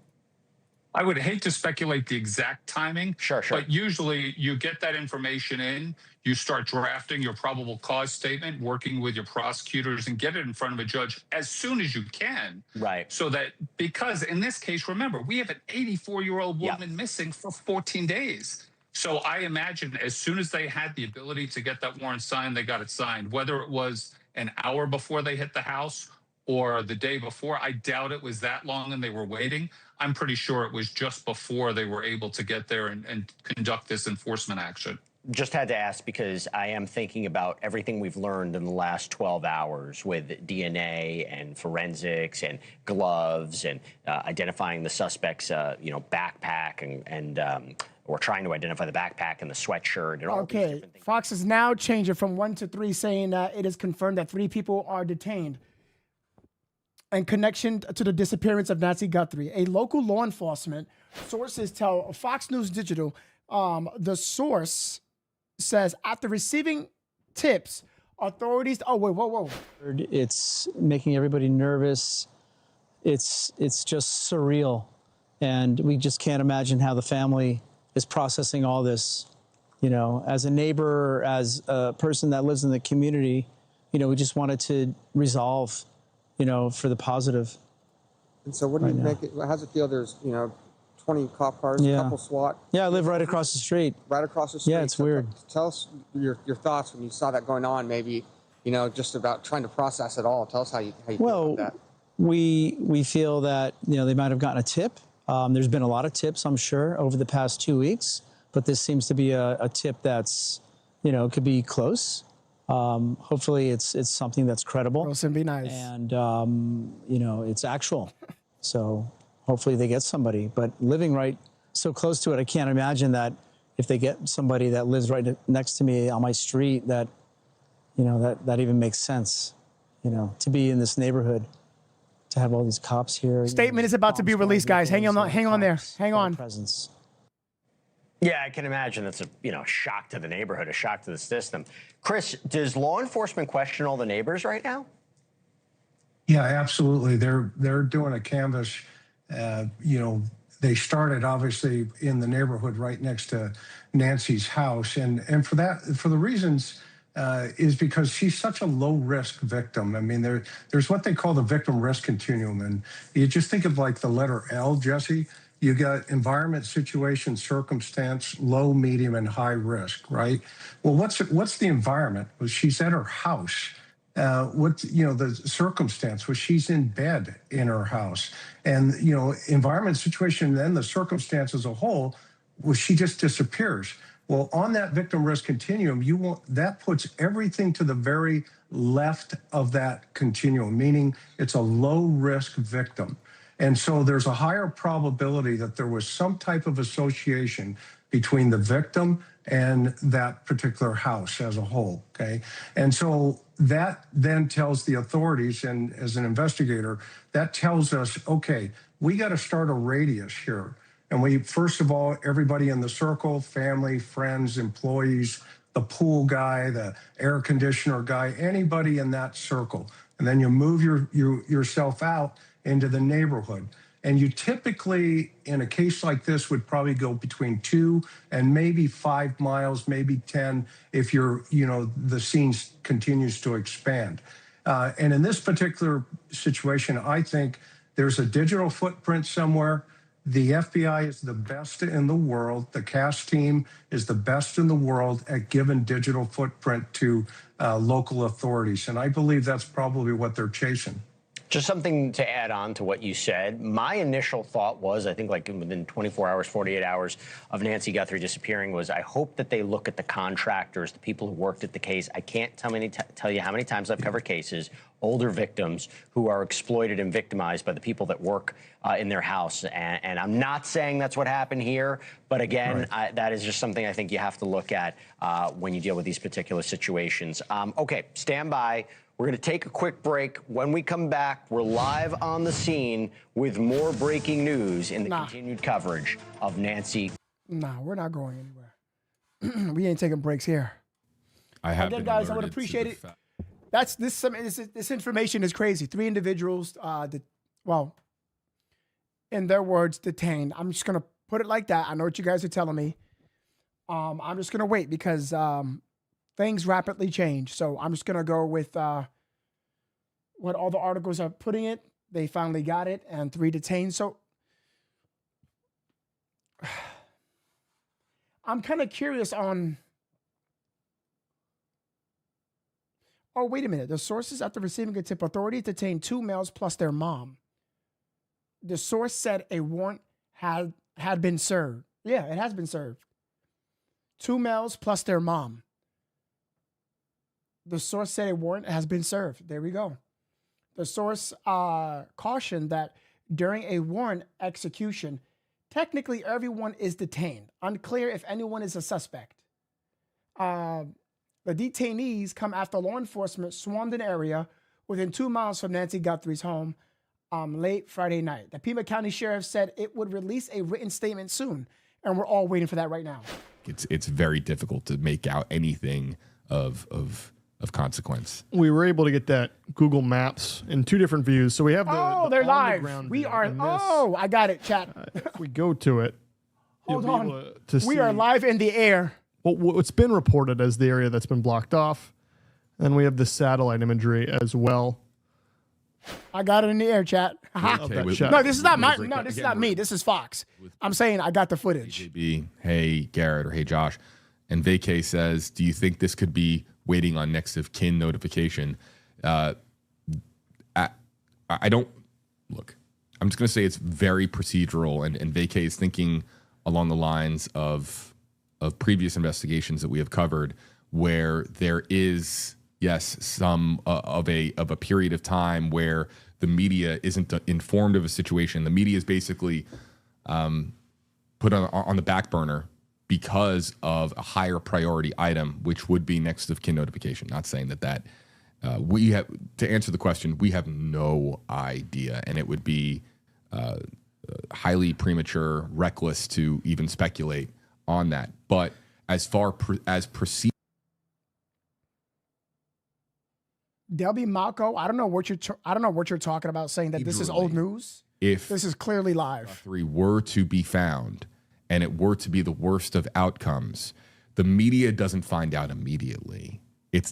I would hate to speculate the exact timing. Sure. But usually you get that information in, you start drafting your probable cause statement, working with your prosecutors, and get it in front of a judge as soon as you can. Right. So that, because in this case, remember, we have an 84-year-old woman missing for 14 days. So I imagine as soon as they had the ability to get that warrant signed, they got it signed. Whether it was an hour before they hit the house or the day before, I doubt it was that long and they were waiting. I'm pretty sure it was just before they were able to get there and conduct this enforcement action. Just had to ask because I am thinking about everything we've learned in the last 12 hours with DNA and forensics and gloves and identifying the suspect's, backpack and or trying to identify the backpack and the sweatshirt and all these different things. Fox is now changing from 1 to 3, saying that it is confirmed that 3 people are detained in connection to the disappearance of Nancy Guthrie. A local law enforcement sources tell Fox News Digital, the source says after receiving tips, authorities. Oh wait, whoa! It's making everybody nervous. It's just surreal, and we just can't imagine how the family is processing all this. You know, as a neighbor, as a person that lives in the community, we just wanted to resolve, for the positive. And so what do you make it, how's it feel? There's, 20 cop cars, a couple SWAT. Yeah, I live right across the street. Right across the street. Yeah, it's weird. Tell us your thoughts when you saw that going on, maybe, just about trying to process it all. Tell us how you feel about that. We feel that, they might have gotten a tip. There's been a lot of tips, I'm sure, over the past 2 weeks, but this seems to be a tip that's, could be close. Hopefully it's something that's credible. Wilson, be nice. And, it's actual. So hopefully they get somebody. But living right so close to it, I can't imagine that if they get somebody that lives right next to me on my street, that, that even makes sense, to be in this neighborhood, to have all these cops here. Statement is about to be released, guys. Hang on there. Hang on. Presence. Yeah, I can imagine that's a shock to the neighborhood, a shock to the system. Chris, does law enforcement question all the neighbors right now? Yeah, absolutely. They're doing a canvass. They started obviously in the neighborhood right next to Nancy's house, and for the reasons is because she's such a low risk victim. I mean, there's what they call the victim risk continuum, and you just think of like the letter L, Jesse. You got environment, situation, circumstance, low, medium, and high risk, right? Well, what's the environment? Well, she's at her house. The circumstance was she's in bed in her house, and environment, situation, then the circumstance as a whole was she just disappears. Well, on that victim risk continuum, that puts everything to the very left of that continuum, meaning it's a low-risk victim. And so there's a higher probability that there was some type of association between the victim and that particular house as a whole, okay? And so that then tells the authorities, and as an investigator, that tells us, okay, we got to start a radius here. And we, first of all, everybody in the circle, family, friends, employees, the pool guy, the air conditioner guy, anybody in that circle. And then you move yourself out into the neighborhood. And you typically, in a case like this, would probably go between 2 and maybe 5 miles, maybe 10, if the scene continues to expand. And in this particular situation, I think there's a digital footprint somewhere. The FBI is the best in the world. The CAS team is the best in the world at giving digital footprint to local authorities. And I believe that's probably what they're chasing. Just something to add on to what you said. My initial thought was, I think like within 24 hours, 48 hours of Nancy Guthrie disappearing, was I hope that they look at the contractors, the people who worked at the case. I can't tell you how many times I've covered cases, older victims who are exploited and victimized by the people that work in their house. And I'm not saying that's what happened here, but again, that is just something I think you have to look at when you deal with these particular situations. Okay, stand by. We're going to take a quick break. When we come back, we're live on the scene with more breaking news in the continued coverage of Nancy. Nah, we're not going anywhere. We ain't taking breaks here. Again, guys, I would appreciate it. This information is crazy. 3 individuals, in their words, detained. I'm just going to put it like that. I know what you guys are telling me. I'm just going to wait because things rapidly change. So I'm just going to go with what all the articles are putting it. They finally got it, and 3 detained. So I'm kind of curious on... Oh, wait a minute. The sources after receiving a tip, authorities detained 2 males plus their mom. The source said a warrant had been served. Yeah, it has been served. 2 males plus their mom. The source said a warrant has been served. There we go. The source cautioned that during a warrant execution, technically everyone is detained. Unclear if anyone is a suspect. The detainees come after law enforcement swarmed an area within 2 miles from Nancy Guthrie's home late Friday night. The Pima County Sheriff said it would release a written statement soon, and we're all waiting for that right now. It's very difficult to make out anything of consequence. We were able to get that Google Maps in 2 different views. So we have they're live. We are. I got it, chat. If we go to it, hold on. We are live in the air. Well, what's been reported as the area that's been blocked off, and we have the satellite imagery as well. I got it in the air, chat. Okay, no, this is not mine. No, this is not me. This is Fox. I'm saying I got the footage. JB, hey Garrett, or hey Josh, and Vacay says, do you think this could be waiting on next of kin notification? I don't look. I'm just going to say it's very procedural, and Vacay is thinking along the lines of previous investigations that we have covered, where there is some of a period of time where the media isn't informed of a situation. The media is basically put on the back burner because of a higher priority item, which would be next of kin notification. Not saying that we have, to answer the question, we have no idea, and it would be highly premature, reckless to even speculate on that. But as far as proceed, Delby Malco, I don't know what you're talking about, saying that this is old news. If this is clearly live, Guthrie were to be found, and it were to be the worst of outcomes, the media doesn't find out immediately.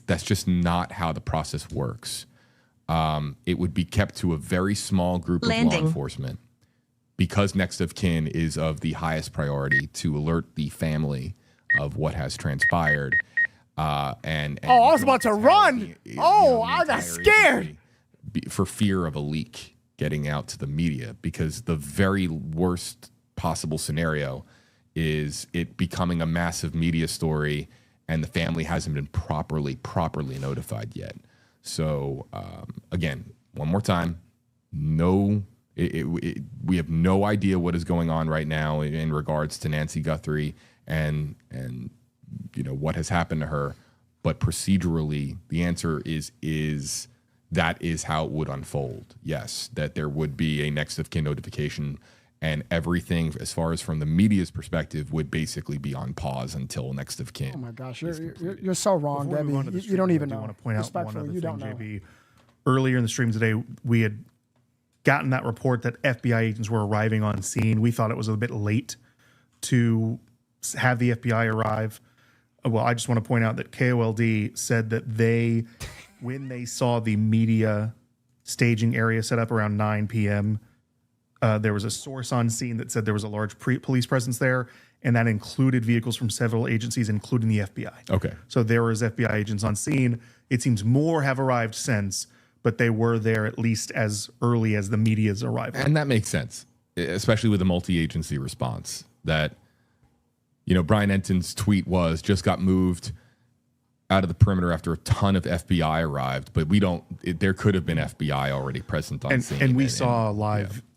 That's just not how the process works. It would be kept to a very small group of law enforcement, because next of kin is of the highest priority to alert the family of what has transpired. And I was about to run. I got scared for fear of a leak getting out to the media, because the very worst possible scenario is it becoming a massive media story and the family hasn't been properly notified yet. So again, one more time, we have no idea what is going on right now in regards to Nancy Guthrie and what has happened to her. But procedurally, the answer is that is how it would unfold. Yes, that there would be a next of kin notification, and everything, as far as from the media's perspective, would basically be on pause until next of kin. Oh my gosh, you're so wrong, Before we move on to Debbie. the You don't stream, even I know. do want to point out one Respectfully, other you thing, don't know. JB. Earlier in the stream today, we had gotten that report that FBI agents were arriving on scene. We thought it was a bit late to have the FBI arrive. Well, I just want to point out that KOLD said that when they saw the media staging area set up around 9 p.m., there was a source on scene that said there was a large police presence there, and that included vehicles from several agencies, including the FBI. Okay. So there was FBI agents on scene. It seems more have arrived since, but they were there at least as early as the media's arrival. And that makes sense, especially with the multi-agency response. That, Brian Enton's tweet was just got moved out of the perimeter after a ton of FBI arrived, but there could have been FBI already present on scene. And we saw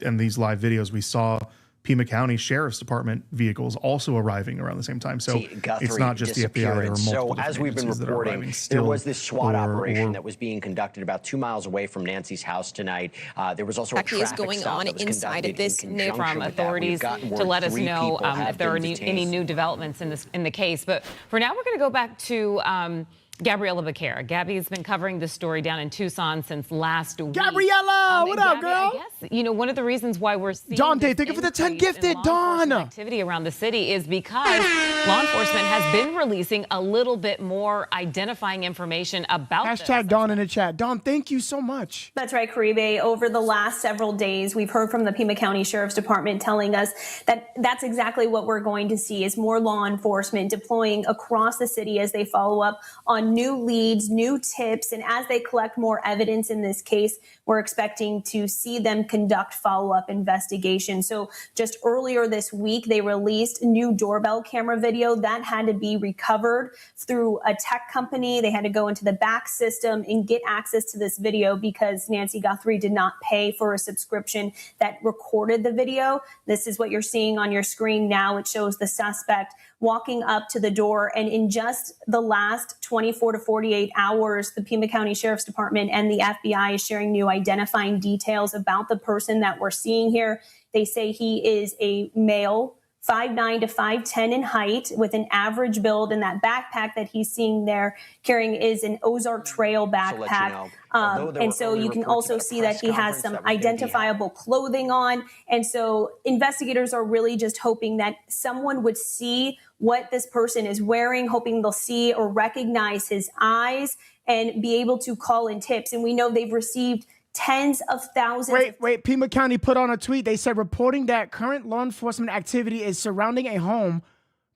in these live videos, we saw Pima County Sheriff's Department vehicles also arriving around the same time. So it's not just the FBI. There are multiple So as we've been reporting, there was this SWAT operation that was being conducted about 2 miles away from Nancy's house tonight. There was also a traffic going stop on that was inside of conducted this in neighborhood conjunction from with that. We've authorities gotten word to let us 3 know people have if there are been any detained. new developments in the case. But for now, we're going to go back to Gabriella Becerra. Gabby's been covering this story down in Tucson since last week. Gabriella, what up, Gabby, girl? I guess, one of the reasons why we're seeing Dante, thank you for the 10 gifted, Dawn. activity around the city is because law enforcement has been releasing a little bit more identifying information about Hashtag Dawn in the chat. Dawn, thank you so much. That's right, Caribe. Over the last several days, we've heard from the Pima County Sheriff's Department telling us that that's exactly what we're going to see is more law enforcement deploying across the city as they follow up on new leads, new tips, and as they collect more evidence in this case, we're expecting to see them conduct follow-up investigations. So just earlier this week, they released new doorbell camera video that had to be recovered through a tech company. They had to go into the back system and get access to this video because Nancy Guthrie did not pay for a subscription that recorded the video. This is what you're seeing on your screen now. It shows the suspect walking up to the door, and in just the last 24 to 48 hours, the Pima County Sheriff's Department and the FBI is sharing new identifying details about the person that we're seeing here. They say he is a male, 5'9" to 5'10" in height, with an average build, and that backpack that he's seeing there carrying is an Ozark Trail backpack. And so you can also see that he has some identifiable clothing on. And so investigators are really just hoping that someone would see what this person is wearing, hoping they'll see or recognize his eyes and be able to call in tips. And we know they've received tens of thousands. Wait. Pima County put on a tweet. They said reporting that current law enforcement activity is surrounding a home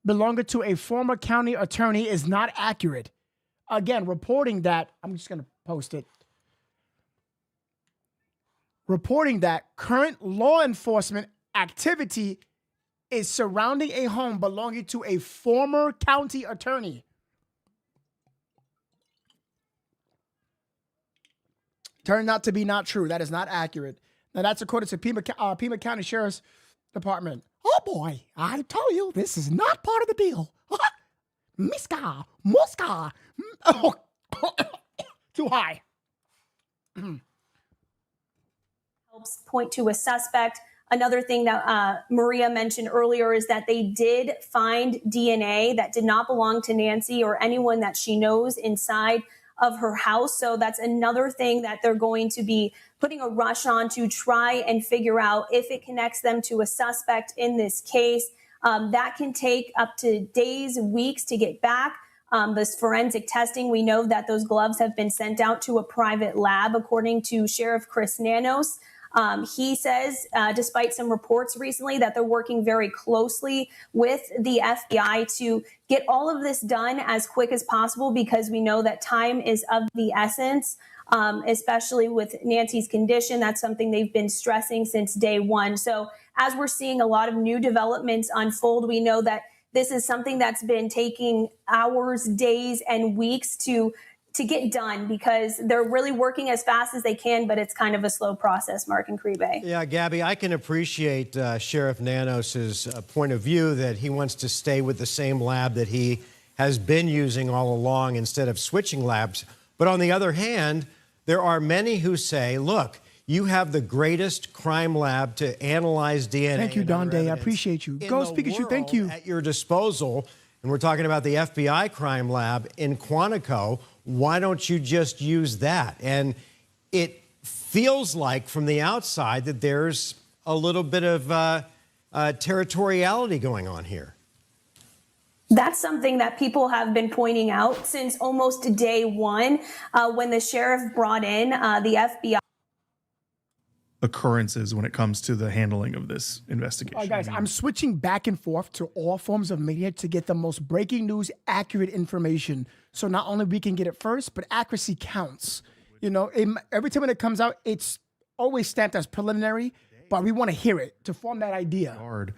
belonging to a former county attorney is not accurate. Again, reporting that, I'm just going to post it. Reporting that current law enforcement activity is surrounding a home belonging to a former county attorney. Turned out to be not true. That is not accurate. Now, that's according to Pima County Sheriff's Department. Oh, boy. I tell you, this is not part of the deal. Miska, Mosca. Oh, too high. Helps point to a suspect. Another thing that Maria mentioned earlier is that they did find DNA that did not belong to Nancy or anyone that she knows inside of her house. So that's another thing that they're going to be putting a rush on to try and figure out if it connects them to a suspect in this case. That can take up to days, weeks to get back. This forensic testing, we know that those gloves have been sent out to a private lab, according to Sheriff Chris Nanos. He says, despite some reports recently, that they're working very closely with the FBI to get all of this done as quick as possible because we know that time is of the essence, especially with Nancy's condition. That's something they've been stressing since day one. So as we're seeing a lot of new developments unfold, we know that this is something that's been taking hours, days, and weeks to to get done because they're really working as fast as they can, but it's kind of a slow process, Mark and Caribe. Yeah, Gabby, I can appreciate Sheriff Nanos's point of view that he wants to stay with the same lab that he has been using all along instead of switching labs. But on the other hand, there are many who say, look, you have the greatest crime lab to analyze DNA. Thank you, Don Day. I appreciate you. Ghost Pikachu, thank you. At your disposal. And we're talking about the FBI crime lab in Quantico. Why don't you just use that? And it feels like from the outside that there's a little bit of territoriality going on here. That's something that people have been pointing out since almost day one when the sheriff brought in the FBI. Occurrences when it comes to the handling of this investigation. All right, guys, I'm switching back and forth to all forms of media to get the most breaking news, accurate information. So not only we can get it first, but accuracy counts. You know, every time when it comes out, it's always stamped as preliminary, but we want to hear it to form that idea. Hard,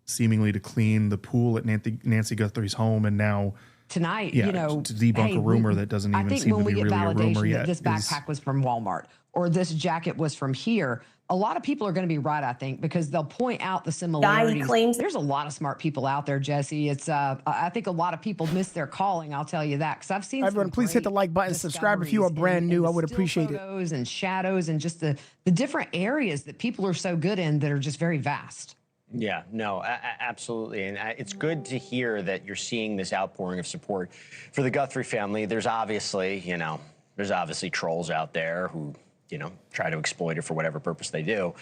seemingly to clean the pool at Nancy Guthrie's home, and now tonight, yeah, you know, to debunk a rumor that doesn't even seem to be really a rumor yet. This backpack was from Walmart or this jacket was from here. A lot of people are going to be right, I think, because they'll point out the similarities. Claims there's a lot of smart people out there, Jesse. It's I think a lot of people miss their calling. I'll tell you that because I've seen. Everyone, please hit the like button, subscribe if you are brand new. I would appreciate it. Photos and shadows and just the different areas that people are so good in that are just very vast. Yeah, no, absolutely. And it's good to hear that you're seeing this outpouring of support for the Guthrie family. There's obviously trolls out there who, try to exploit it for whatever purpose they do.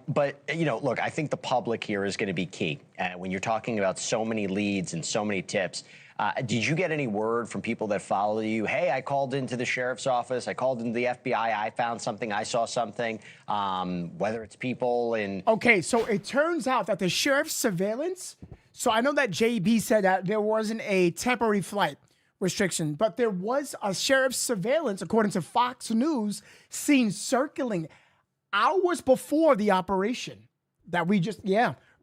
But, look, I think the public here is going to be key. When you're talking about so many leads and so many tips, did you get any word from people that follow you? Hey, I called into the sheriff's office. I called into the FBI. I found something. I saw something. Whether it's people in... Okay, so it turns out that the sheriff's surveillance... So I know that JB said that there wasn't a temporary flight restriction, but there was a sheriff's surveillance, according to Fox News, seen circling hours before the operation that we just...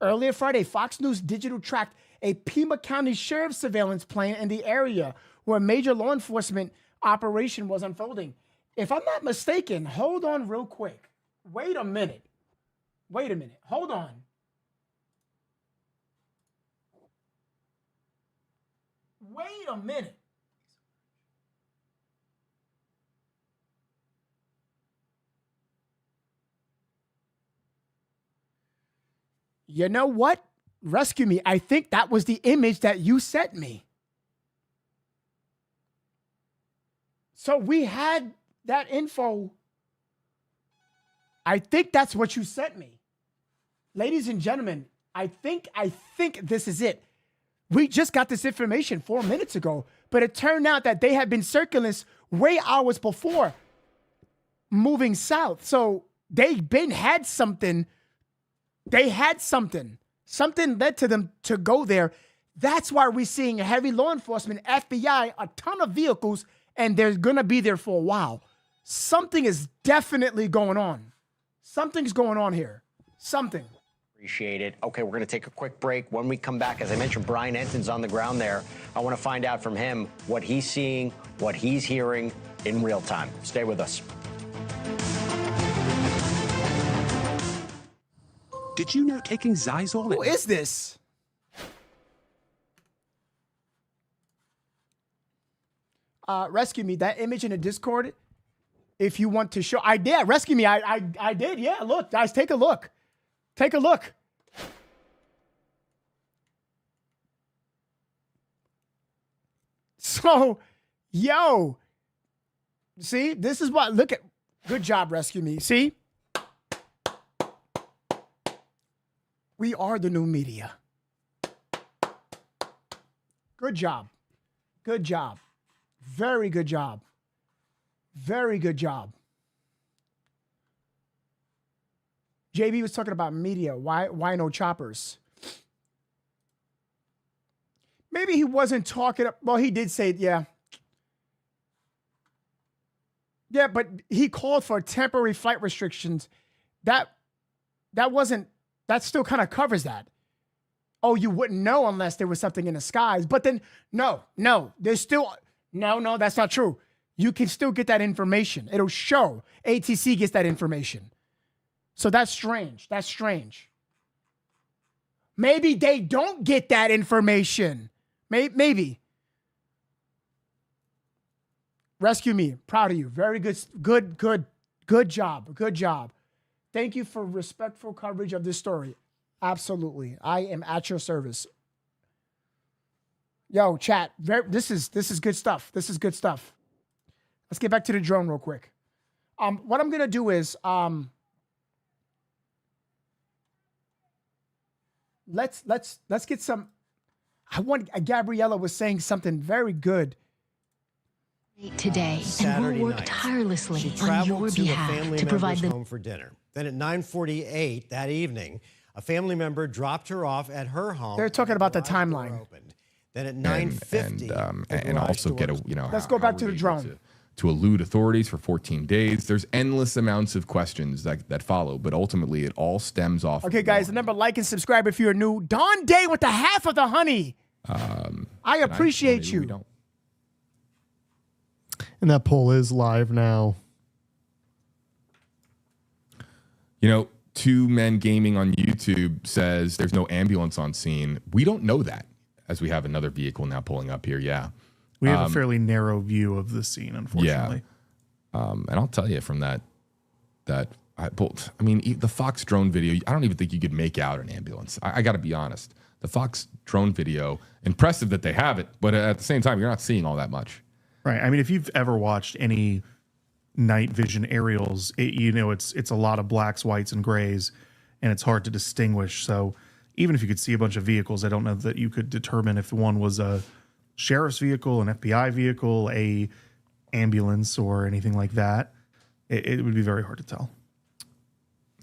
Earlier Friday, Fox News Digital tracked a Pima County Sheriff's surveillance plane in the area where a major law enforcement operation was unfolding. If I'm not mistaken, hold on real quick. Wait a minute. Hold on. Wait a minute. You know what? Rescue me. I think that was the image that you sent me. So we had that info. I think that's what you sent me. Ladies and gentlemen, I think this is it. We just got this information 4 minutes ago, but it turned out that they had been circling this way hours before moving south. So they had something. They had something. Something led to them to go there. That's why we're seeing heavy law enforcement, FBI, a ton of vehicles, and they're going to be there for a while. Something is definitely going on. Something's going on here. Something. Appreciate it. Okay, we're going to take a quick break. When we come back, as I mentioned, Brian Enton's on the ground there. I want to find out from him what he's seeing, what he's hearing in real time. Stay with us. Did you know taking Zysol... Who is this? Rescue me. That image in the Discord, if you want to show... I did. Rescue me. I did. Yeah, look. Guys, take a look. Take a look. So, yo. See? This is what... Look at... Good job, Rescue Me. See? We are the new media. Good job. Good job. Very good job. Very good job. JB was talking about media. Why no choppers? Maybe he wasn't talking. Well, he did say, yeah. Yeah, but he called for temporary flight restrictions. That wasn't. That still kind of covers that. Oh, you wouldn't know unless there was something in the skies. But then, no, there's still, no, that's not true. you can still get that information. It'll show ATC gets that information. So that's strange. That's strange. Maybe they don't get that information. Maybe. Rescue me. Proud of you. Very good. Good job. Good job. Thank you for respectful coverage of this story. Absolutely. I am at your service. Yo, chat. This is good stuff. This is good stuff. Let's get back to the drone real quick. What I'm gonna do is let's get some. Gabriella was saying something very good today, and we'll work tirelessly on your behalf to provide them home for dinner. Then at 9:48 that evening, a family member dropped her off at her home. They're talking about the timeline. Then at 9:50, and also get a Let's go back to the drone. To elude authorities for 14 days. There's endless amounts of questions that follow, but ultimately it all stems off. Okay, guys, remember, like and subscribe if you're new. Don Day with the half of the honey. I appreciate you. And that poll is live now. You know, Two Men Gaming on YouTube says there's no ambulance on scene. We don't know that, as we have another vehicle now pulling up here. Yeah. We have a fairly narrow view of the scene, unfortunately. Yeah. And I'll tell you from the Fox drone video, I don't even think you could make out an ambulance. I got to be honest. The Fox drone video, impressive that they have it, but at the same time, you're not seeing all that much. Right. I mean, if you've ever watched any night vision aerials, it's a lot of blacks, whites, and grays, and it's hard to distinguish. So even if you could see a bunch of vehicles, I don't know that you could determine if one was a sheriff's vehicle, an FBI vehicle, a ambulance, or anything like that. It would be very hard to tell.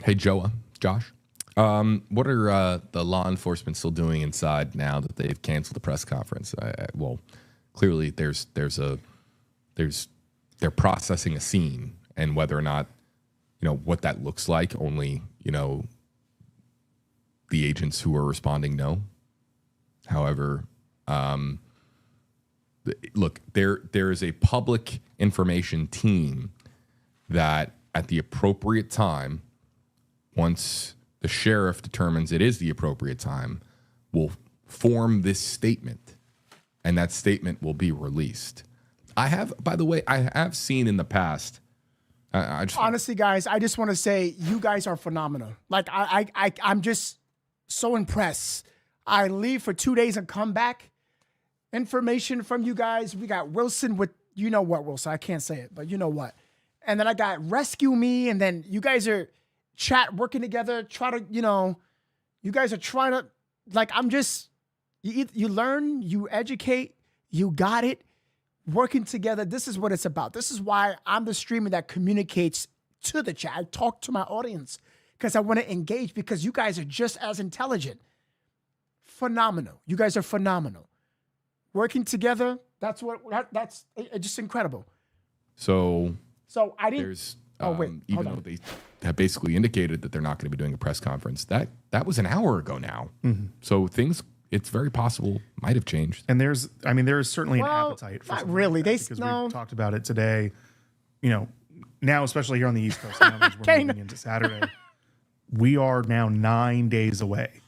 Hey, Josh, what are the law enforcement still doing inside now that they've canceled the press conference? Well, clearly they're processing a scene, and whether or not, what that looks like, only, the agents who are responding know. However, look, there is a public information team that at the appropriate time, once the sheriff determines it is the appropriate time, will form this statement, and that statement will be released. I have seen in the past. Honestly, guys, I just want to say you guys are phenomenal. Like I'm just so impressed. I leave for 2 days and come back. Information from you guys. We got Wilson with Wilson. I can't say it, but you know what. And then I got Rescue Me, and then you guys are working together. You guys are trying to, I'm just, you learn, you educate, you got it. Working together, this is what it's about. This is why I'm the streamer that communicates to the chat. I talk to my audience because I want to engage, because you guys are just as intelligent. Phenomenal. You guys are phenomenal. Working together, that's just incredible. So I didn't. There's even though they have basically indicated that they're not going to be doing a press conference, that was an hour ago now. Mm-hmm. So things, it's very possible, might have changed. And there is certainly an appetite for not something really. like that, because we talked about it today. Now especially here on the East Coast, now as we're moving into Saturday, we are now 9 days away.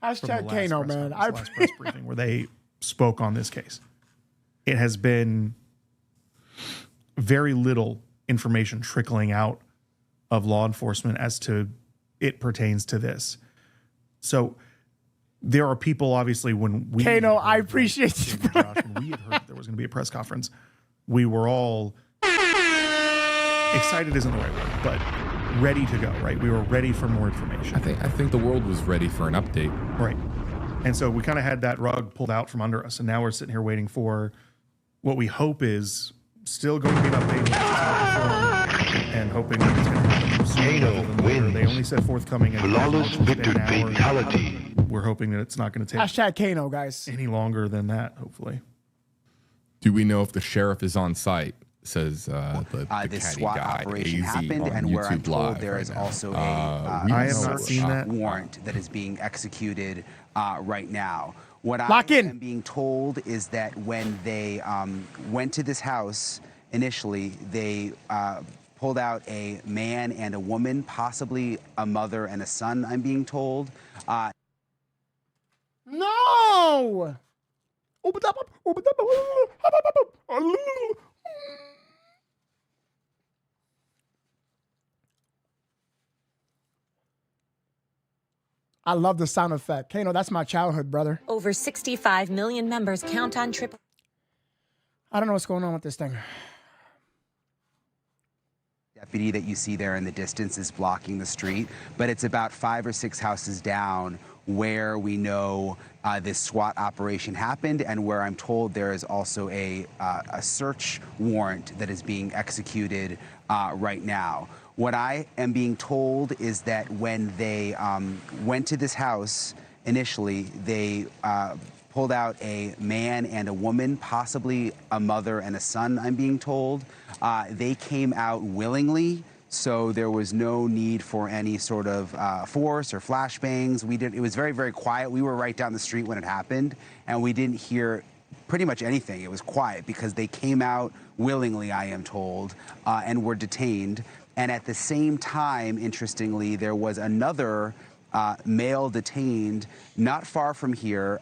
Hashtag Kano, man. Last press briefing where they spoke on this case. It has been very little information trickling out of law enforcement as to it pertains to this. So there are people, obviously, when we Kano, I appreciate you. Josh, when we had heard that there was going to be a press conference, we were all excited isn't the right word, but ready to go, right? We were ready for more information. I think the world was ready for an update. Right. And so we kind of had that rug pulled out from under us, and now we're sitting here waiting for what we hope is still going to be an update, and hoping that it's going to happen sooner rather than later. They only said forthcoming in flawless fatality. We're hoping that it's not going to take hashtag Kano, guys, any longer than that. Hopefully. Do we know if the sheriff is on site? Says this SWAT guy, operation AZ happened, and YouTube where I'm told Live there right is now. also I have not seen that warrant that is being executed right now. What Lock I in. am being told is that when they went to this house initially, they pulled out a man and a woman, possibly a mother and a son, I'm being told. No! I love the sound effect. Kano, that's my childhood, brother. Over 65 million members count on triple. I don't know what's going on with this thing. Deputy that you see there in the distance is blocking the street, but it's about 5 or 6 houses down where we know this SWAT operation happened, and where I'm told there is also a search warrant that is being executed right now. What I am being told is that when they went to this house initially, they pulled out a man and a woman, possibly a mother and a son, I'm being told. They came out willingly, so there was no need for any sort of force or flashbangs. It was very, very quiet. We were right down the street when it happened, and we didn't hear pretty much anything. It was quiet because they came out willingly, I am told, and were detained. And at the same time, interestingly, there was another male detained not far from here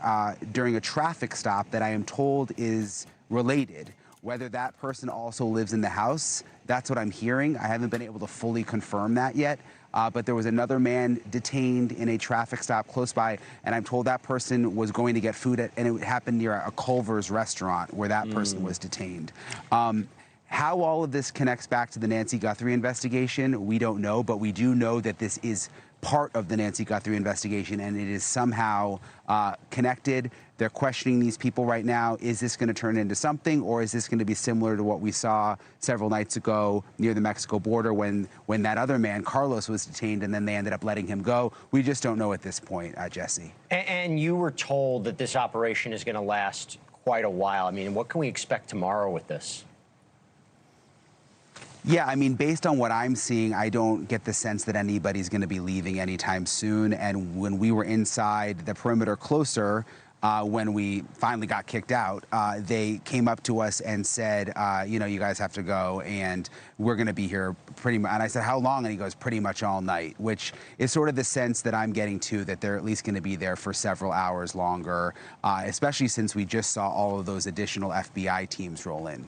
during a traffic stop that I am told is related. Whether that person also lives in the house, that's what I'm hearing. I haven't been able to fully confirm that yet. But there was another man detained in a traffic stop close by, and I'm told that person was going to get food, and it happened near a Culver's restaurant where that person was detained. How all of this connects back to the Nancy Guthrie investigation, we don't know, but we do know that this is part of the Nancy Guthrie investigation, and it is somehow connected. They're questioning these people right now. Is this going to turn into something, or is this going to be similar to what we saw several nights ago near the Mexico border when that other man, Carlos, was detained, and then they ended up letting him go? We just don't know at this point, Jesse. And you were told that this operation is going to last quite a while. I mean, what can we expect tomorrow with this? Yeah, I mean, based on what I'm seeing, I don't get the sense that anybody's going to be leaving anytime soon. And when we were inside the perimeter closer, when we finally got kicked out, they came up to us and said, you know, you guys have to go, and we're going to be here pretty much. And I said, how long? And he goes, pretty much all night, which is sort of the sense that I'm getting to, that they're at least going to be there for several hours longer, especially since we just saw all of those additional FBI teams roll in.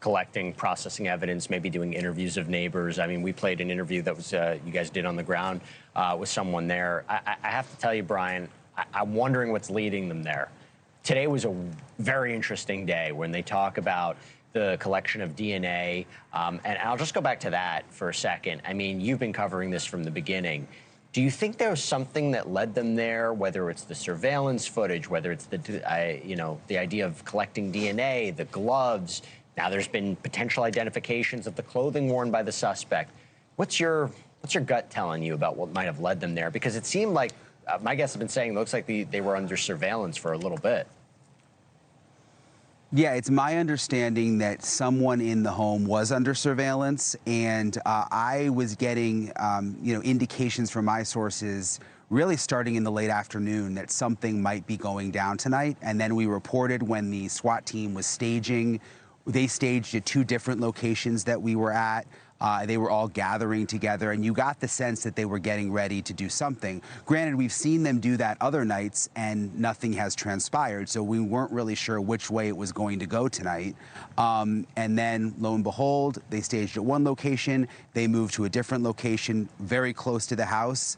Collecting, processing evidence, maybe doing interviews of neighbors. I mean, we played an interview that was you guys did on the ground with someone there. I have to tell you, Brian, I'm wondering what's leading them there. Today was a very interesting day when they talk about the collection of DNA. And I'll just go back to that for a second. I mean, you've been covering this from the beginning. Do you think there was something that led them there, whether it's the surveillance footage, whether it's the, you know, the idea of collecting DNA, the gloves? Now there's been potential identifications of the clothing worn by the suspect. What's your gut telling you about what might have led them there? Because it seemed like, my guests have been saying, it looks like they were under surveillance for a little bit. Yeah, it's my understanding that someone in the home was under surveillance, and I was getting, you know, indications from my sources really starting in the late afternoon that something might be going down tonight. And then we reported when the SWAT team was staging. They staged at 2 different locations that we were at. They were all gathering together, and you got the sense that they were getting ready to do something. Granted, we've seen them do that other nights, and nothing has transpired, so we weren't really sure which way it was going to go tonight. And then, lo and behold, they staged at one location. They moved to a different location very close to the house.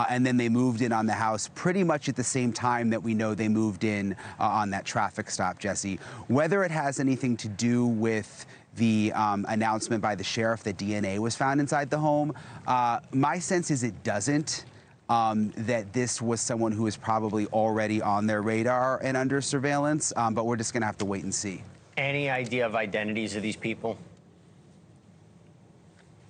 And then they moved in on the house pretty much at the same time that we know they moved in on that traffic stop, Jesse. Whether it has anything to do with the announcement by the sheriff that DNA was found inside the home, my sense is it doesn't, that this was someone who was probably already on their radar and under surveillance, but we're just going to have to wait and see. Any idea of identities of these people?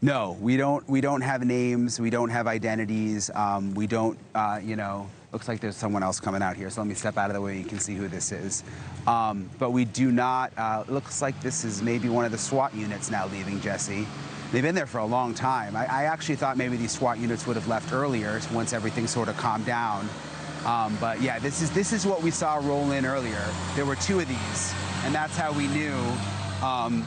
No, we don't have names. We don't have identities. We don't, you know, looks like there's someone else coming out here. So let me step out of the way. You can see who this is. But we do not, looks like this is maybe one of the SWAT units now leaving, Jesse. They've been there for a long time. I actually thought maybe these SWAT units would have left earlier once everything sort of calmed down. But yeah, this is what we saw roll in earlier. There were 2 of these, and that's how we knew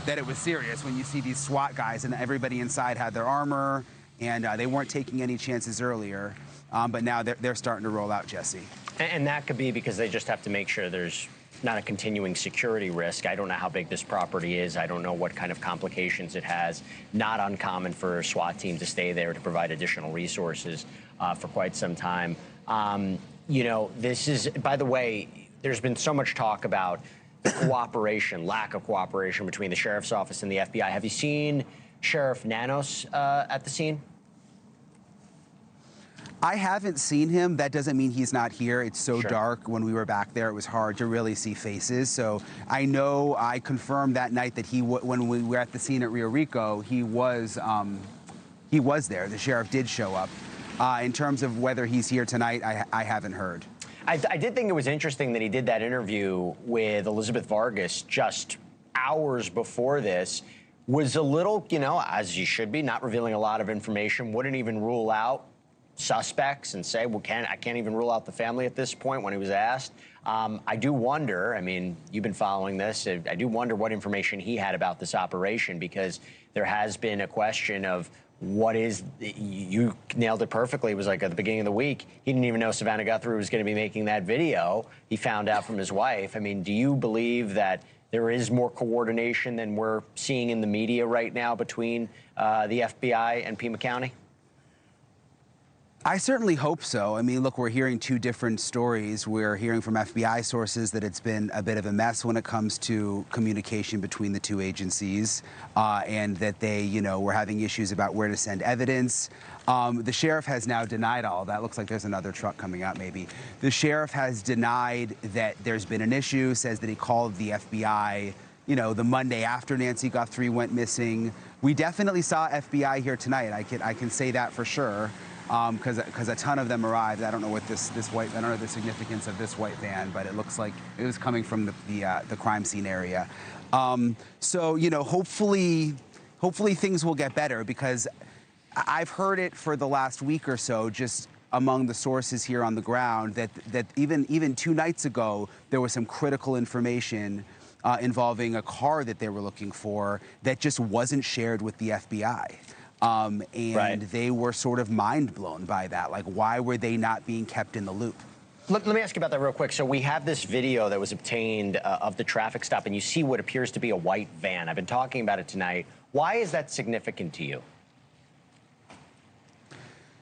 that it was serious when you see these SWAT guys and everybody inside had their armor, and they weren't taking any chances earlier. But now they're starting to roll out, Jesse. And that could be because they just have to make sure there's not a continuing security risk. I don't know how big this property is. I don't know what kind of complications it has. Not uncommon for a SWAT team to stay there to provide additional resources for quite some time. You know, this is, by the way, there's been so much talk about cooperation, lack of cooperation between the sheriff's office and the FBI. Have you seen Sheriff Nanos at the scene? I haven't seen him. That doesn't mean he's not here. It's so dark. When we were back there, it was hard to really see faces. So I know I confirmed that night that when we were at the scene at Rio Rico, he was there. The sheriff did show up. In terms of whether he's here tonight, I haven't heard. I did think it was interesting that he did that interview with Elizabeth Vargas just hours before this. Was a little, you know, as you should be, not revealing a lot of information, wouldn't even rule out suspects and say, well, I can't even rule out the family at this point when he was asked. I do wonder, I mean, you've been following this, I do wonder what information he had about this operation, because there has been a question of what is, you nailed it perfectly. It was like at the beginning of the week, he didn't even know Savannah Guthrie was going to be making that video. He found out from his wife. I mean, do you believe that there is more coordination than we're seeing in the media right now between the FBI and Pima County? I certainly hope so. I mean, look, we're hearing two different stories. We're hearing from FBI sources that it's been a bit of a mess when it comes to communication between the two agencies, and that they, you know, were having issues about where to send evidence. The sheriff has now denied all of that. Looks like there's another truck coming up, maybe. The sheriff has denied that there's been an issue, says that he called the FBI, you know, the Monday after Nancy Guthrie went missing. We definitely saw FBI here tonight. I can say that for sure. Because a ton of them arrived. I don't know what this white, I don't know the significance of this white van, but it looks like it was coming from the crime scene area. So, you know, hopefully things will get better, because I've heard it for the last week or so, just among the sources here on the ground, that even 2 nights ago, there was some critical information involving a car that they were looking for that just wasn't shared with the FBI. They were sort of mind blown by that. Like, why were they not being kept in the loop? Let me ask you about that real quick. So we have this video that was obtained of the traffic stop, and you see what appears to be a white van. I've been talking about it tonight. Why is that significant to you?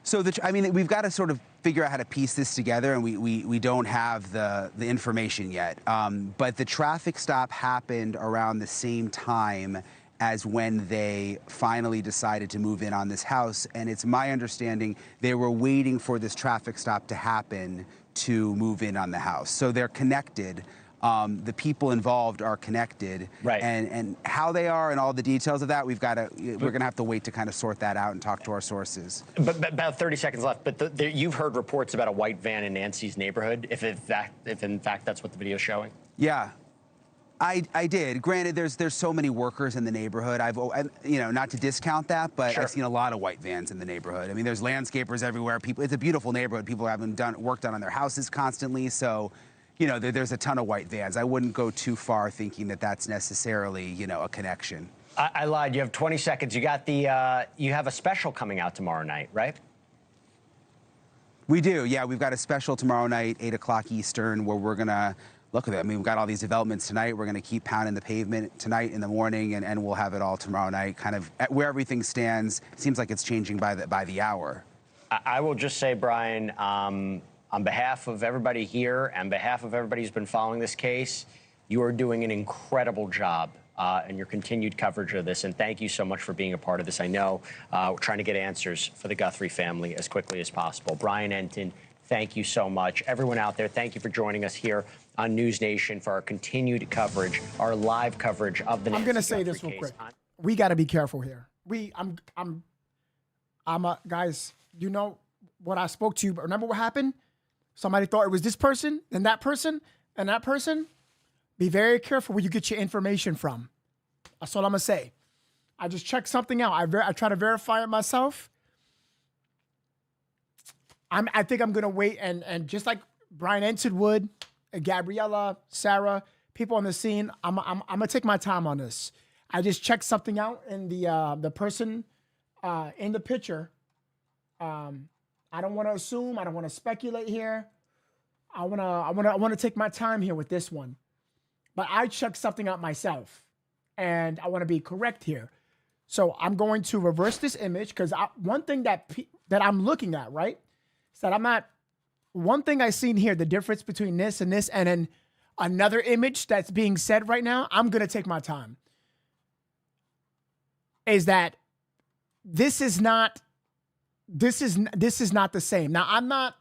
So, I mean, we've got to sort of figure out how to piece this together, and we don't have the information yet. But the traffic stop happened around the same time as when they finally decided to move in on this house. And it's my understanding they were waiting for this traffic stop to happen to move in on the house. So they're connected. The people involved are connected. Right. And how they are and all the details of that, we're gonna have to wait to kind of sort that out and talk to our sources. But about 30 seconds left. But you've heard reports about a white van in Nancy's neighborhood, if in fact that's what the video's showing? Yeah. I did. Granted, there's so many workers in the neighborhood. You know, not to discount that, but I've seen a lot of white vans in the neighborhood. I mean, there's landscapers everywhere. It's a beautiful neighborhood. People have work done on their houses constantly. So, you know, there's a ton of white vans. I wouldn't go too far thinking that that's necessarily, you know, a connection. I lied. You have 20 seconds. You got you have a special coming out tomorrow night, right? We do. Yeah, we've got a special tomorrow night, 8 o'clock Eastern, where we're gonna. Look at that. I mean, we've got all these developments tonight. We're going to keep pounding the pavement tonight in the morning, and we'll have it all tomorrow night. Kind of where everything stands. Seems like it's changing by the hour. I will just say, Brian, on behalf of everybody here, and behalf of everybody who's been following this case, you are doing an incredible job in your continued coverage of this. And thank you so much for being a part of this. I know we're trying to get answers for the Guthrie family as quickly as possible. Brian Entin, thank you so much. Everyone out there, thank you for joining us here on News Nation for our continued coverage, our live coverage of the. I'm going to say this real quick. We got to be careful here. Guys, you know what I spoke to you, but remember what happened? Somebody thought it was this person, and that person, and that person. Be very careful where you get your information from. That's all I'm going to say. I just checked something out. I try to verify it myself. I think I'm going to wait, and just like Brian Entin would, Gabriella, Sarah, people on the scene, I'm going to take my time on this. I just checked something out in the person in the picture. I don't want to assume. I don't want to speculate here. I want to take my time here with this one. But I checked something out myself, and I want to be correct here. So I'm going to reverse this image because one thing that I'm looking at, right, is that I'm not. One thing I seen here, the difference between this, and then another image that's being said right now. I'm gonna take my time. Is that this is not the same. Now I'm not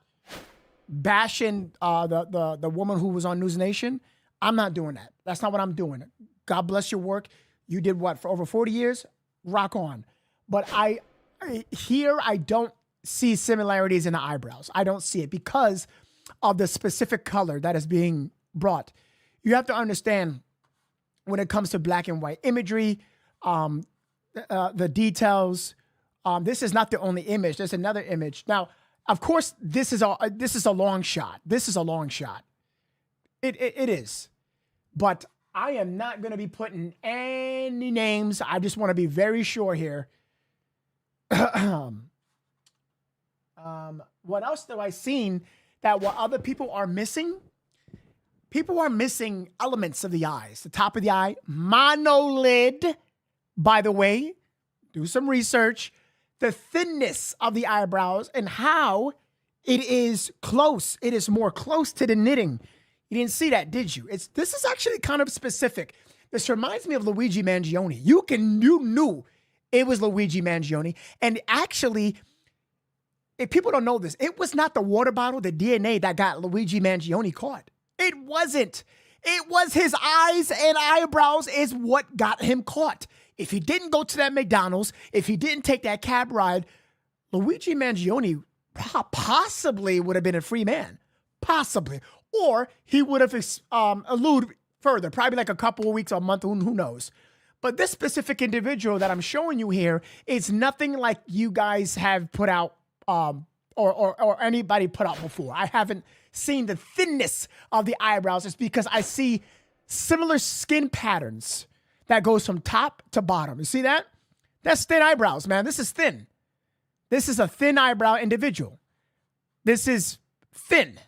bashing the woman who was on News Nation. I'm not doing that. That's not what I'm doing. God bless your work. You did what for over 40 years? Rock on. But I don't see similarities in the eyebrows. I don't see it because of the specific color that is being brought. You have to understand when it comes to black and white imagery, the details. This is not the only image. There's another image. Now, of course, this is a long shot. This is a long shot. It is. But I am not going to be putting any names. I just want to be very sure here. What else have I seen that what other people are missing? People are missing elements of the eyes. The top of the eye, monolid, by the way. Do some research. The thinness of the eyebrows and how it is close. It is more close to the knitting. You didn't see that, did you? This is actually kind of specific. This reminds me of Luigi Mangione. You knew it was Luigi Mangione. And actually, if people don't know this, it was not the water bottle, the DNA that got Luigi Mangione caught. It wasn't. It was his eyes and eyebrows is what got him caught. If he didn't go to that McDonald's, if he didn't take that cab ride, Luigi Mangione possibly would have been a free man. Possibly. Or he would have eluded further, probably like a couple of weeks or a month, who knows. But this specific individual that I'm showing you here is nothing like you guys have put out or anybody put out before. I haven't seen the thinness of the eyebrows. It's because I see similar skin patterns that goes from top to bottom. You see that? That's thin eyebrows, man. This is thin. This is a thin eyebrow individual. This is thin.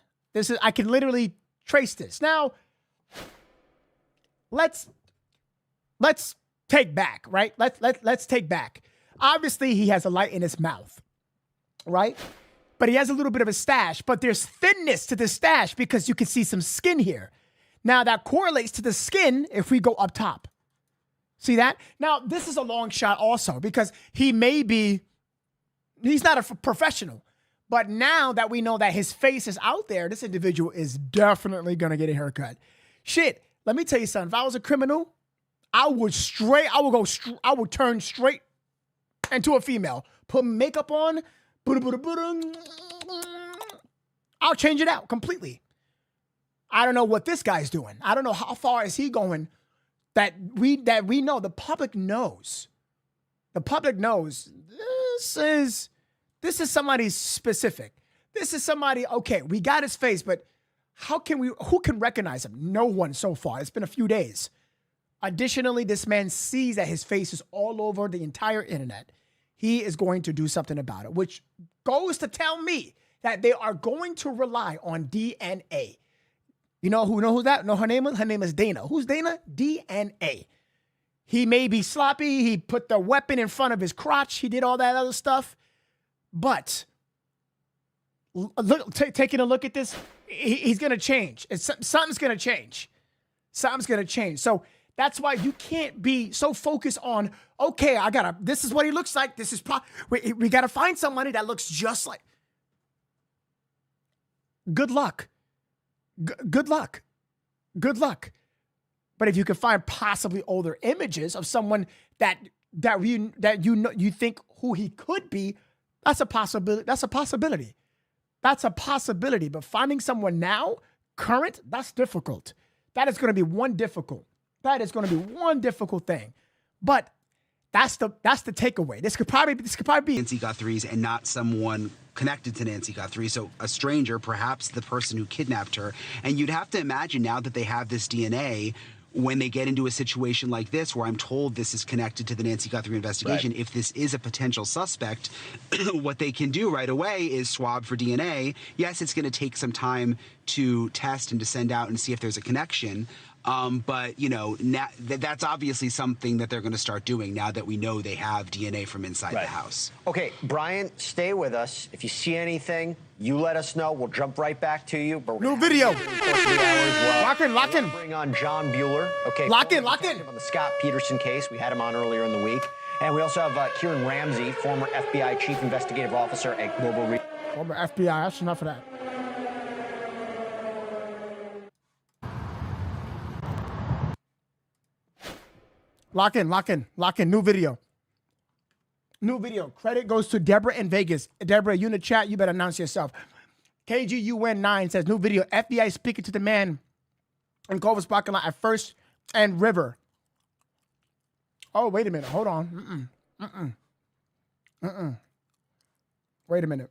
I can literally trace this. Now, let's take back, right? Let's take back. Obviously, he has a light in his mouth, right? But he has a little bit of a stash, but there's thinness to the stash because you can see some skin here. Now, that correlates to the skin if we go up top. See that? Now, this is a long shot also because he's not a professional. But now that we know that his face is out there, this individual is definitely going to get a haircut. Shit, let me tell you something. If I was a criminal, I would turn straight into a female. Put makeup on. I'll change it out completely. I don't know what this guy's doing. I don't know how far is he going that we know. The public knows. The public knows this is somebody specific. This is somebody, okay, we got his face, but who can recognize him? No one so far. It's been a few days. Additionally, this man sees that his face is all over the entire internet. He is going to do something about it, which goes to tell me that they are going to rely on DNA. You know who that? Know her name is? Her name is Dana. Who's Dana? DNA. He may be sloppy. He put the weapon in front of his crotch. He did all that other stuff. But taking a look at this, he's going to change. Something's going to change. Something's going to change. So that's why you can't be so focused on, okay, this is what he looks like. This is we got to find somebody that looks just like. Good luck. Good luck. Good luck. But if you can find possibly older images of someone that you think who he could be, that's a possibility. That's a possibility. That's a possibility. But finding someone now, current, that's difficult. That is going to be one difficult. That is going to be one difficult thing. But that's the takeaway. This could probably be Nancy Guthrie's and not someone connected to Nancy Guthrie. So a stranger, perhaps the person who kidnapped her. And you'd have to imagine now that they have this DNA, when they get into a situation like this, where I'm told this is connected to the Nancy Guthrie investigation, if this is a potential suspect, what they can do right away is swab for DNA. Yes, it's going to take some time to test and to send out and see if there's a connection. But, you know, that's obviously something that they're going to start doing now that we know they have DNA from inside the house. Okay, Brian, stay with us. If you see anything, you let us know. We'll jump right back to you. But New video. Lock in, lock in. Bring on John Bueller. Okay. Lock in. On the Scott Peterson case. We had him on earlier in the week. And we also have Kieran Ramsey, former FBI Chief Investigative Officer at Global Former FBI. That's enough of that. Lock in. New video. Credit goes to Deborah in Vegas. Deborah, you in the chat, you better announce yourself. KGUN9 says, new video. FBI speaking to the man in Culver's parking lot at First and River. Oh, wait a minute. Hold on. Wait a minute.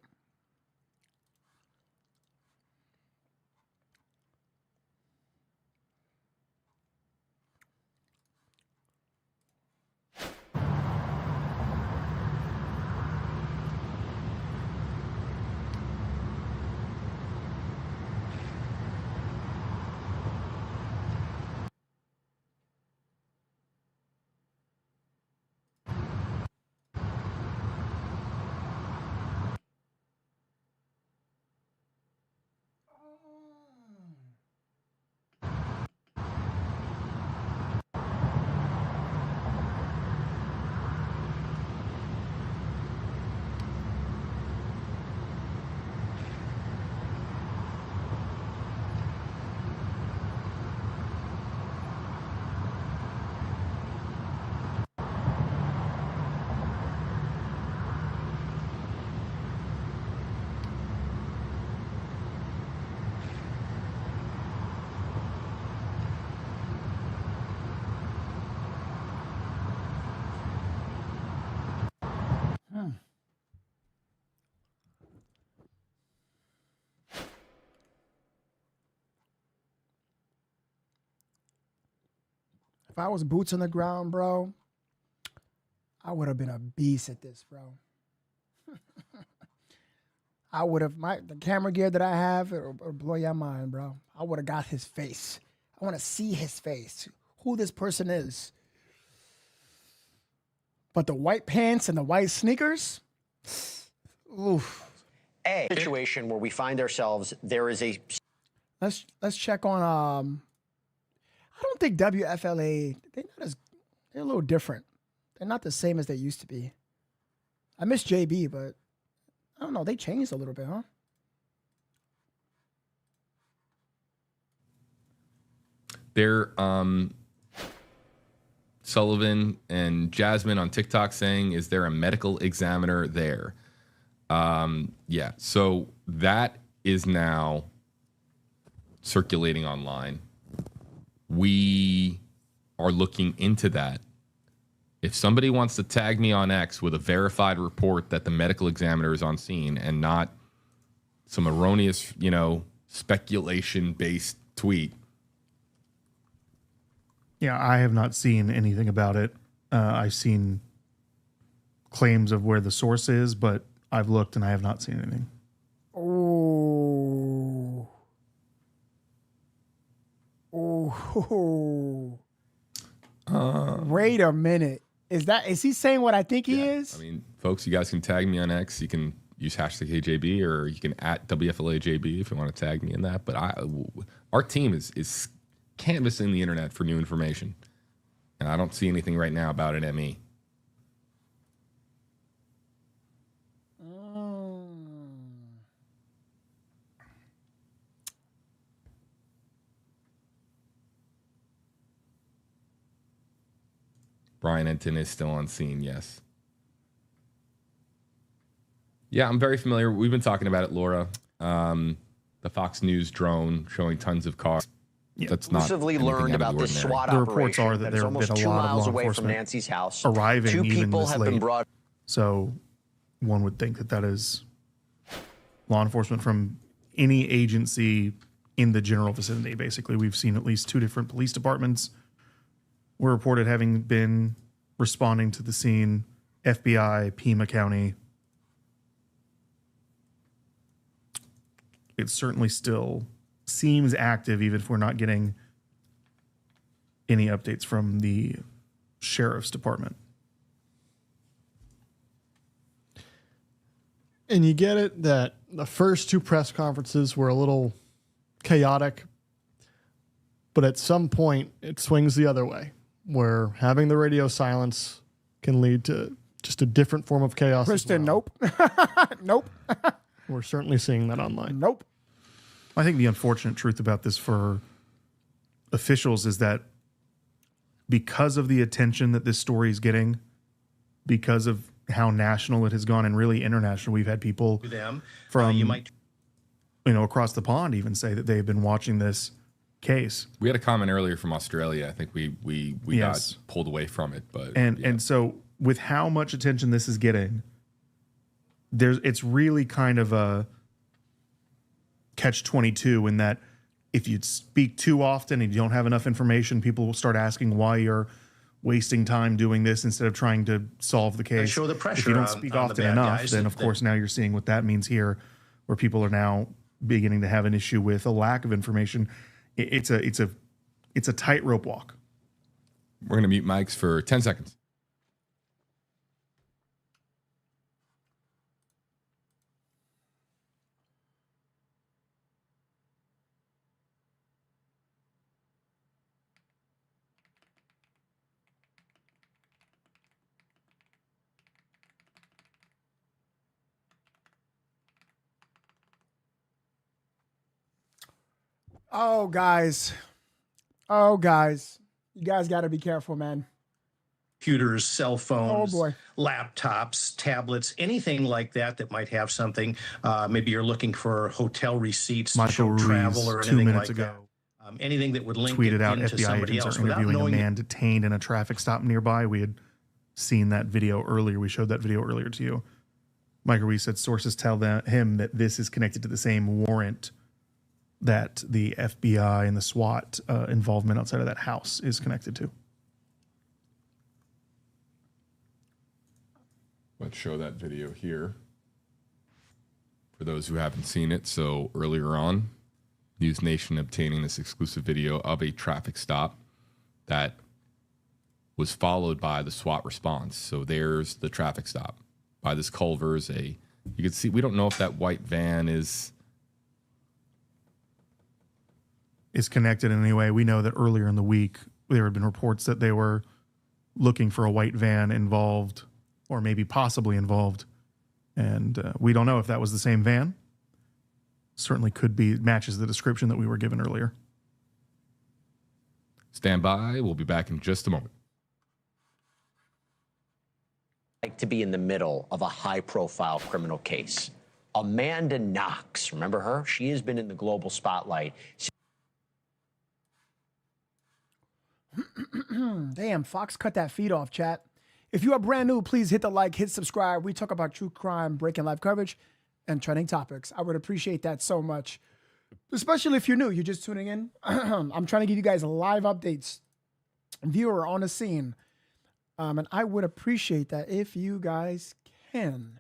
If I was boots on the ground, bro, I would have been a beast at this, bro. I would have, the camera gear that I have, it'll blow your mind, bro. I would have got his face. I want to see his face, who this person is. But the white pants and the white sneakers, oof. A situation where we find ourselves, there is a... Let's check on, I don't think WFLA, they're a little different. They're not the same as they used to be. I miss JB, but I don't know. They changed a little bit, huh? They're Sullivan and Jasmine on TikTok saying, is there a medical examiner there? Yeah, so that is now circulating online. We are looking into that. If somebody wants to tag me on X with a verified report that the medical examiner is on scene and not some erroneous, speculation-based tweet. Yeah, I have not seen anything about it. I've seen claims of where the source is, but I've looked and I have not seen anything. Oh. Oh. Wait a minute. Is he saying what I think he is? I mean, folks, you guys can tag me on X. You can use hashtag KJB, or you can at WFLAJB if you want to tag me in that. But our team is canvassing the internet for new information. And I don't see anything right now about an ME. Brian Enton is still on scene, yes. Yeah, I'm very familiar. We've been talking about it, Laura. The Fox News drone showing tons of cars. Yeah. That's not exclusively learned about this SWAT the reports operation are that there have almost been a 2 lot of miles law away from enforcement Nancy's house. arriving 2 even people this have late. been brought. So one would think that is law enforcement from any agency in the general vicinity. Basically, we've seen at least 2 different police departments were reported having been responding to the scene. FBI, Pima County. It certainly still seems active, even if we're not getting any updates from the sheriff's department. And you get it that the first two press conferences were a little chaotic, but at some point it swings the other way, where having the radio silence can lead to just a different form of chaos. Kristen, nope. Nope. We're certainly seeing that online. Nope. I think the unfortunate truth about this for officials is that because of the attention that this story is getting, because of how national it has gone and really international, we've had people from across the pond even say that they've been watching this case. We had a comment earlier from Australia. I think we Yes. got pulled away from it, but And so with how much attention this is getting, it's really kind of a catch-22 in that if you speak too often and you don't have enough information, people will start asking why you're wasting time doing this instead of trying to solve the case. show the pressure if you don't on- speak on the often bad enough, guys then that- of course now you're seeing what that means here, where people are now beginning to have an issue with a lack of information. It's a tightrope walk. we're going to mute mics for 10 seconds. Oh, guys. Oh, guys. You guys got to be careful, man. Computers, cell phones, Oh, boy. laptops, tablets, anything like that that might have something. Maybe you're looking for hotel receipts to Michael show Ruiz, travel or 2 anything minutes like ago, that. Anything that would link tweeted it out into FBI somebody agents else are without interviewing a knowing man detained in a traffic stop nearby. We had seen that video earlier. We showed that video earlier to you. Michael Ruiz said sources tell him that this is connected to the same warrant that the FBI and the SWAT involvement outside of that house is connected to. Let's show that video here for those who haven't seen it. So earlier on, News Nation obtaining this exclusive video of a traffic stop that was followed by the SWAT response. So there's the traffic stop by this Culver's. You can see, we don't know if that white van is connected in any way. We know that earlier in the week, there had been reports that they were looking for a white van involved, or maybe possibly involved. And we don't know if that was the same van. Certainly could be, matches the description that we were given earlier. Stand by. We'll be back in just a moment. Like to be in the middle of a high-profile criminal case. Amanda Knox, remember her? She has been in the global spotlight. Damn, Fox cut that feed off, chat. If you are brand new, please hit the like, hit subscribe. We talk about true crime, breaking live coverage, and trending topics. I would appreciate that so much. Especially if you're new, you're just tuning in. I'm trying to give you guys live updates. Viewer on the scene. And I would appreciate that if you guys can.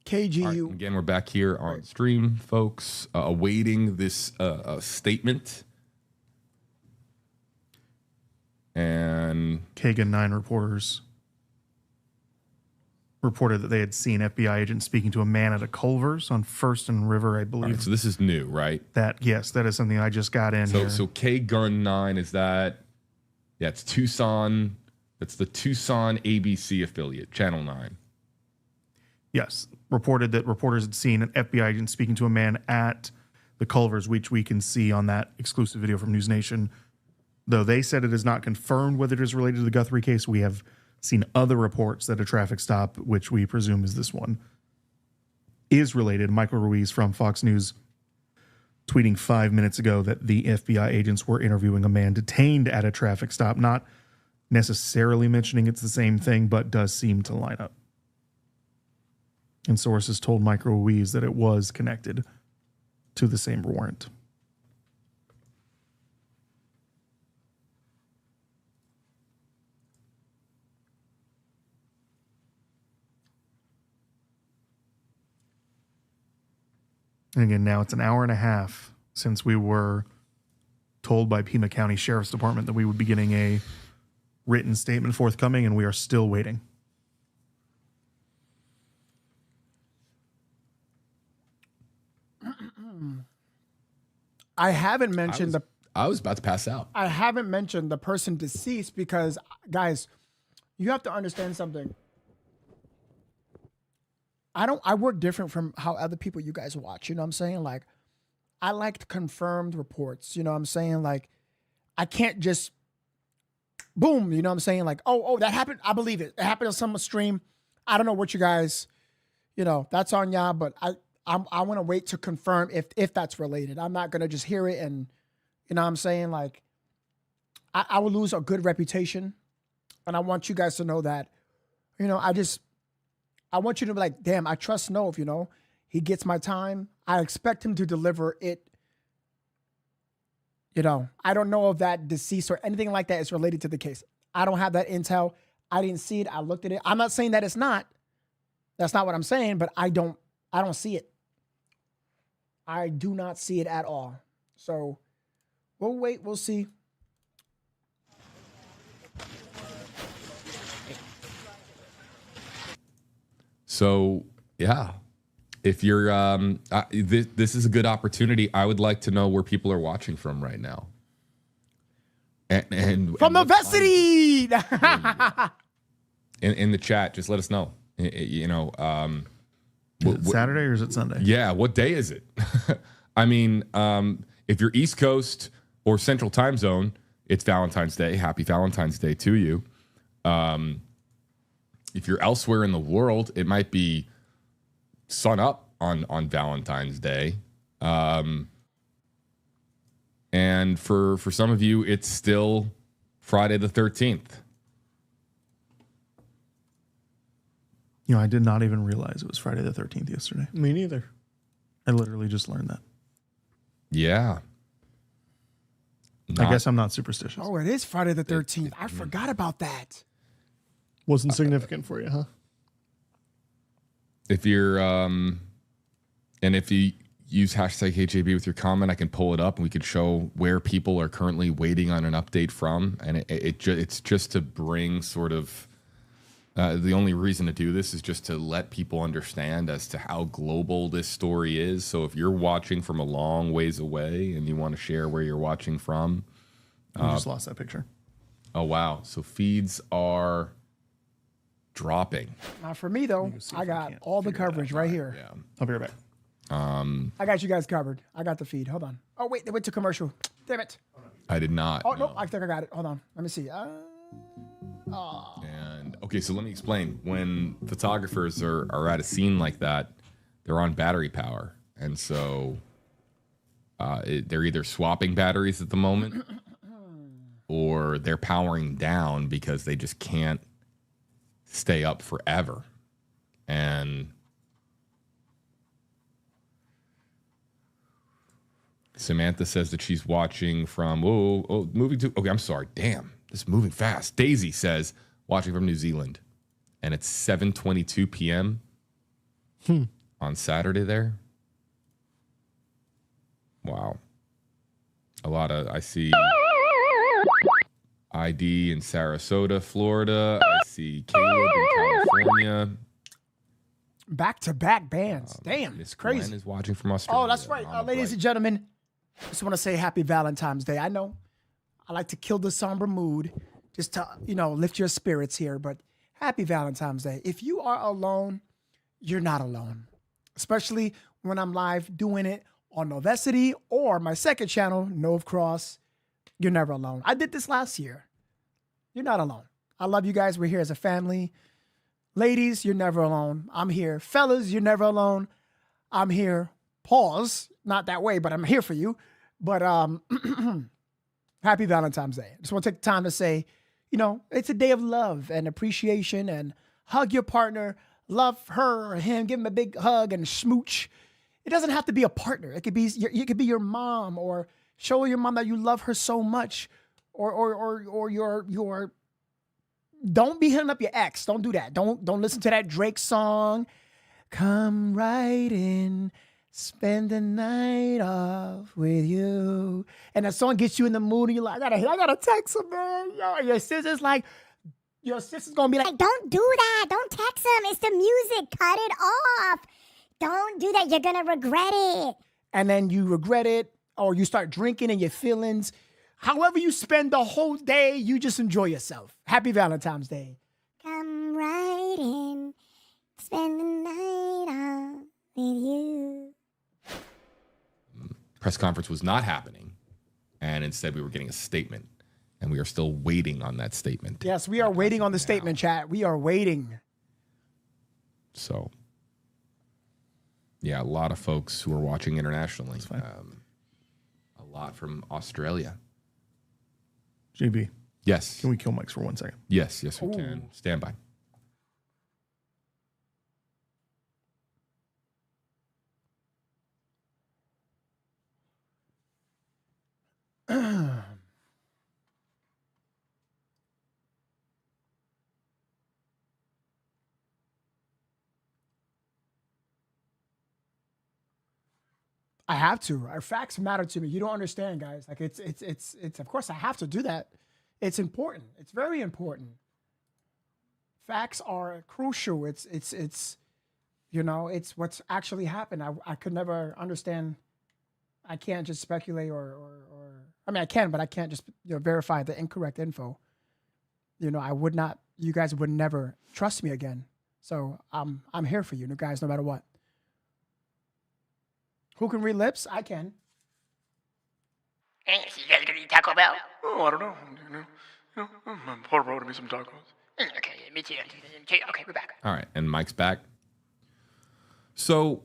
KGU. All right, again, we're back here on stream, folks, awaiting this statement. And Kagan 9 reporters reported that they had seen FBI agents speaking to a man at a Culver's on First and River, I believe. right, so this is new, right? Yes, that is something I just got in here. So K Gun 9, is that? Yeah, it's Tucson. That's the Tucson ABC affiliate, Channel 9. Yes, reported that reporters had seen an FBI agent speaking to a man at the Culver's, which we can see on that exclusive video from News Nation. Though they said it is not confirmed whether it is related to the Guthrie case, we have seen other reports that a traffic stop, which we presume is this one, is related. Michael Ruiz from Fox News tweeting 5 minutes ago that the FBI agents were interviewing a man detained at a traffic stop, not necessarily mentioning it's the same thing, but does seem to line up. And sources told Micro Louise that it was connected to the same warrant. And again, now it's an hour and a half since we were told by Pima County Sheriff's Department that we would be getting a written statement forthcoming, and we are still waiting. I haven't mentioned I was about to pass out. I haven't mentioned the person deceased because, guys, you have to understand something. I work different from how other people you guys watch. You know what I'm saying? Like, I like confirmed reports. You know what I'm saying? Like, I can't just boom. You know what I'm saying? Like, oh, that happened. I believe it. It happened on some stream. I don't know what you guys, that's on y'all, but I want to wait to confirm if that's related. I'm not gonna just hear it and, you know what I'm saying? Like, I will lose a good reputation, and I want you guys to know that. I want you to be like, damn, I trust Nove, he gets my time. I expect him to deliver it. I don't know if that deceased or anything like that is related to the case. I don't have that intel. I didn't see it. I looked at it. I'm not saying that it's not. That's not what I'm saying, but I don't see it. I do not see it at all. So we'll wait. We'll see. So, yeah, if you're, this is a good opportunity. I would like to know where people are watching from right now. And from Novesity. In the chat, just let us know. Is it Saturday or is it Sunday? Yeah, what day is it? I mean, if you're East Coast or Central Time Zone, it's Valentine's Day. Happy Valentine's Day to you. If you're elsewhere in the world, it might be sun up on Valentine's Day. And for some of you, it's still Friday the 13th. I did not even realize it was Friday the 13th yesterday. Me neither. I literally just learned that. Yeah. I guess I'm not superstitious. Oh, it is Friday the 13th. I forgot about that. Wasn't significant for you, huh? If you're, and if you use hashtag HAB with your comment, I can pull it up and we could show where people are currently waiting on an update from. And it's just to bring sort of, the only reason to do this is just to let people understand as to how global this story is. So if you're watching from a long ways away and you want to share where you're watching from. I just lost that picture. Oh, wow. So feeds are dropping. Not for me, though. I got all the coverage right here. Yeah. I'll be right back. I got you guys covered. I got the feed. Hold on. Oh, wait. They went to commercial. Damn it. I did not. Oh, no. I think I got it. Hold on. Let me see. And okay, so let me explain. When photographers are at a scene like that, they're on battery power. And so they're either swapping batteries at the moment or they're powering down because they just can't stay up forever. And Samantha says that she's watching from moving to I'm sorry, damn, this is moving fast. Daisy says watching from New Zealand, and it's 7:22 p.m. On Saturday there. Wow, a lot of I see ID in Sarasota, Florida. I see Caleb in California. Back-to-back bands. Damn, it's crazy. Glenn is watching from Australia. Oh, that's right. Ladies and gentlemen, just want to say happy Valentine's Day. I know I like to kill the somber mood just to, lift your spirits here, but happy Valentine's Day. If you are alone, you're not alone, especially when I'm live doing it on Novesity or my second channel, Nove Cross. You're never alone. I did this last year. You're not alone. I love you guys. We're here as a family. Ladies, you're never alone. I'm here. Fellas, you're never alone. I'm here. Pause. Not that way, but I'm here for you. But happy Valentine's Day. Just want to take the time to say, it's a day of love and appreciation, and hug your partner, love her or him, give him a big hug and smooch. It doesn't have to be a partner. It could be your mom, or show your mom that you love her so much, or your don't be hitting up your ex. Don't do that. Don't listen to that Drake song. Come right in, spend the night off with you. And that song gets you in the mood, and you're like, I gotta text him, man. Yo, your sister's gonna be like, don't do that. Don't text him. It's the music. Cut it off. Don't do that. You're gonna regret it. And then you regret it, or you start drinking and your feelings. However you spend the whole day, you just enjoy yourself. Happy Valentine's Day. Come right in, spend the night off with you. Press conference was not happening, and instead we were getting a statement, and we are still waiting on that statement. Yes, we are waiting on the statement, chat. We are waiting. So, yeah, a lot of folks who are watching internationally. A lot from Australia. JB. Yes. Can we kill mics for 1 second? Yes, we can. Stand by. I have to. Our facts matter to me. You don't understand, guys. Like it's of course I have to do that. It's important. It's very important. Facts are crucial. It's it's what's actually happened. I could never understand. I can't just speculate or I mean I can, but I can't just verify the incorrect info. I would not. You guys would never trust me again. So I'm here for you guys, no matter what. Who can read lips? I can. Hey, so you guys gonna eat Taco Bell? Oh, I don't know. Paul brought me some tacos. Okay, me too. Okay, we're back. All right, and Mike's back. So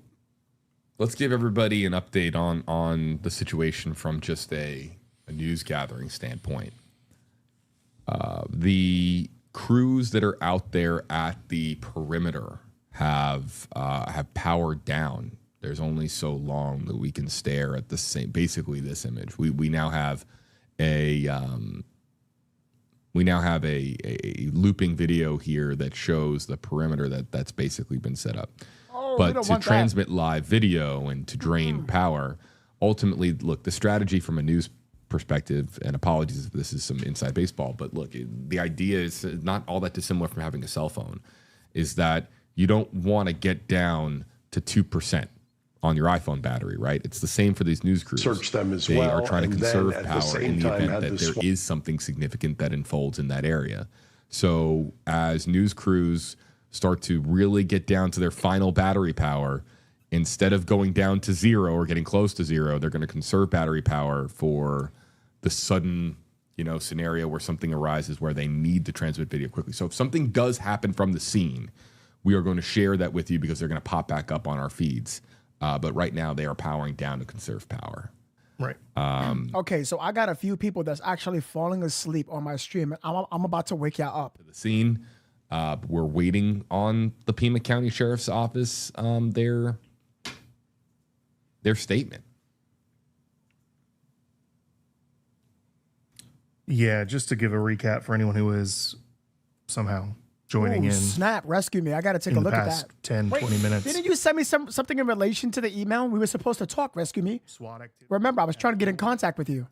let's give everybody an update on the situation from just a news gathering standpoint. The crews that are out there at the perimeter have powered down. There's only so long that we can stare at basically this image. We now have a looping video here that shows the perimeter that's basically been set up. But to transmit live video and to drain power, ultimately, look, the strategy from a news perspective, and apologies if this is some inside baseball, but look, the idea is not all that dissimilar from having a cell phone, is that you don't want to get down to 2% on your iPhone battery, right? It's the same for these news crews. Search them as they well. Are trying to conserve power in the event that there Swat is something significant that unfolds in that area. So as news crews start to really get down to their final battery power, instead of going down to zero or getting close to zero, they're going to conserve battery power for the sudden, scenario where something arises where they need to transmit video quickly. So if something does happen from the scene, we are going to share that with you because they're going to pop back up on our feeds. But right now they are powering down to conserve power. Right. Okay, so I got a few people that's actually falling asleep on my stream. I'm about to wake y'all up. The scene. We're waiting on the Pima County Sheriff's Office, their statement. Yeah, just to give a recap for anyone who is somehow joining in. Snap, rescue me. I got to take a look at that. 10, 20 minutes. Didn't you send me something in relation to the email? We were supposed to talk, rescue me. SWAT activity. Remember, I was trying to get in contact with you.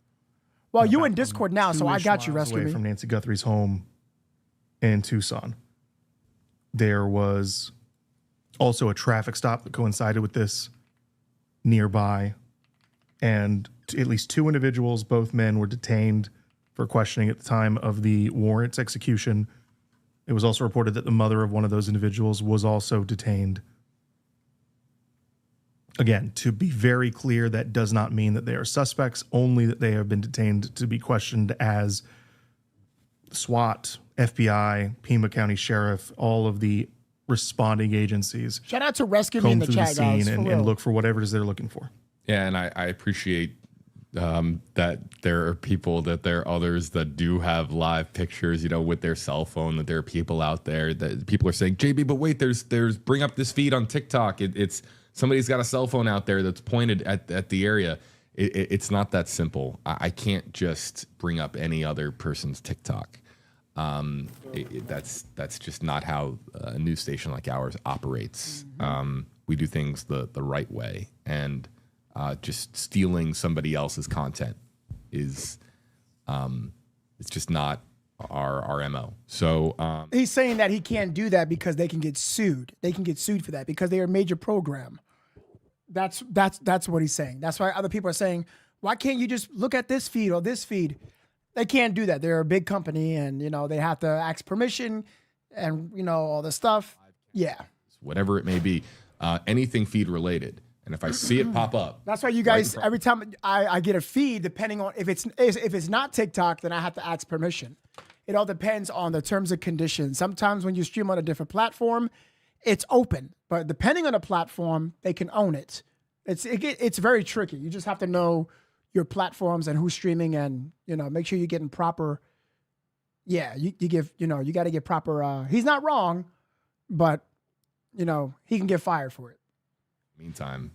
Well, you in Discord now, so I got you, rescue me. From Nancy Guthrie's home in Tucson. There was also a traffic stop that coincided with this nearby, and at least 2 individuals, both men, were detained for questioning at the time of the warrant's execution. It was also reported that the mother of one of those individuals was also detained. Again, to be very clear, that does not mean that they are suspects, only that they have been detained to be questioned as SWAT, FBI, Pima County Sheriff, all of the responding agencies. Shout out to Rescue Me in the chat, guys. And look for whatever it is they're looking for. Yeah, and I appreciate that there are people, that there are others that do have live pictures, with their cell phone, that there are people out there that people are saying, JB, but wait, there's bring up this feed on TikTok. It's somebody's got a cell phone out there that's pointed at the area. It's not that simple. I can't just bring up any other person's TikTok. That's just not how a news station like ours operates. We do things the right way, and just stealing somebody else's content is it's just not our MO. So he's saying that he can't do that because they can get sued. They can get sued for that because they are a major program. That's what he's saying. That's why other people are saying, why can't you just look at this feed or this feed? They can't do that. They're a big company, and they have to ask permission, and all this stuff. Yeah, whatever it may be, anything feed related. And if I see it pop up, that's why you guys, every time I get a feed, depending on if it's not TikTok, then I have to ask permission. It all depends on the terms and conditions. Sometimes when you stream on a different platform, it's open, but depending on the platform, they can own it. It's very tricky. You just have to know your platforms and who's streaming, and make sure you're getting proper. Yeah, you give you got to get proper. He's not wrong, but he can get fired for it. Meantime,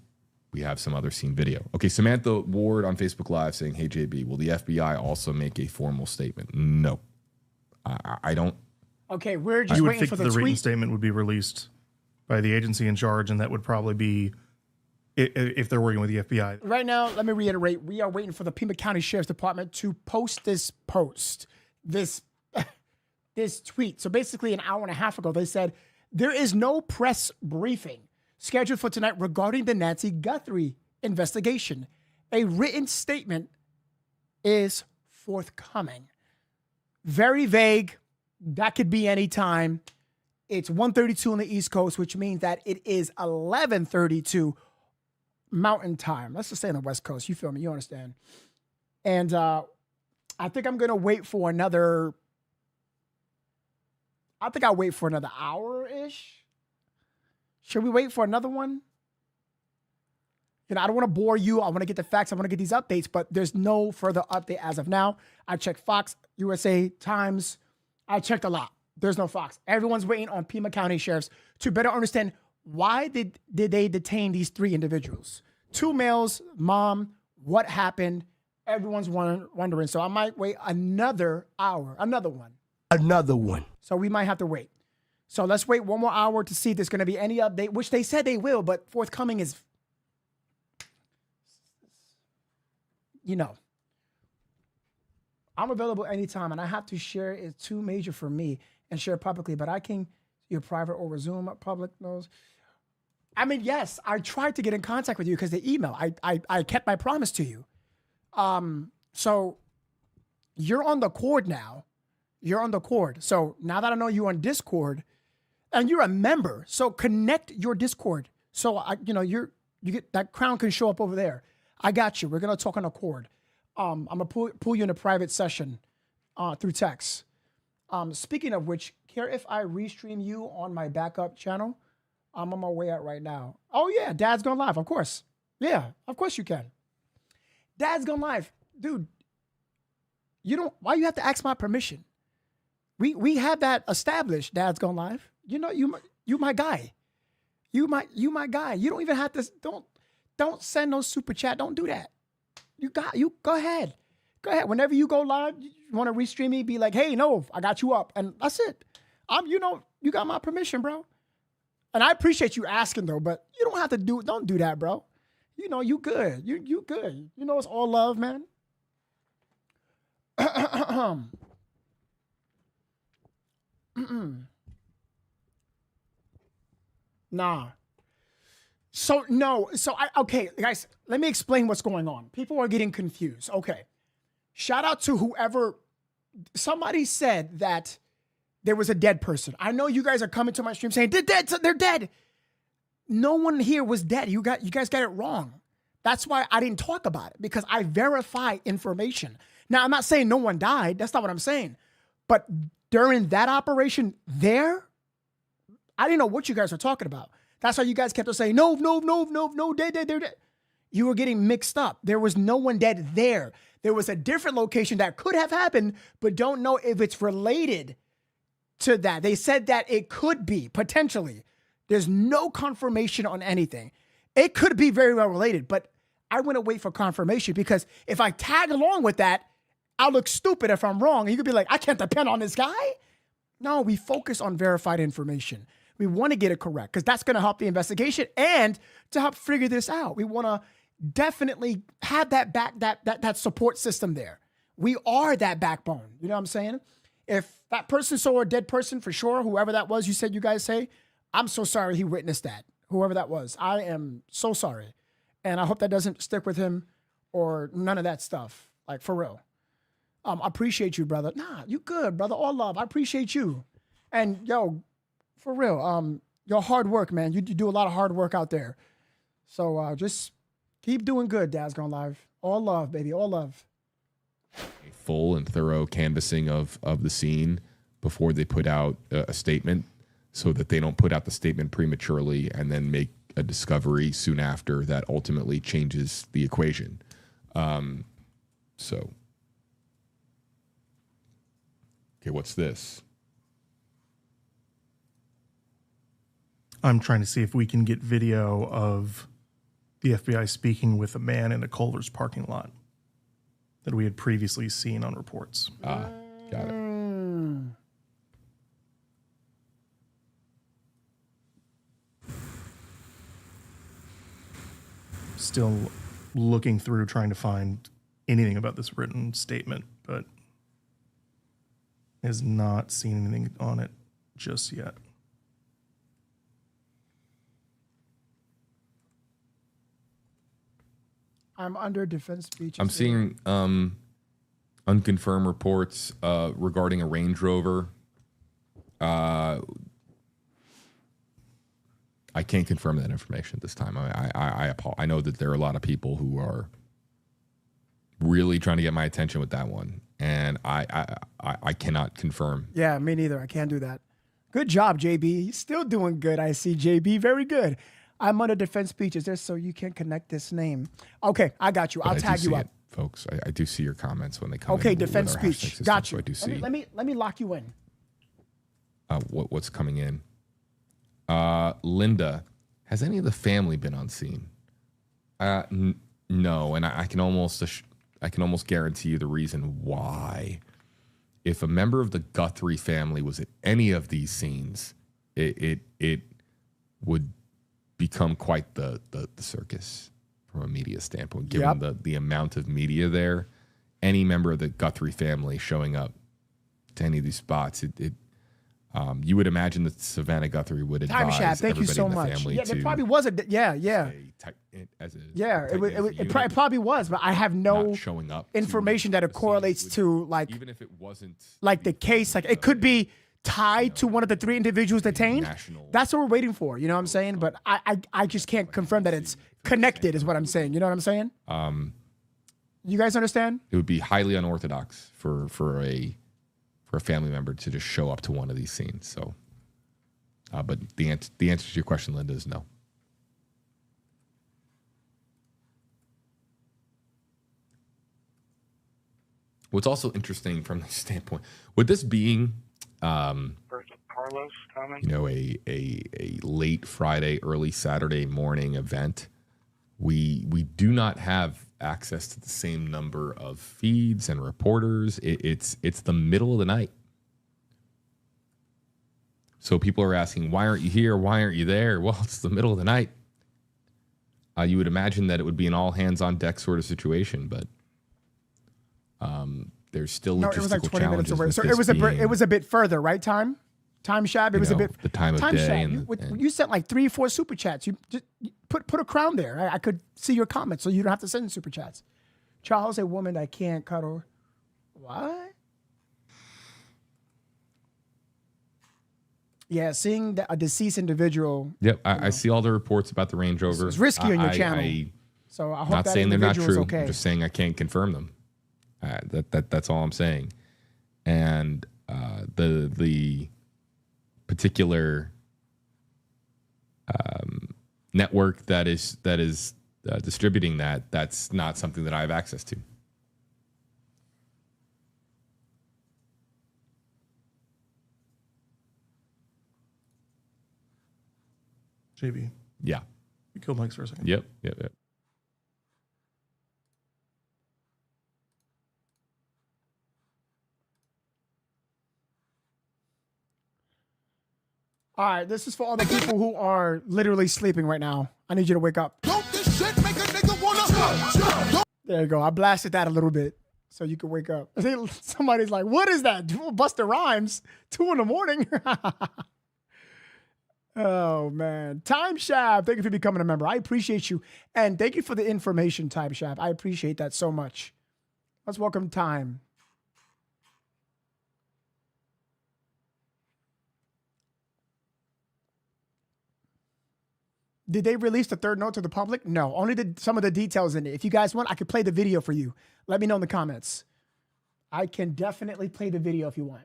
we have some other scene video. Okay, Samantha Ward on Facebook Live saying, "Hey JB, will the FBI also make a formal statement?" No, I don't. Okay, we're just waiting for the written tweet. Statement would be released by the agency in charge, and that would probably be if they're working with the FBI. Right now, let me reiterate: we are waiting for the Pima County Sheriff's Department to post this tweet. So basically, an hour and a half ago, they said there is no press briefing scheduled for tonight regarding the Nancy Guthrie investigation. A written statement is forthcoming. Very vague. That could be any time. It's 1:32 on the East Coast, which means that it is 11:32 Mountain Time. Let's just say on the West Coast. You feel me? You understand? And I think I'm gonna wait for another. I think I'll wait for another hour-ish. Should we wait for another one? I don't want to bore you. I want to get the facts. I want to get these updates, but there's no further update as of now. I checked Fox, USA, Times. I checked a lot. There's no Fox. Everyone's waiting on Pima County sheriffs to better understand why did they detain these 3 individuals? 2 males, mom, what happened? Everyone's wondering. So I might wait another hour, another one. So we might have to wait. So let's wait one more hour to see if there's going to be any update, which they said they will, but forthcoming is, I'm available anytime, and I have to share. It's too major for me and share publicly, but I can, your private or resume public knows. I mean, yes, I tried to get in contact with you because the email. I kept my promise to you. So you're on the cord now. You're on the cord. So now that I know you're on Discord, and you're a member, so connect your Discord. So you get that crown can show up over there. I got you. We're gonna talk on a cord. I'm gonna pull you in a private session through text. Speaking of which, care if I restream you on my backup channel? I'm on my way out right now. Oh yeah, Dad's Gone Live, of course. Yeah, of course you can. Dad's Gone Live, dude. Why you have to ask my permission? We have that established. Dad's Gone Live. You my guy. You my guy. You don't even have to. Don't send no super chat. Don't do that. You go ahead. Go ahead. Whenever you go live, you want to restream me, be like, hey, no, I got you up. And that's it. You got my permission, bro. And I appreciate you asking though, but you don't have to don't do that, bro. You good. You good. It's all love, man. Nah. Okay, guys, let me explain what's going on. People are getting confused. Okay. Shout out to whoever, somebody said that there was a dead person. I know you guys are coming to my stream saying, they're dead, they're dead. No one here was dead. You guys got it wrong. That's why I didn't talk about it, because I verify information. Now, I'm not saying no one died. That's not what I'm saying. But during that operation there, I didn't know what you guys were talking about. That's why you guys kept on saying, no, dead. You were getting mixed up. There was no one dead there. There was a different location that could have happened, but don't know if it's related to that. They said that it could be, potentially. There's no confirmation on anything. It could be very well related, but I wouldn't wait for confirmation, because if I tag along with that, I'll look stupid if I'm wrong. And you could be like, I can't depend on this guy. No, we focus on verified information. We want to get it correct, because that's going to help the investigation and to help figure this out. We want to definitely have that support system there. We are that backbone. You know what I'm saying? If that person saw a dead person, for sure, whoever that was, you guys say, I'm so sorry he witnessed that. Whoever that was, I am so sorry. And I hope that doesn't stick with him or none of that stuff. Like, for real. I appreciate you, brother. Nah, you good, brother. All love. I appreciate you. And yo, for real, your hard work, man. You do a lot of hard work out there. So just keep doing good, Dad's Gone Live. All love, baby. All love. A full and thorough canvassing of the scene before they put out a statement, so that they don't put out the statement prematurely and then make a discovery soon after that ultimately changes the equation. So, okay, what's this? I'm trying to see if we can get video of the FBI speaking with a man in a Culver's parking lot that we had previously seen on reports. Got it. Still looking through, trying to find anything about this written statement, but has not seen anything on it just yet. I'm under defense speech. I'm seeing unconfirmed reports regarding a Range Rover. I can't confirm that information at this time. I know that there are a lot of people who are really trying to get my attention with that one, and I cannot confirm. Yeah, me neither. I can't do that. Good job, JB. You're still doing good. I see, JB. Very good. I'm under defense speech. Is there so you can connect this name? Okay, I got you. I'll tag you up, folks. I do see your comments when they come. Okay, in defense speech. System, Got you. So I do see. Let me lock you in. What's coming in? Linda, has any of the family been on scene? No, and I can almost guarantee you the reason why. If a member of the Guthrie family was at any of these scenes, it would become quite the circus from a media standpoint. Given the amount of media there, any member of the Guthrie family showing up to any of these spots, you would imagine that Savannah Guthrie would advise Cashapp, thank you so in the much. family Yeah, there probably was it probably was, but I have no showing up information that it correlates to, like, even if it wasn't like the case, like it could be tied to one of the 3 individuals detained. That's what we're waiting for. You know what I'm saying? But I just can't confirm that it's connected, is what I'm saying. You know what I'm saying? You guys understand? It would be highly unorthodox for a family member to just show up to one of these scenes. So, but the answer to your question, Linda, is no. What's also interesting from the standpoint, with this being, Carlos, a late Friday, early Saturday morning event, we do not have access to the same number of feeds and reporters. It's the middle of the night. So people are asking, why aren't you here? Why aren't you there? Well, it's the middle of the night. You would imagine that it would be an all hands on deck sort of situation, but there's still it was like 20 minutes away. So it was a bit further, right? Time Shab. It was a bit the time of day. You sent like 3 or 4 super chats. You just put a crown there. I could see your comments, so you don't have to send super chats. Charles, a woman that can't cuddle. What? Yeah, seeing a deceased individual. Yep, I see all the reports about the Range Rover. It's risky on your channel. So I hope not that saying they're not true. Okay. I'm just saying I can't confirm them. That's all I'm saying. And the particular network that is distributing that, that's not something that I have access to. JB. Yeah. You killed Mike's for a second. Yep. All right, this is for all the people who are literally sleeping right now. I need you to wake up. Don't this shit make a nigga wanna... There you go. I blasted that a little bit so you can wake up. Somebody's like, what is that? Busta Rhymes, 2 a.m. Oh, man. Time Shab, thank you for becoming a member. I appreciate you. And thank you for the information, Time Shab. I appreciate that so much. Let's welcome Time. Did they release the third note to the public? No, only some of the details in it. If you guys want, I could play the video for you. Let me know in the comments. I can definitely play the video if you want.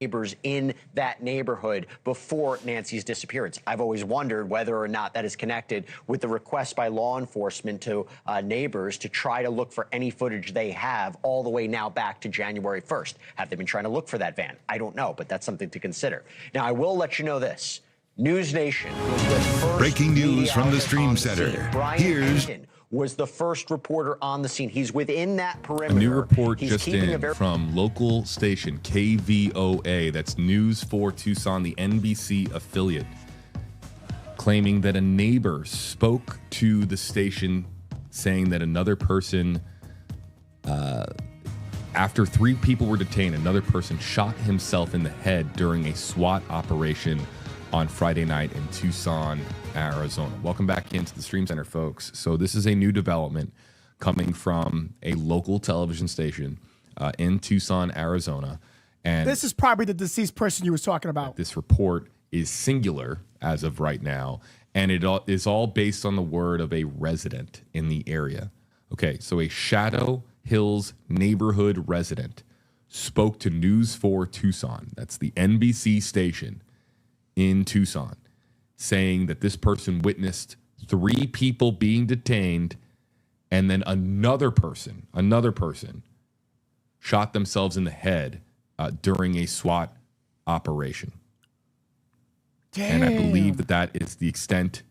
Neighbors in that neighborhood before Nancy's disappearance. I've always wondered whether or not that is connected with the request by law enforcement to neighbors to try to look for any footage they have all the way now back to January 1st. Have they been trying to look for that van? I don't know, but that's something to consider. Now, I will let you know this. News Nation was the first breaking news from the Stream Center. Here's was the first reporter on the scene. He's within that perimeter. A new report just in from local station KVOA, that's News 4 Tucson, the NBC affiliate, claiming that a neighbor spoke to the station saying that another person, after 3 people were detained, another person shot himself in the head during a SWAT operation on Friday night in Tucson, Arizona. Welcome back into the Stream Center, folks. So this is a new development coming from a local television station in Tucson, Arizona. And this is probably the deceased person you was talking about. This report is singular as of right now, and it is all based on the word of a resident in the area. Okay, so a Shadow Hills neighborhood resident spoke to News 4 Tucson. That's the NBC station in Tucson, saying that this person witnessed 3 people being detained, and then another person shot themselves in the head during a SWAT operation. Damn. And I believe that is the extent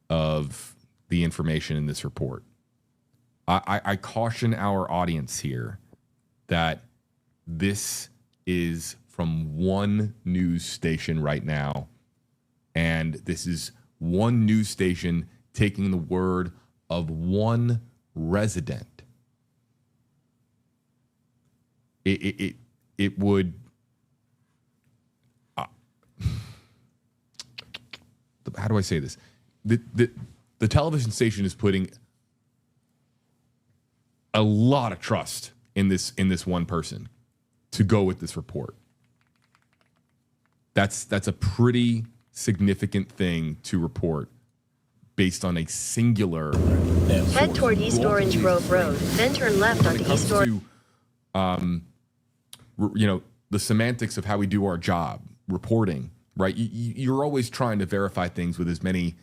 of the information in this report. I caution our audience here that this is from one news station right now, and this is one news station taking the word of one resident. It would how do I say this? The television station is putting a lot of trust in this one person to go with this report. That's a pretty significant thing to report based on a singular Head toward East Orange Grove Road, then turn left onto East Orange. The semantics of how we do our job, reporting, right? You're always trying to verify things with as many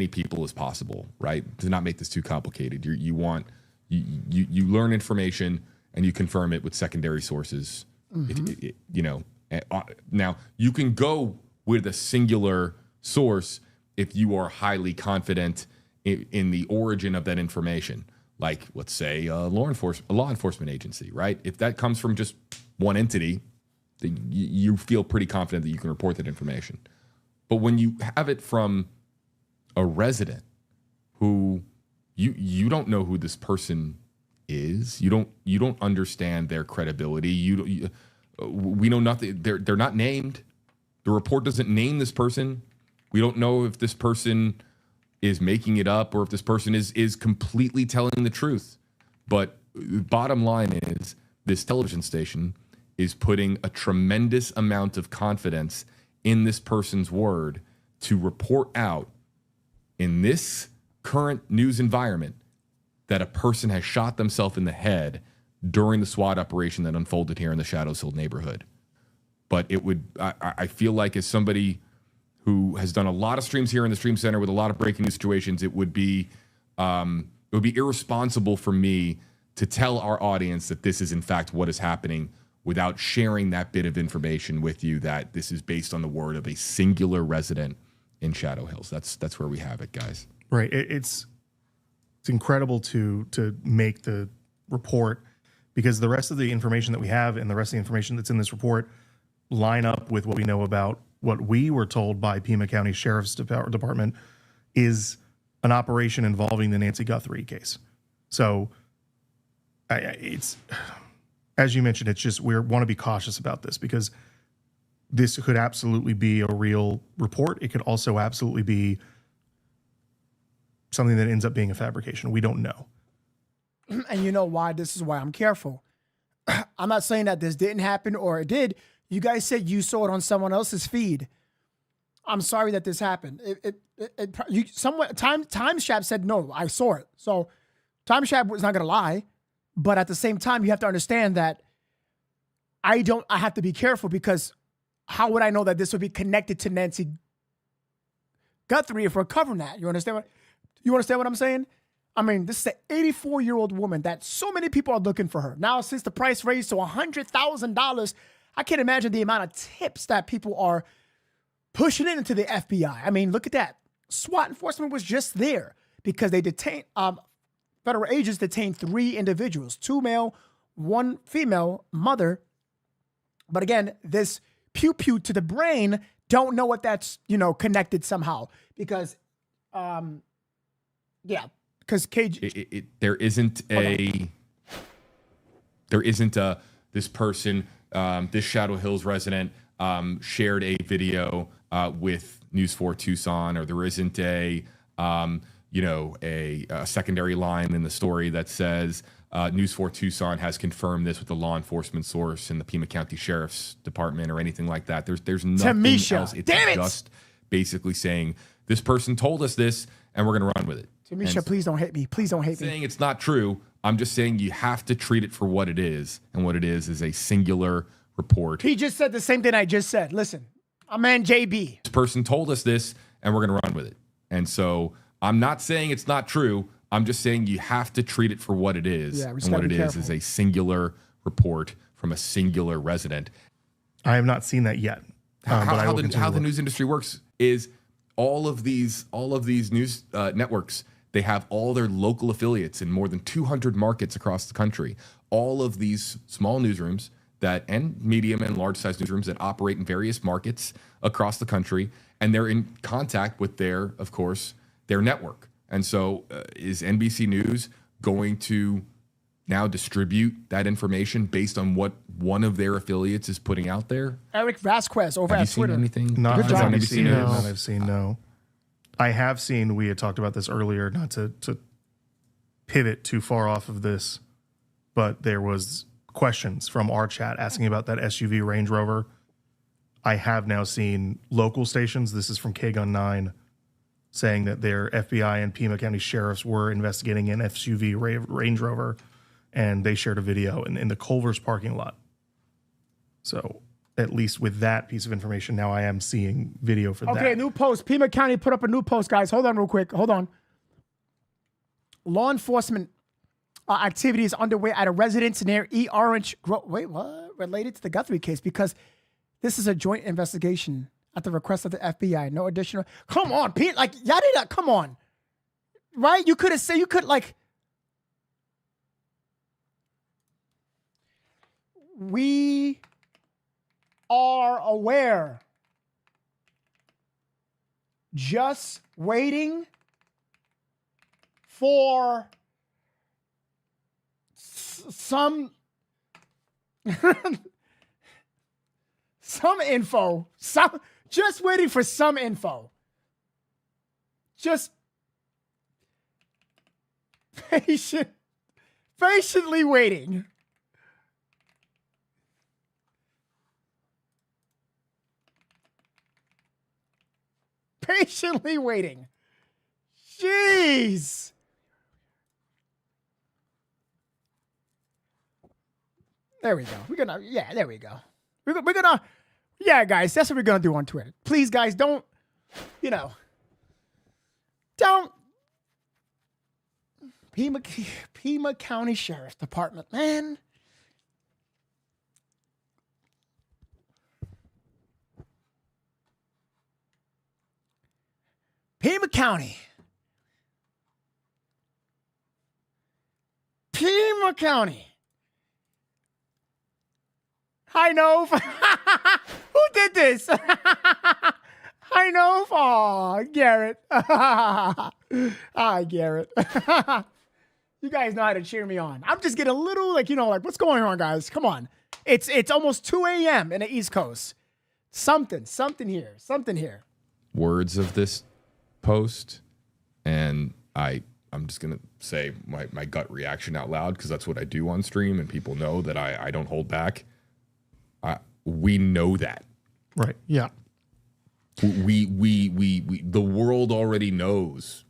people as possible, right? To not make this too complicated. You learn information and you confirm it with secondary sources. Mm-hmm. Now you can go with a singular source if you are highly confident in the origin of that information. Like, let's say a law enforcement agency, right? If that comes from just one entity, then you feel pretty confident that you can report that information. But when you have it from a resident who you don't know who this person is, you don't understand their credibility. We know nothing. They're not named. The report doesn't name this person. We don't know if this person is making it up or if this person is completely telling the truth. But bottom line is, this television station is putting a tremendous amount of confidence in this person's word to report out in this current news environment that a person has shot themselves in the head during the SWAT operation that unfolded here in the Shadows Hill neighborhood. But I feel like, as somebody who has done a lot of streams here in the Stream Center with a lot of breaking news situations, it would be irresponsible for me to tell our audience that this is in fact what is happening without sharing that bit of information with you, that this is based on the word of a singular resident in Shadow Hills. That's where we have it, guys. Right. It's incredible to make the report, because the rest of the information that we have and the rest of the information that's in this report line up with what we know about what we were told by Pima County Sheriff's Department is an operation involving the Nancy Guthrie case. So it's, as you mentioned, it's just, we want to be cautious about this, because this could absolutely be a real report. It could also absolutely be something that ends up being a fabrication. We don't know. And you know why? This is why I'm careful. I'm not saying that this didn't happen or it did. You guys said you saw it on someone else's feed. I'm sorry that this happened. Timeshapp said, no, I saw it. So Timeshapp was not going to lie. But at the same time, you have to understand that I have to be careful, because how would I know that this would be connected to Nancy Guthrie if we're covering that? You understand what I'm saying? I mean, this is an 84-year-old woman that so many people are looking for her. Now, since the price raised to $100,000, I can't imagine the amount of tips that people are pushing into the FBI. I mean, look at that. SWAT enforcement was just there because they detained, federal agents detained 3 individuals, 2 male, 1 female, mother. But again, this pew-pew to the brain, don't know what that's, connected somehow. Because, because KG... There isn't this person, this Shadow Hills resident shared a video with News 4 Tucson, or there isn't a secondary line in the story that says News 4 Tucson has confirmed this with the law enforcement source in the Pima County Sheriff's Department or anything like that. There's nothing Tamisha, else. It's damn it! just basically saying this person told us this and we're going to run with it. Tamisha, please don't hate me. Please don't hate me. Saying it's not true. I'm just saying you have to treat it for what it is, and what it is a singular report. He just said the same thing I just said. Listen, I'm man JB. This person told us this, and we're going to run with it. And so I'm not saying it's not true. I'm just saying you have to treat it for what it is, and what it is a singular report from a singular resident. I have not seen that yet. How the news industry works is all of these news networks. They have all their local affiliates in more than 200 markets across the country. All of these small newsrooms and medium and large size newsrooms that operate in various markets across the country, and they're in contact with their network. And so is NBC News going to now distribute that information based on what one of their affiliates is putting out there? Eric Vasquez over at Twitter. Have you seen anything? Not Good job. NBC News. That I've seen, no. I have seen, we had talked about this earlier, not to pivot too far off of this, but there was questions from our chat asking about that SUV Range Rover. I have now seen local stations, this is from K-Gun 9, saying that their FBI and Pima County sheriffs were investigating an SUV Range Rover, and they shared a video in the Culver's parking lot. So at least with that piece of information, now I am seeing video for that. Okay, new post. Pima County put up a new post, guys. Hold on real quick. Hold on. Law enforcement activity is underway at a residence near Orange Grove. Wait, what? Related to the Guthrie case, because this is a joint investigation at the request of the FBI. No additional. Come on, Pete. Like, y'all did that. Come on. Right? You could have said, we are aware. Just waiting for some info. Just waiting for some info. Just patiently waiting. Patiently waiting. Jeez. There we go. There we go. We're gonna, yeah, guys, that's what we're gonna do on Twitter. Please, guys, don't you know, don't. Pima County Sheriff's Department, man. Pima County. Pima County. Hi, Nove. Who did this? Hi, Nove. Aw, Garrett. Hi, Garrett. You guys know how to cheer me on. I'm just getting a little like, what's going on, guys? Come on. It's almost 2 a.m. in the East Coast. Something here. Words of this post, and I'm just gonna say my gut reaction out loud because that's what I do on stream, and people know that I don't hold back. We know that, right? Yeah. We the world already knows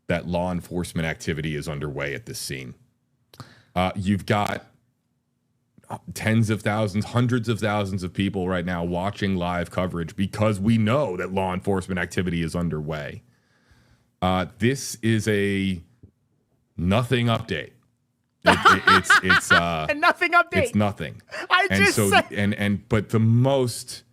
that law enforcement activity is underway at this scene. You've got tens of thousands, hundreds of thousands of people right now watching live coverage because we know that law enforcement activity is underway. This is a nothing update. It's a nothing update. It's nothing. But the most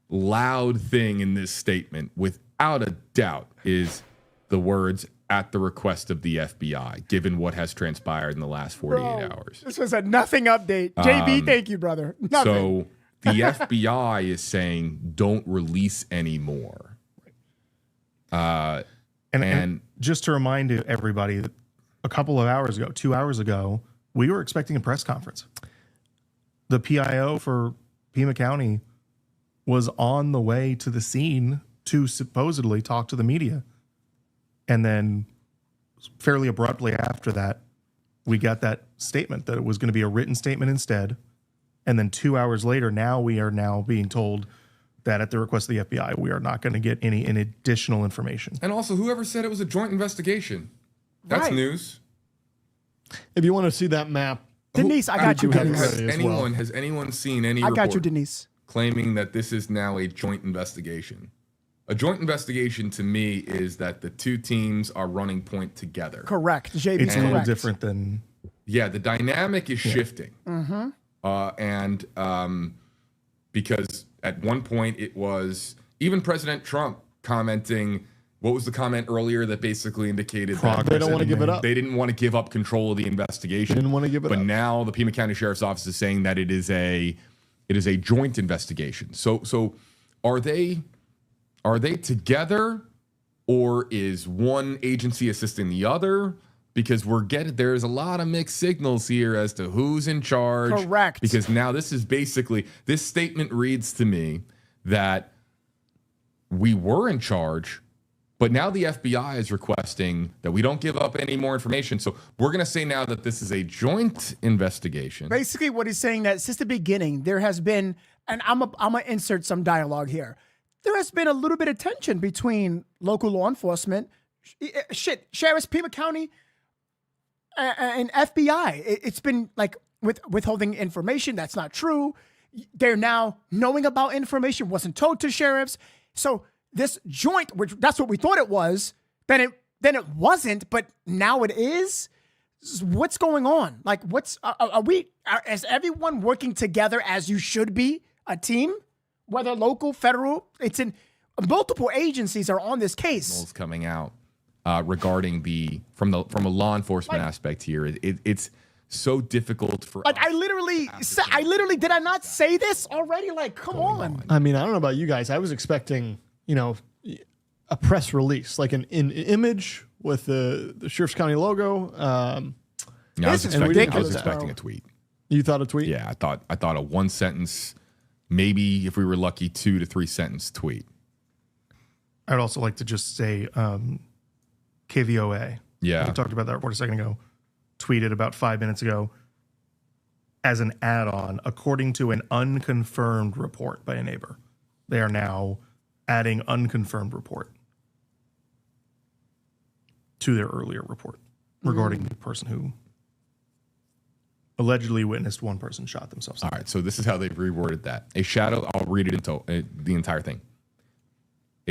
loud thing in this statement, without a doubt, is the words "at the request of the FBI," given what has transpired in the last 48 hours. This was a nothing update. JB, thank you, brother. Nothing. So the FBI is saying, don't release anymore. And just to remind everybody that a couple of hours ago, 2 hours ago, we were expecting a press conference. The PIO for Pima County was on the way to the scene to supposedly talk to the media. And then fairly abruptly after that, we got that statement that it was going to be a written statement instead. And then 2 hours later, we are now being told that at the request of the FBI, we are not going to get any additional information. And also, whoever said it was a joint investigation? That's Right. news. If you want to see that map, Denise, I got you, Denise. Has anyone seen any I got you, report Denise. claiming that this is now a joint investigation? A joint investigation to me is that the two teams are running point together. Correct. JB, It's a little different than... Yeah, the dynamic is shifting. Mm-hmm. Because at one point it was even President Trump commenting. What was the comment earlier that basically indicated that they don't want to give it up? they didn't want to give up control of the investigation? They didn't want to give it but up. now the Pima County Sheriff's Office is saying that it is a joint investigation. So are they together, or is one agency assisting the other? Because there's a lot of mixed signals here as to who's in charge. Correct. Because now this statement reads to me that we were in charge, but now the FBI is requesting that we don't give up any more information. So we're going to say now that this is a joint investigation. Basically, what he's saying that since the beginning, there has been, and I'm gonna insert some dialogue here. There has been a little bit of tension between local law enforcement, sheriffs, Pima County, and FBI. It's been like withholding information that's not true. They're now knowing about information wasn't told to sheriffs. So this joint, which that's what we thought it was, then it wasn't, but now it is. What's going on? Like, is everyone working together as you should be, a team? Whether local, federal, it's in multiple agencies are on this case. Coming out regarding from a law enforcement aspect here, it's so difficult for. Like, I literally did I not say this already? Like, come on. I mean, I don't know about you guys. I was expecting, a press release, like an image with the Sheriff's County logo. I was expecting a tweet. You thought a tweet? Yeah, I thought a one sentence. Maybe if we were lucky, 2 to 3 sentence tweet. I'd also like to just say KVOA. Yeah. We talked about that report a second ago. Tweeted about 5 minutes ago as an add-on, according to an unconfirmed report by a neighbor. They are now adding unconfirmed report to their earlier report regarding the person who allegedly witnessed one person shot themselves. All right, so this is how they've reworded that. A shadow, I'll read it into the entire thing.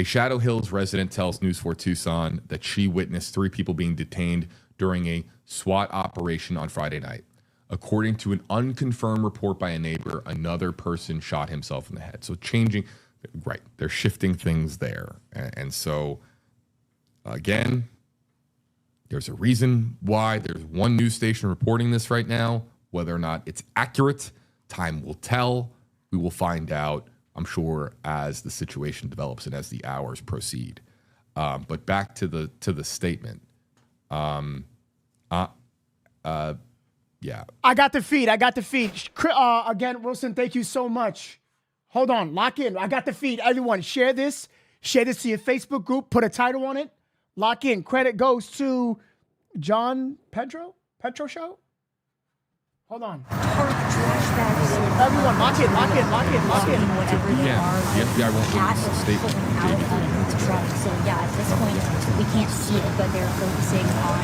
A Shadow Hills resident tells News 4 Tucson that she witnessed 3 people being detained during a SWAT operation on Friday night. According to an unconfirmed report by a neighbor, another person shot himself in the head. So they're shifting things there. And so, again, there's a reason why there's one news station reporting this right now. Whether or not it's accurate, time will tell. We will find out, I'm sure, as the situation develops and as the hours proceed. But back to the statement. Yeah. I got the feed. Again, Wilson, thank you so much. Hold on. Lock in. I got the feed. Everyone, share this. Share this to your Facebook group. Put a title on it. Lock in. Credit goes to John Petro Show. Hold on. Everyone, lock in. Yeah, the FBI won't release a statement. So yeah, at this point, we can't see it, but they're focusing on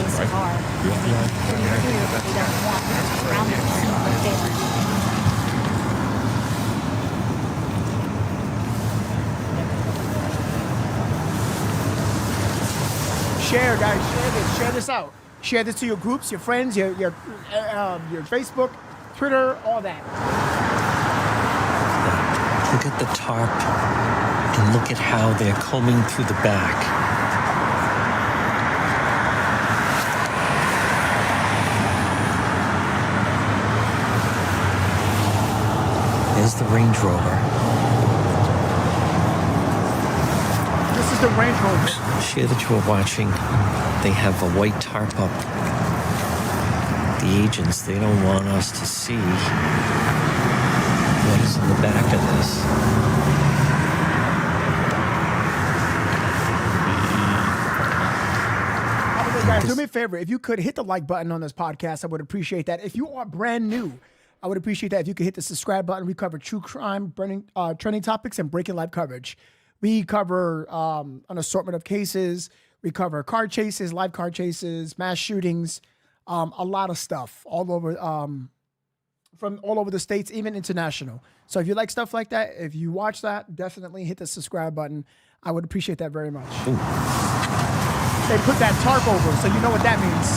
this car. They don't want around the scene right there. Share, guys. Share this out. Share this to your groups, your friends, your Facebook, Twitter, all that. Look at the tarp and look at how they're combing through the back. There's the Range Rover. This is the Range Rover. Share that you are watching. They have a white tarp up. The agents, they don't want us to see what is in the back of this. Guys, do me a favor. If you could hit the like button on this podcast, I would appreciate that. If you are brand new, I would appreciate that if you could hit the subscribe button. We cover true crime, trending topics, and breaking live coverage. We cover an assortment of cases. We cover car chases, live car chases, mass shootings, a lot of stuff all over, from all over the states, even international. So if you like stuff like that, if you watch that, definitely hit the subscribe button. I would appreciate that very much. Ooh. They put that tarp over, so you know what that means.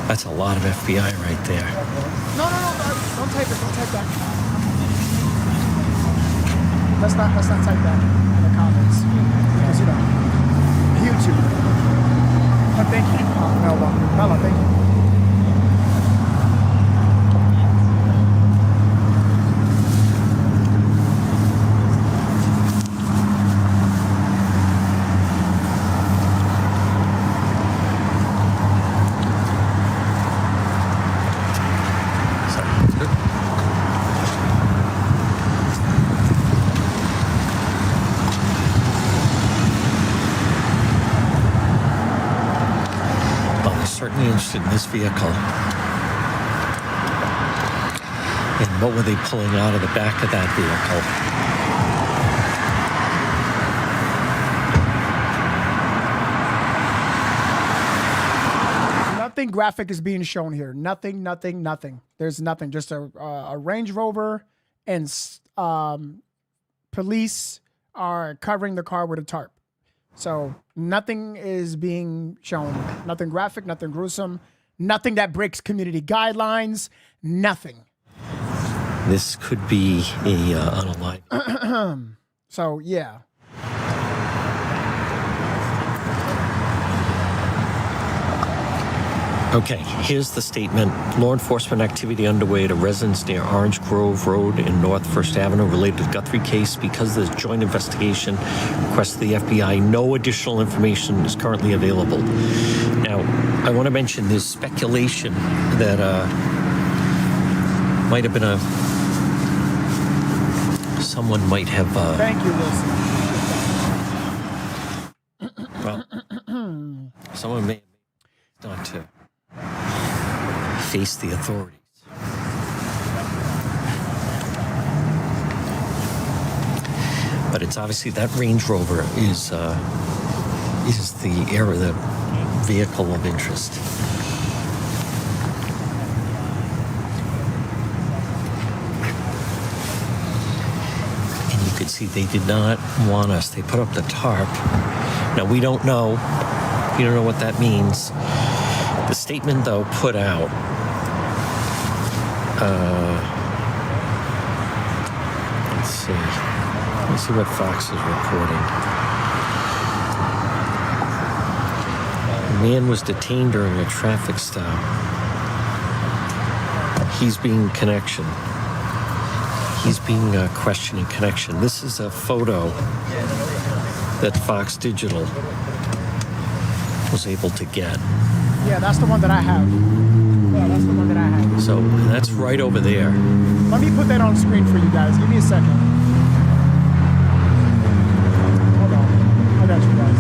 That's a lot of FBI right there. No. Don't type it. Don't type that. Let's not type that in the comments. Because, YouTube. But thank you, Mela, thank you. Interested in this vehicle. And what were they pulling out of the back of that vehicle? Nothing graphic is being shown here. Nothing. There's nothing. Just a Range Rover, and police are covering the car with a tarp. So nothing is being shown. Nothing graphic, nothing gruesome, nothing that breaks community guidelines, nothing. This could be a unaligned. So, yeah. Okay, here's the statement. Law enforcement activity underway at a residence near Orange Grove Road and North First Avenue related to the Guthrie case. Because of the joint investigation request of the FBI, no additional information is currently available. Now, I want to mention there's speculation that might have been someone might have... Thank you, Wilson. Well, someone may have not to face the authorities. But it's obviously that Range Rover is the vehicle of interest. can see they did not want us. They put up the tarp. Now, we don't know. We don't know what that means. The statement, though, put out. Let's see. Let's see what Fox is reporting. A man was detained during a traffic stop. He's being connection. He's being questioned in connection. This is a photo that Fox Digital was able to get. Yeah, that's the one that I have. Yeah, that's the one that I have. So that's right over there. Let me put that on screen for you guys. Give me a second. Hold on. I got you guys.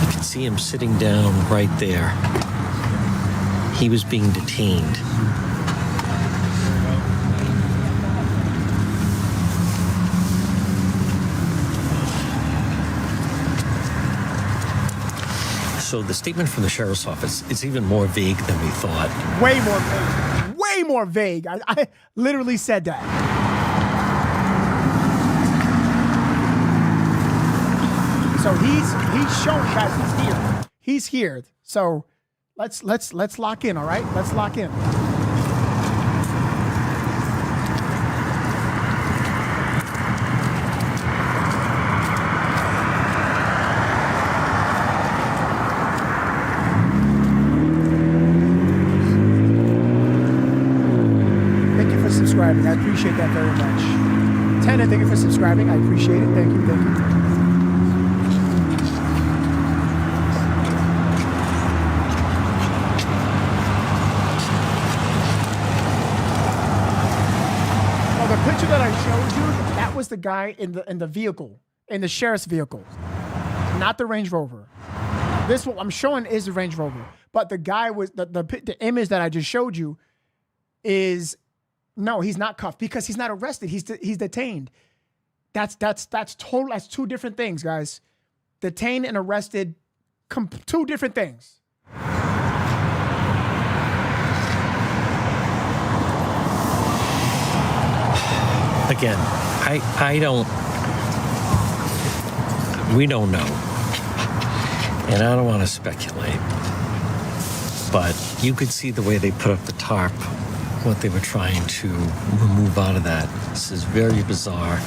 You can see him sitting down right there. He was being detained. So the statement from the sheriff's office is even more vague than we thought. Way more vague. Way more vague. I literally said that. So he's showing guys he's here. He's here. So let's lock in, all right? Let's lock in. Subscribing. I appreciate that very much. Tana, thank you for subscribing. I appreciate it. Thank you. Thank you. Well, the picture that I showed you, that was the guy in the vehicle, in the sheriff's vehicle, not the Range Rover. This one I'm showing is the Range Rover, but the guy was the image that I just showed you is. No, he's not cuffed because he's not arrested. He's detained. That's two different things, guys. Detained and arrested, two different things. Again, we don't know. And I don't want to speculate. But you could see the way they put up the tarp, what they were trying to remove out of that. This is very bizarre.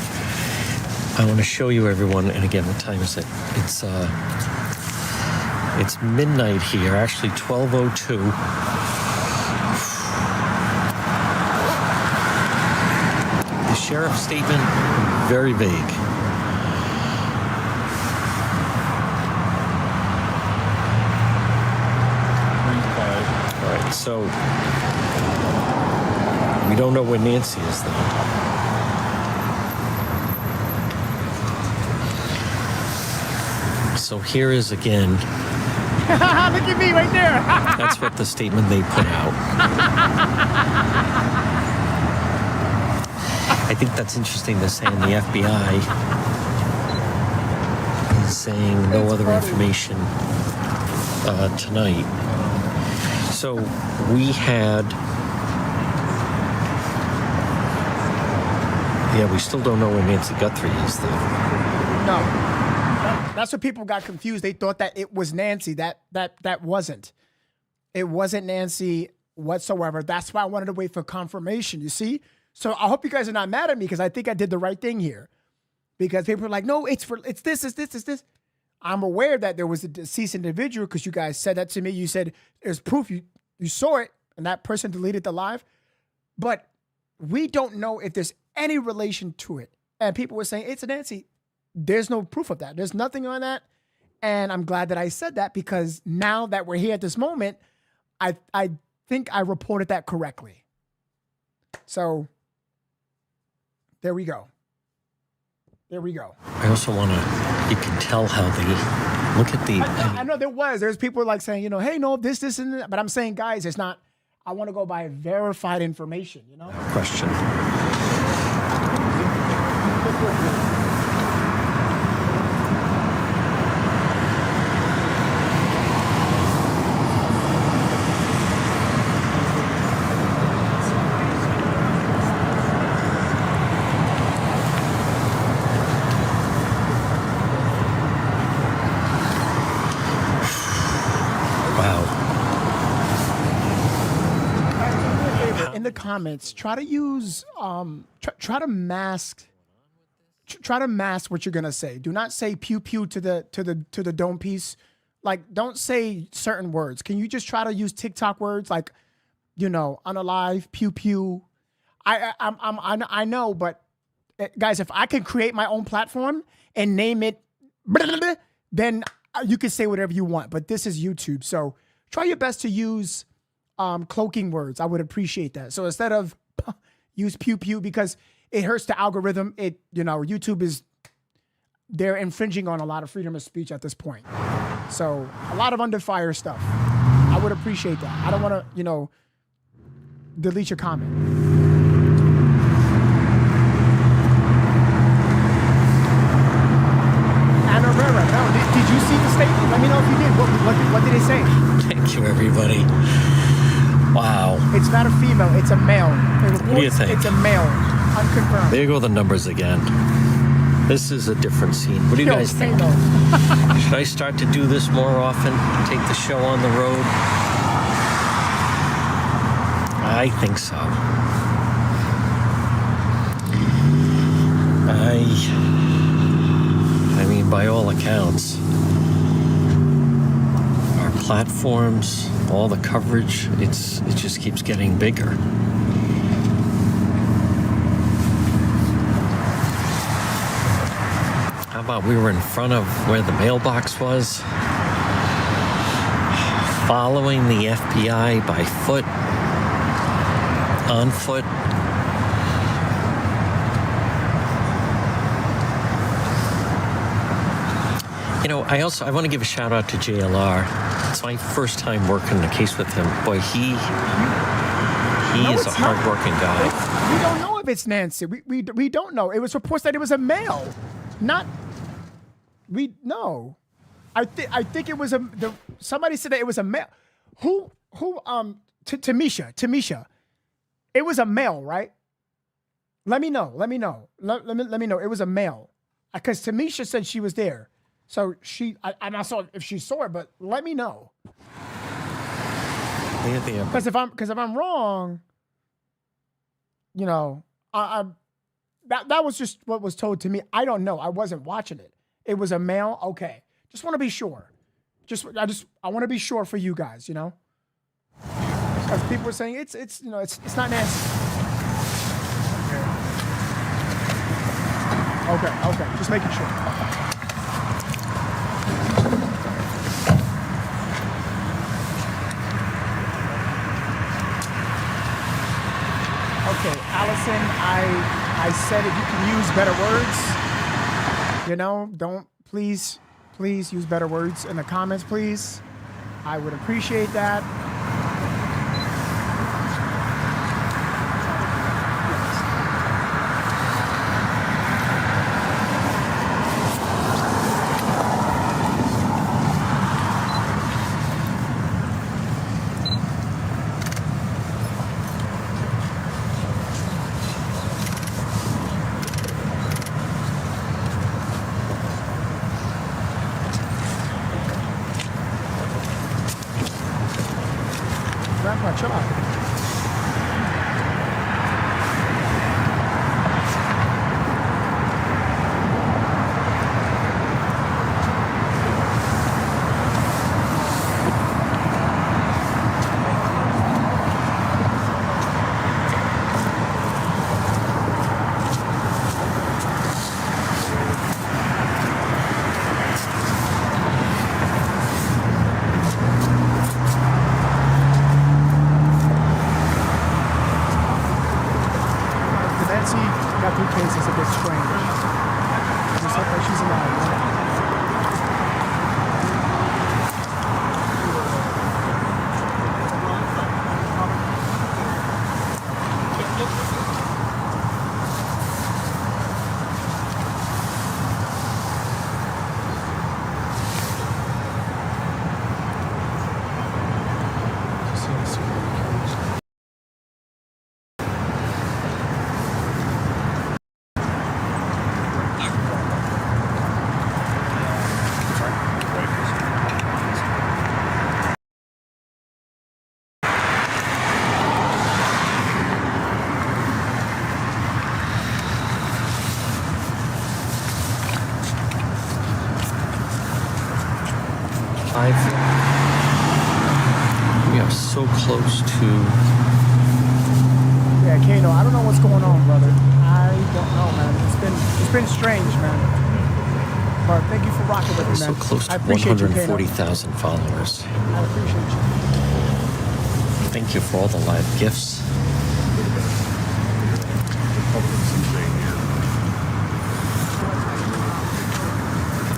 I want to show you everyone, and again, what time is it? It's midnight here, actually 12:02. The sheriff's statement, very vague. All right, so we don't know where Nancy is, though. So here is again. Look at me right there. That's what the statement they put out. I think that's interesting. They're saying the FBI is saying no other information tonight. So we had. Yeah, we still don't know where Nancy Guthrie is, though. No. That's what people got confused. They thought that it was Nancy. That wasn't. It wasn't Nancy whatsoever. That's why I wanted to wait for confirmation, you see? So I hope you guys are not mad at me because I think I did the right thing here. Because people are like, no, it's this. I'm aware that there was a deceased individual because you guys said that to me. You said there's proof you saw it and that person deleted the live. But we don't know if there's any relation to it. And people were saying, it's a Nancy. There's no proof of that. There's nothing on that. And I'm glad that I said that because now that we're here at this moment, I think I reported that correctly. So there we go. There we go. I also want to, you can tell how they look at the. I know there's people like saying, hey, no, this, and that. But I'm saying, guys, it's not, I want to go by verified information, Question. comments, try to use try to mask what you're gonna say. Do not say pew pew to the dome piece. Like, don't say certain words. Can you just try to use TikTok words like, unalive, pew pew? I know, but guys, if I can create my own platform and name it, then you can say whatever you want. But this is YouTube, so try your best to use cloaking words. I would appreciate that. So instead of use pew pew because it hurts the algorithm. YouTube they're infringing on a lot of freedom of speech at this point. So a lot of under fire stuff. I would appreciate that. I don't want to, delete your comment. Anna Rivera, no, did you see the statement? Let me know if you did. What did it say? Thank you, everybody. Wow. It's not a female. It's a male. What do you think? It's a male. Unconfirmed. There go the numbers again. This is a different scene. What do you guys think? Should I start to do this more often? Take the show on the road? I think so. I mean, by all accounts, our platforms, all the coverage, it just keeps getting bigger. How about we were in front of where the mailbox was, following the FBI by foot, on foot. I want to give a shout out to JLR. It's my first time working the case with him. Boy, he is a hardworking guy. We don't know if it's Nancy. We don't know. It was reports that it was a male, not. No. I think it was somebody said that it was a male. Who Tamisha. It was a male, right? Let me know. Let me know. It was a male. Because Tamisha said she was there. So I'm not sure if she saw it, but let me know. Because if I'm wrong, that was just what was told to me. I don't know. I wasn't watching it. It was a male. Okay. Just want to be sure. I want to be sure for you guys, Because people were saying it's not Nancy. Okay. Just making sure. Okay, Allison, I said if you can use better words, don't please use better words in the comments, please. I would appreciate that. Chill out. live. We are so close to. Yeah, Kano, I don't know what's going on, brother. I don't know, man. It's been strange, man. But thank you for rocking with me, So man. close to I appreciate you, Kano. 140,000 followers. I appreciate you. Thank you for all the live gifts.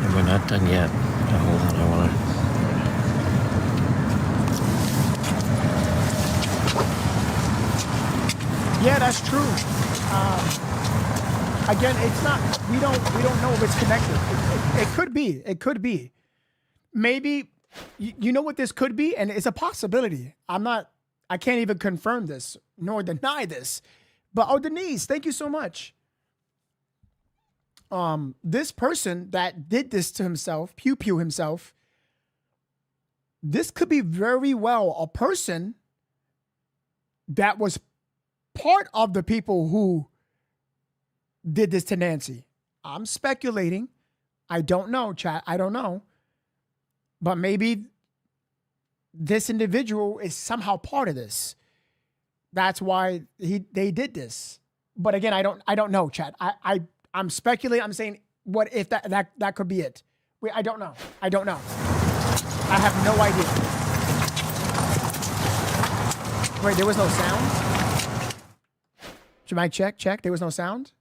And we're not done yet. Hold on, I want to. Yeah, that's true. Again, it's not. We don't know if it's connected. It could be. It could be. Maybe. You know what this could be, and it's a possibility. I can't even confirm this nor deny this. But Denise, thank you so much. This person that did this to himself, pew himself. This could be very well a person that was part of the people who did this to Nancy. I'm speculating. I don't know, chat. I don't know. But maybe this individual is somehow part of this. That's why they did this. But again, I don't know, chat. I'm speculating. I'm saying, what if that could be it? Wait, I don't know. I don't know. I have no idea. Wait, there was no sound? Should I check? There was no sound?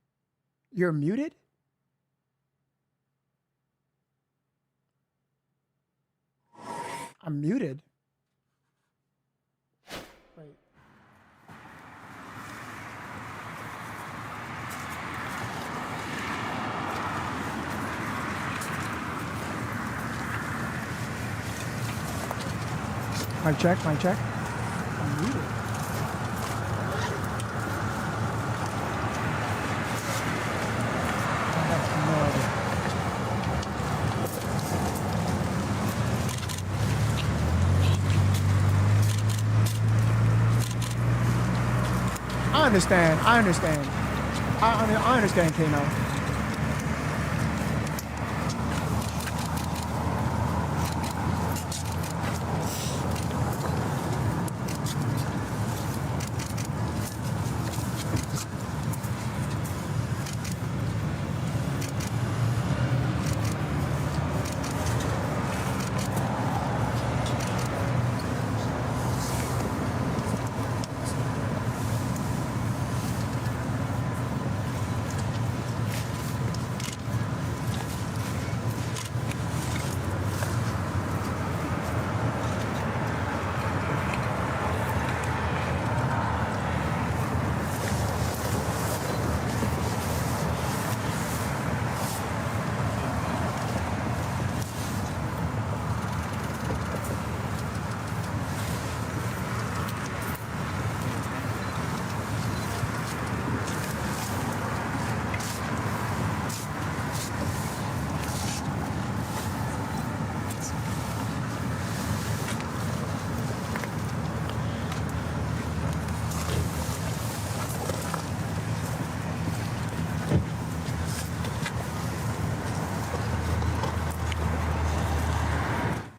You're muted? I'm muted. Wait. Mic check. I'm muted. I understand. I understand, Kano.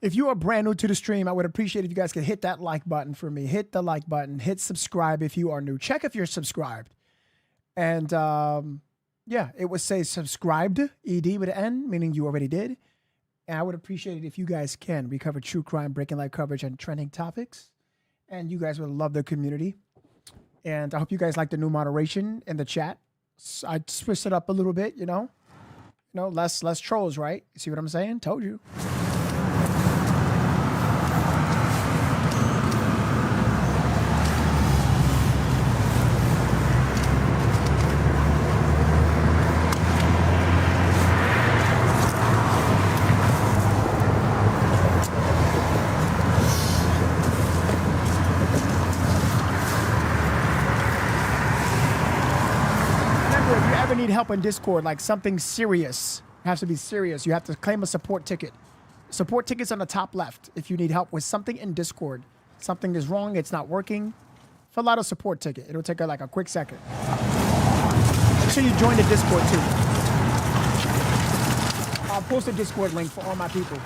If you are brand new to the stream, I would appreciate if you guys could hit that like button for me. Hit the like button. Hit subscribe if you are new. Check if you're subscribed. And yeah, it would say subscribed, ED with an N, meaning you already did. And I would appreciate it if you guys can. We cover true crime, breaking light coverage, and trending topics. And you guys would love the community. And I hope you guys like the new moderation in the chat. So I switched it up a little bit, you know, less trolls, right? You see what I'm saying? Told you. Need help in Discord, like something serious. It has to be serious. You have to claim a support ticket. Support tickets on the top left. If you need help with something in Discord, something is wrong, it's not working, fill out a support ticket. It'll take like a quick second. Make sure you join the Discord too. I'll post a Discord link for all my people.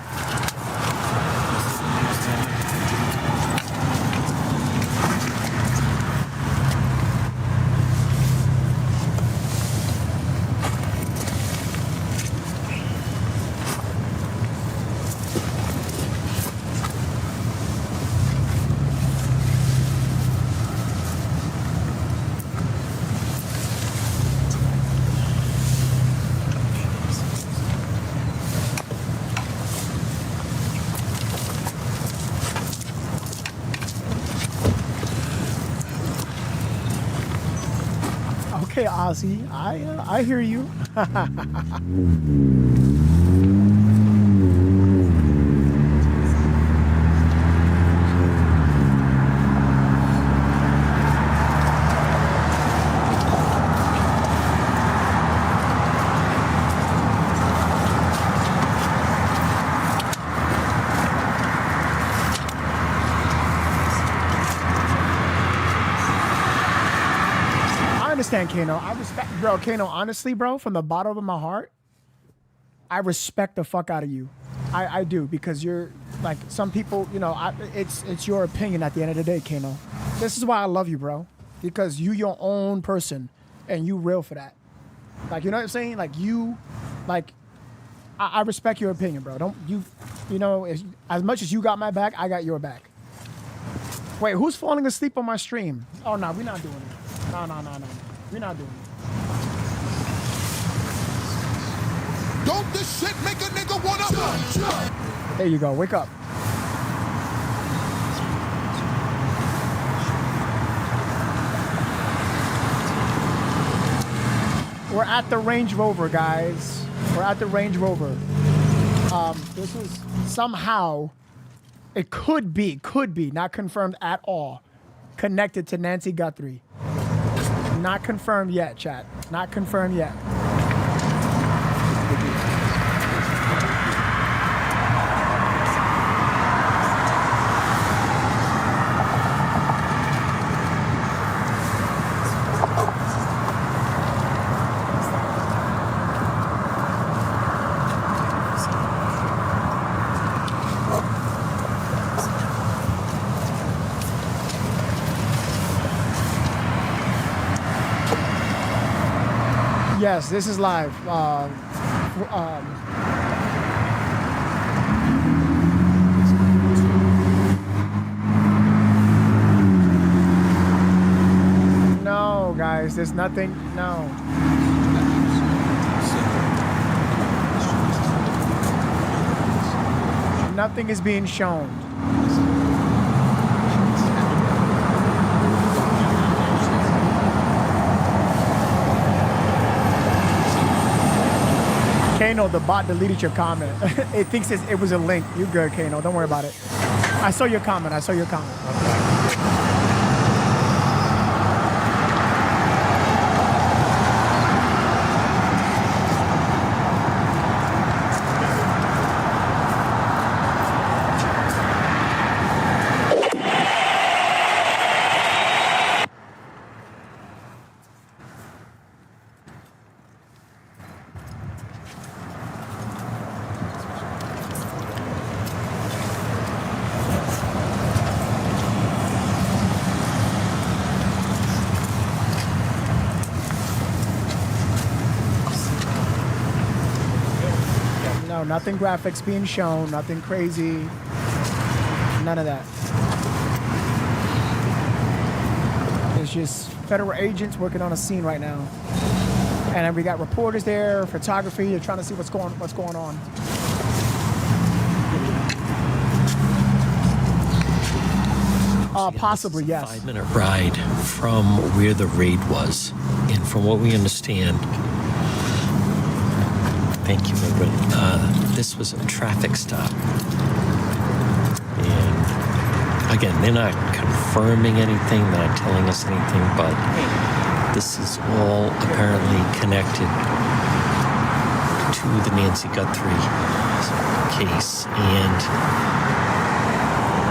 Okay, Ozzy, I hear you. Kano, I respect, bro. Kano, honestly, bro, from the bottom of my heart, I respect the fuck out of you. I do, because you're like, some people, you know, it's your opinion at the end of the day, Kano. This is why I love you, bro, because you your own person and you real for that. Like, you know what I'm saying? Like you, like, I respect your opinion, bro. Don't you know, as much as you got my back, I got your back. Wait, who's falling asleep on my stream? Oh no, we're not doing it. No. We're not doing it. Don't this shit make a nigga wanna... There you go. Wake up. We're at the Range Rover, guys. We're at the Range Rover. This is somehow, it could be, not confirmed at all, connected to Nancy Guthrie. Not confirmed yet, chat. Not confirmed yet. Yes, this is live. No, guys, there's nothing. No. Nothing is being shown. Kano, the bot deleted your comment. It thinks it was a link. You good, Kano. Don't worry about it. I saw your comment. Nothing graphics being shown, nothing crazy, none of that. It's just federal agents working on a scene right now. And then we got reporters there, photography, they're trying to see what's going on. Possibly, yes. 5-minute ride from where the raid was. And from what we understand, thank you, Edwin. This was a traffic stop. And again, they're not confirming anything, they're not telling us anything, but this is all apparently connected to the Nancy Guthrie case. And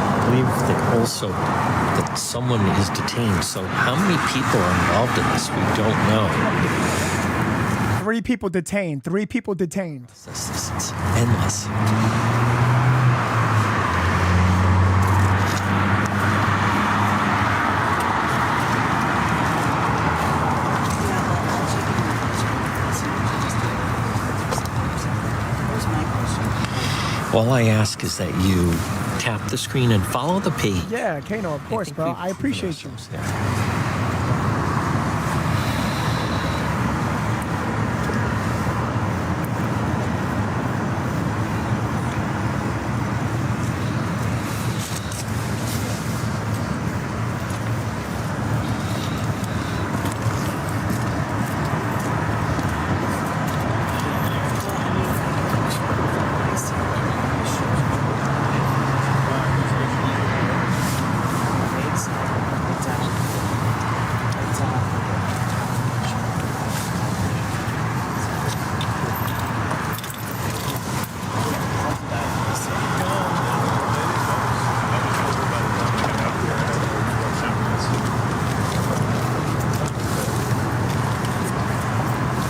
I believe that also that someone is detained. So how many people are involved in this? We don't know. 3 people detained. It's endless. All I ask is that you tap the screen and follow the page. Yeah, Kano, of course, bro. I appreciate you.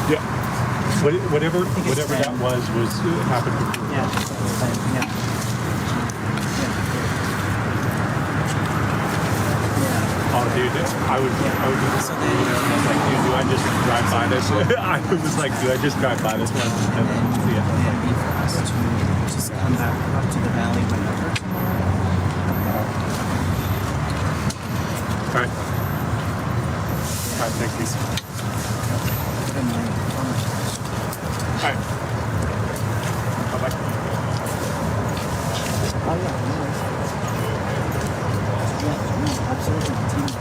Yeah. Whatever that was happened before. Yeah. Yeah. Oh, dude, I would do this. So then, I was like, dude, do I just drive by this? I was like, do I just drive by this one? And see it. It'd be for us to just come back up to the valley whenever tomorrow. All right. All right, thank you. All right. Bye-bye. Oh, yeah, no worries. Yeah, absolutely. Continue.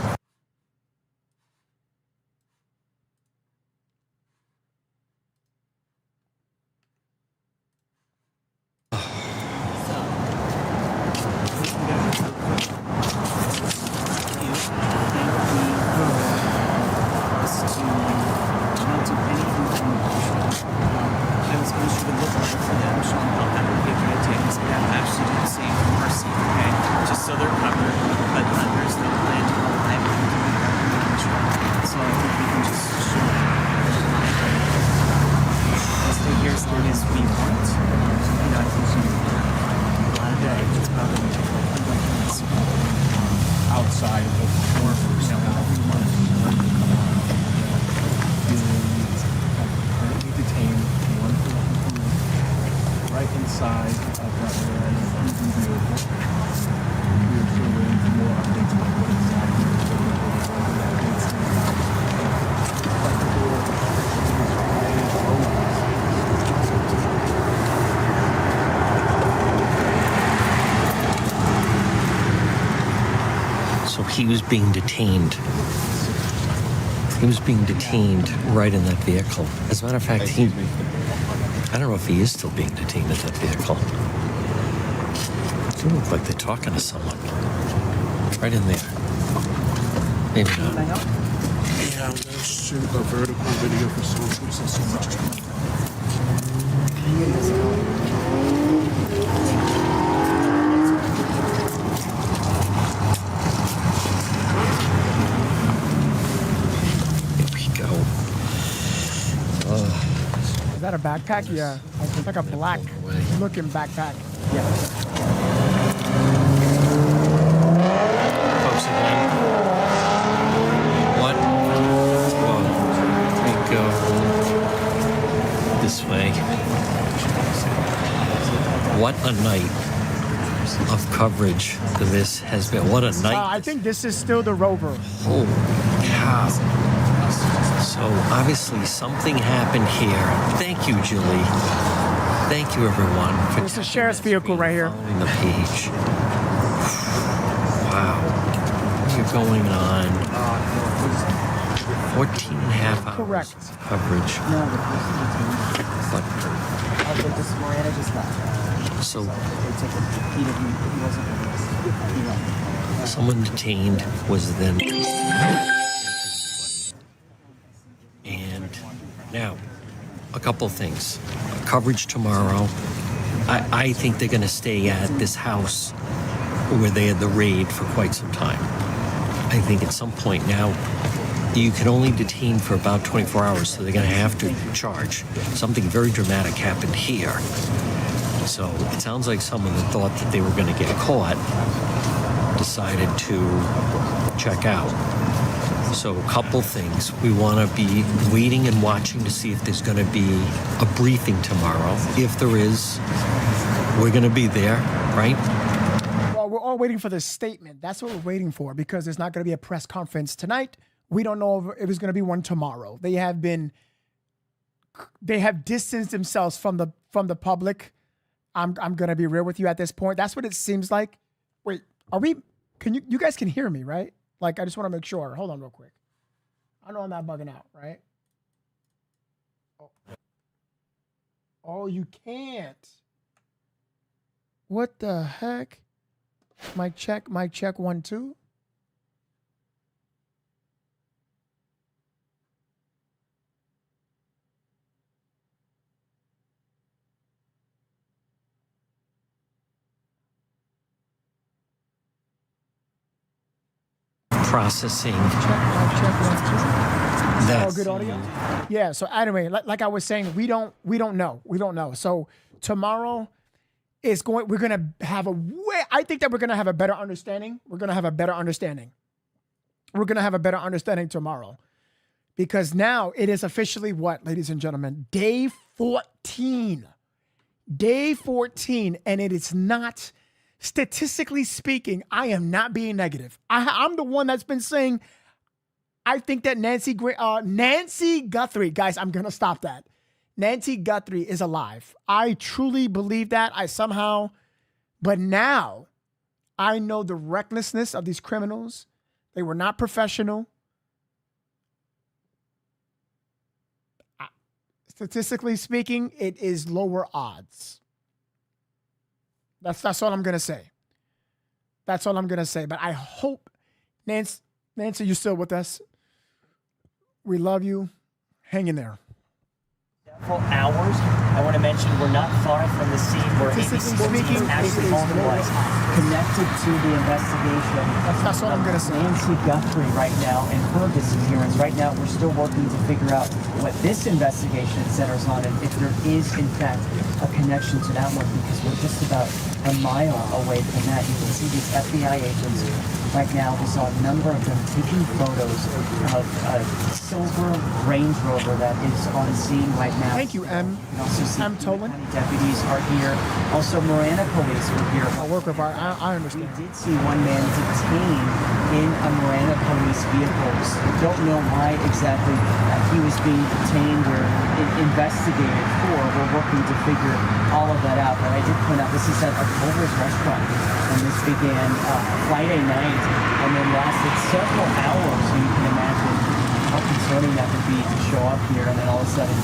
Outside of the workers, currently detained, one right inside of that area vehicle. We are still waiting for more updates on what exactly So he was being detained. He was being detained right in that vehicle. As a matter of fact, I don't know if he is still being detained in that vehicle. It doesn't look like they're talking to someone. Right in there. Maybe not. Yeah, I'm going to shoot a vertical video for social. So much trouble. Is that a backpack? Yeah. It's like a black looking backpack. Yeah. Folks again. What? Whoa. We go this way. What a night of coverage this has been. What a night. I think this is still the Rover. Holy cow. So obviously something happened here. Thank you, Julie. Thank you, everyone. It's a sheriff's vehicle right here. Following the page. Wow. What's going on? 14 and a half hours. Correct. Coverage. So someone detained was then. And now, a couple things. Coverage tomorrow. I think they're going to stay at this house where they had the raid for quite some time. I think at some point now, you can only detain for about 24 hours, so they're going to have to charge. Something very dramatic happened here. So it sounds like someone that thought that they were going to get caught decided to check out. So a couple things. We want to be waiting and watching to see if there's going to be a briefing tomorrow. If there is, we're going to be there, right? Well, we're all waiting for the statement. That's what we're waiting for, because there's not going to be a press conference tonight. We don't know if it's going to be one tomorrow. They have distanced themselves from the public. I'm going to be real with you at this point. That's what it seems like. Wait, you guys can hear me, right? Like, I just want to make sure. Hold on real quick. I know I'm not bugging out, right? Oh, you can't. What the heck? Mic check 1 2. Processing. Check 1 2. All good audio. Yeah. So anyway, like I was saying, we don't know. So tomorrow is going. We're gonna have a way. I think that we're gonna have a better understanding. We're gonna have a better understanding tomorrow, because now it is officially what, ladies and gentlemen, day 14. Day 14, and it is not, statistically speaking, I am not being negative. I'm the one that's been saying, I think that Nancy Guthrie, guys, I'm going to stop that. Nancy Guthrie is alive. I truly believe that. But now I know the recklessness of these criminals. They were not professional. Statistically speaking, it is lower odds. That's all I'm going to say. That's all I'm going to say. But I hope, Nancy, you're still with us. We love you. Hang in there. Several hours. I want to mention we're not far from the scene where ABC 14 actually was connected to the investigation. That's what I'm going to say. Nancy Guthrie right now and her disappearance. Right now we're still working to figure out what this investigation centers on and if there is in fact a connection to that one, because we're just about a mile away from that. You can see these FBI agents right now. We saw a number of them taking photos of a silver Range Rover that is on scene right now. Thank you, M. M. Tolan. Deputies are here. Also, Marana police were here. I work with our, I understand. We did see one man detained in a Marana police vehicle. We don't know why exactly he was being detained or investigated for. We're working to figure all of that out. But I did point out this is at a Culver's restaurant, and this began Friday night and then lasted several hours. So you can imagine how concerning that would be to show up here and then all of a sudden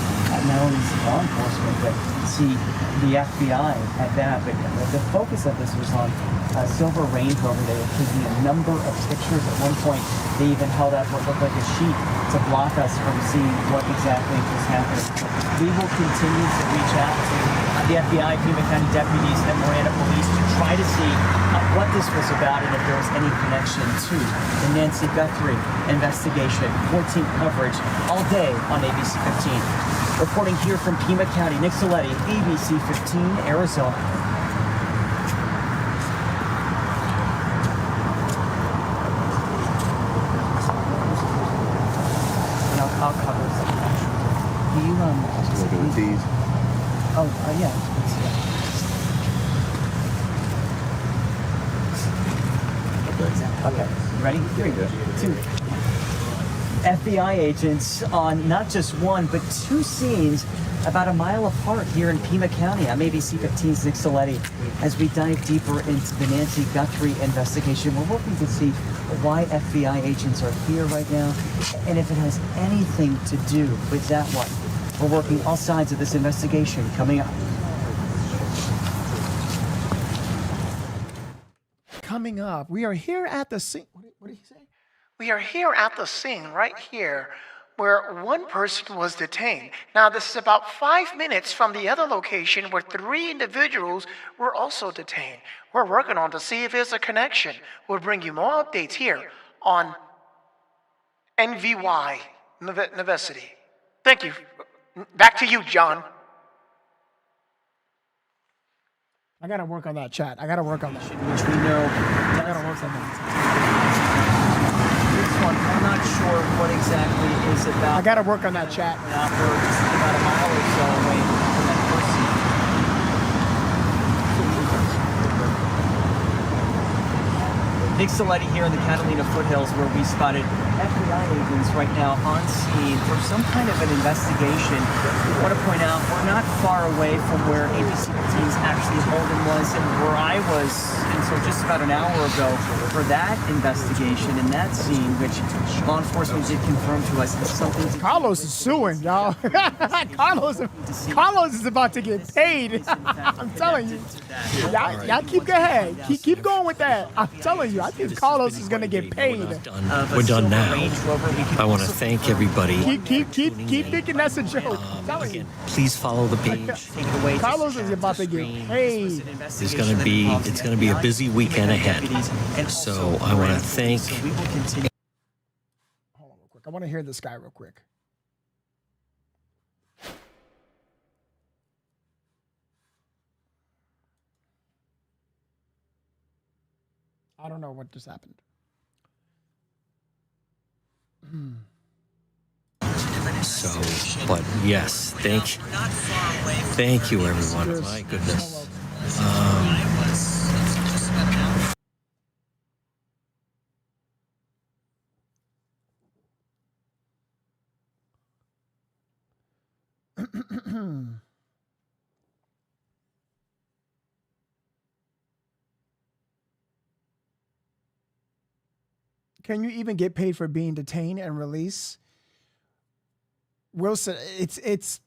not only see law enforcement but see the FBI at that. But the focus of this was on a silver Range Rover. They were taking a number of pictures. At one point they even held out what looked like a sheet to block us from seeing what exactly was happening. We will continue to reach out to the FBI, Pima County deputies, and Marana police to try to see what this was about and if there was any connection to the Nancy Guthrie investigation. 14 coverage all day on ABC 15. Reporting here from Pima County, Nick Soletti, ABC 15, Arizona. And I'll cover some. Do you these? Oh, yeah. Okay, ready? 3, 2. FBI agents on not just one, but 2 scenes about a mile apart here in Pima County. I'm ABC 15's Nick Soletti. As we dive deeper into the Nancy Guthrie investigation, we're working to see why FBI agents are here right now and if it has anything to do with that one. We're working all sides of this investigation coming up. Coming up, we are here at the scene. What did he say? We are here at the scene right here where one person was detained. Now, this is about 5 minutes from the other location where 3 individuals were also detained. We're working on to see if there's a connection. We'll bring you more updates here on NVY, Novesity. Thank you. Back to you, John. I gotta work on that chat. I gotta work on that. Which we know. I gotta work on that. This one, I'm not sure what exactly is about. I gotta work on that chat. We're just about a mile or so away from that person. Nick Soletti here in the Catalina foothills where we spotted FBI agents right now on scene for some kind of an investigation. I want to point out we're not far away from where ABC 15's Ashley Holden was and where I was until just about an hour ago for that investigation and that scene, which law enforcement did confirm to us is something. Carlos is suing, y'all. Carlos is about to get paid. I'm telling you. Y'all keep ahead. Keep going with that. I'm telling you. I think Carlos is gonna get paid. We're done now. I want to thank everybody. Keep thinking that's a joke. Again, please follow the page. Carlos is about to get paid. It's gonna be a busy weekend ahead. So I want to thank. Hold on real quick. I want to hear this guy real quick. I don't know what just happened. So, but yes, thank you, everyone. My goodness. Can you even get paid for being detained and released? Wilson, it's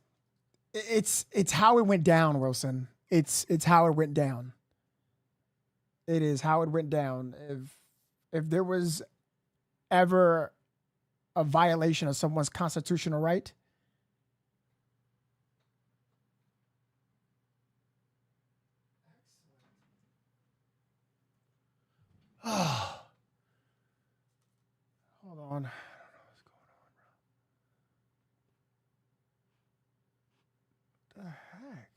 how it went down, Wilson. It's how it went down. It is how it went down. If there was ever a violation of someone's constitutional right, hold on. I don't know what's going on, bro. What the heck?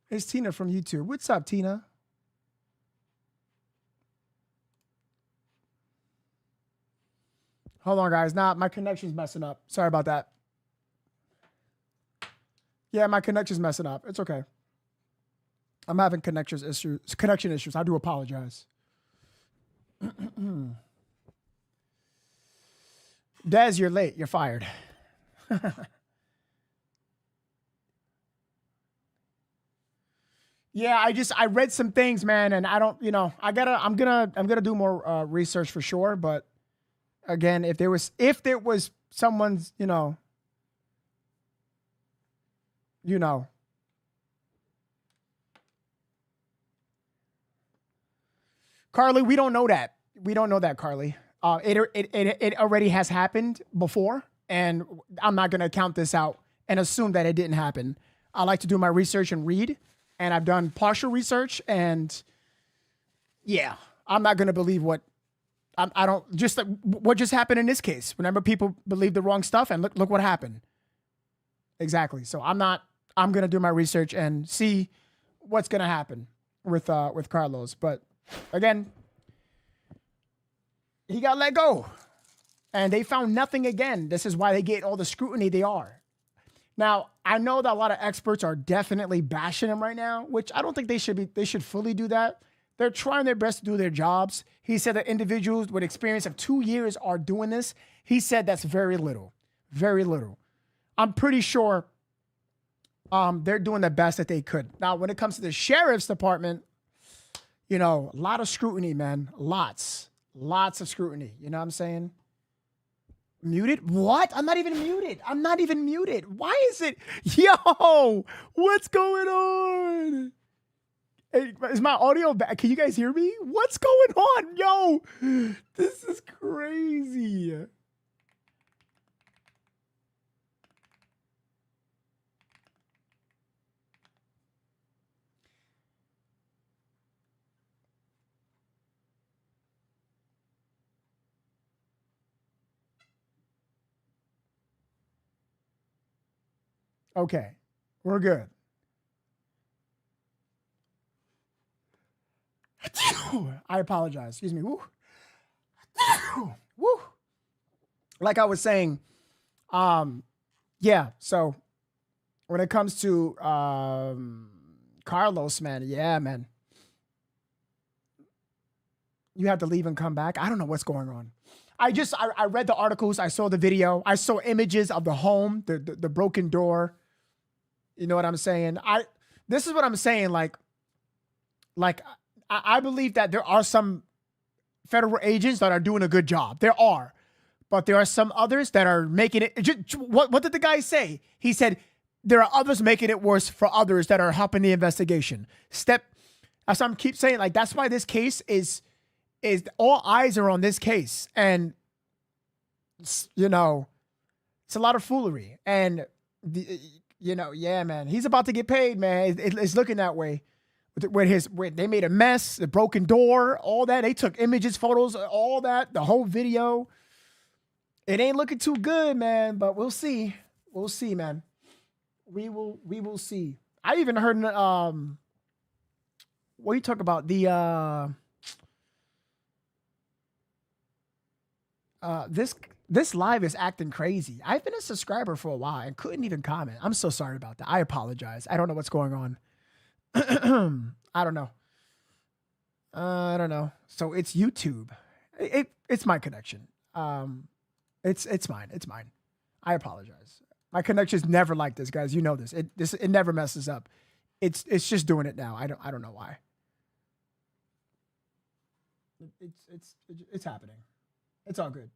It's Tina from YouTube. What's up, Tina? Hold on, guys. Nah, my connection's messing up. Sorry about that. Yeah, my connection's messing up. It's okay. I'm having connection issues. I do apologize. Des, you're late. You're fired. Yeah, I read some things, man, and I don't, I'm gonna do more research for sure. But again, if there was someone's, Carly, we don't know that. We don't know that, Carly. It already has happened before, and I'm not gonna count this out and assume that it didn't happen. I like to do my research and read. And I've done partial research, and yeah, I'm not gonna believe what what just happened in this case. Remember, people believed the wrong stuff, and look what happened. Exactly. So I'm gonna do my research and see what's gonna happen with Carlos. But again, he got let go, and they found nothing again. This is why they get all the scrutiny they are. Now, I know that a lot of experts are definitely bashing him right now, which I don't think they should fully do that. They're trying their best to do their jobs. He said that individuals with experience of 2 years are doing this. He said that's very little, very little. I'm pretty sure they're doing the best that they could. Now, when it comes to the sheriff's department, a lot of scrutiny, man. Lots of scrutiny. You know what I'm saying? Muted? What? I'm not even muted. Why is it? Yo, what's going on? Hey, is my audio back? Can you guys hear me? What's going on? Yo, this is crazy. Okay, we're good. I apologize. Excuse me. Woo. Woo. Like I was saying, yeah, so when it comes to Carlos, man, yeah, man. You have to leave and come back. I don't know what's going on. I read the articles. I saw the video. I saw images of the home, the broken door. You know what I'm saying? This is what I'm saying. Like I believe that there are some federal agents that are doing a good job. There are, but there are some others that are making it. What did the guy say? He said there are others making it worse for others that are helping the investigation. That's what I'm keep saying. Like that's why this case is all eyes are on this case, and it's a lot of foolery. And Yeah, man. He's about to get paid, man. It's looking that way. Where they made a mess, the broken door, all that. They took images, photos, all that, the whole video. It ain't looking too good, man, but we'll see. We'll see, man. We will see. I even heard what you talk about? This live is acting crazy. I've been a subscriber for a while and couldn't even comment. I'm so sorry about that. I apologize. I don't know what's going on. I don't know. So it's YouTube. It's my connection. It's mine. It's mine. I apologize. My connection's never like this, guys. You know this. It never messes up. It's just doing it now. I don't know why. It's happening. It's all good.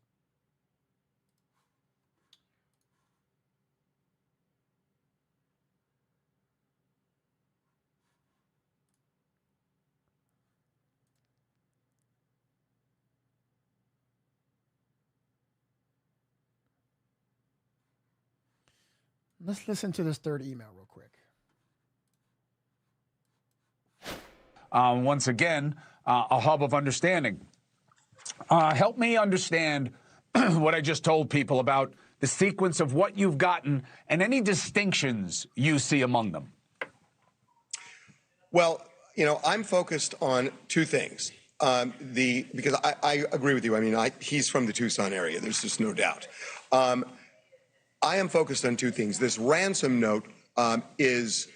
Let's listen to this third email real quick. Once again, a hub of understanding. Help me understand what I just told people about the sequence of what you've gotten and any distinctions you see among them. Well, I'm focused on two things. Because I agree with you. I mean, he's from the Tucson area. There's just no doubt. I am focused on two things. This ransom note is,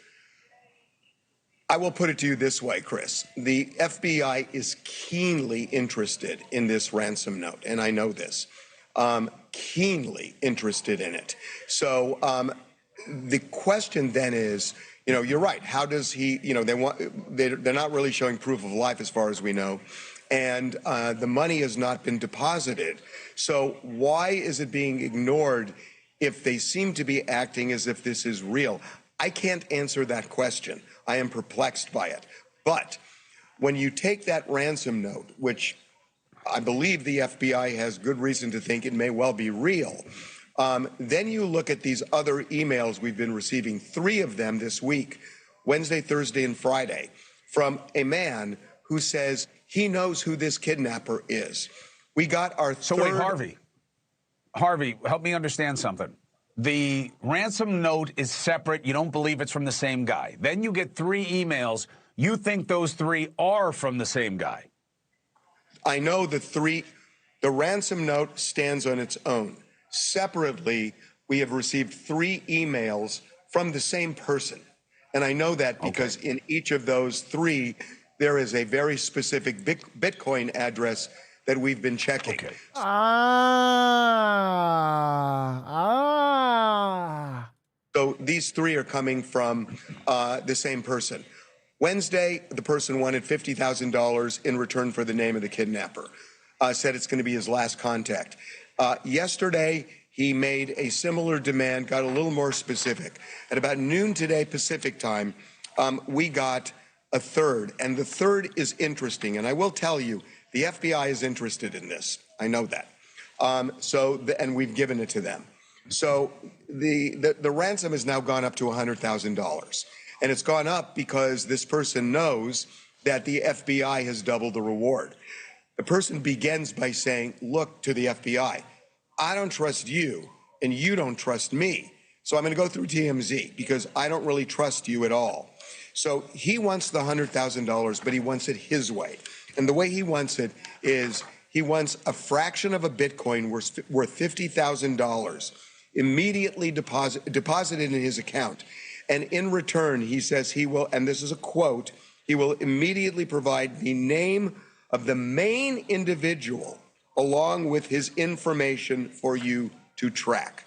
I will put it to you this way, Chris. The FBI is keenly interested in this ransom note, and I know this. Keenly interested in it. So the question then is, you're right. How does he, they're not really showing proof of life as far as we know. And the money has not been deposited. So why is it being ignored if they seem to be acting as if this is real? I can't answer that question. I am perplexed by it. But when you take that ransom note, which I believe the FBI has good reason to think it may well be real, then you look at these other emails we've been receiving, 3 of them this week, Wednesday, Thursday, and Friday, from a man who says he knows who this kidnapper is. We got our So wait, Harvey, help me understand something. The ransom note is separate. You don't believe it's from the same guy. Then you get 3 emails. You think those 3 are from the same guy. I know the ransom note stands on its own. Separately, we have received 3 emails from the same person. And I know that because in each of those 3, there is a very specific Bitcoin address that we've been checking. Okay. So these 3 are coming from the same person. Wednesday, the person wanted $50,000 in return for the name of the kidnapper. Said it's going to be his last contact. Yesterday, he made a similar demand, got a little more specific. At about noon today Pacific time, we got a third. And the third is interesting. And I will tell you, the FBI is interested in this. I know that. And we've given it to them. So the ransom has now gone up to $100,000. And it's gone up because this person knows that the FBI has doubled the reward. The person begins by saying, look, to the FBI, I don't trust you and you don't trust me. So I'm going to go through TMZ because I don't really trust you at all. So he wants the $100,000, but he wants it his way. And the way he wants it is he wants a fraction of a Bitcoin worth $50,000 immediately deposited in his account. And in return, he says he will, and this is a quote, he will immediately provide the name of the main individual along with his information for you to track.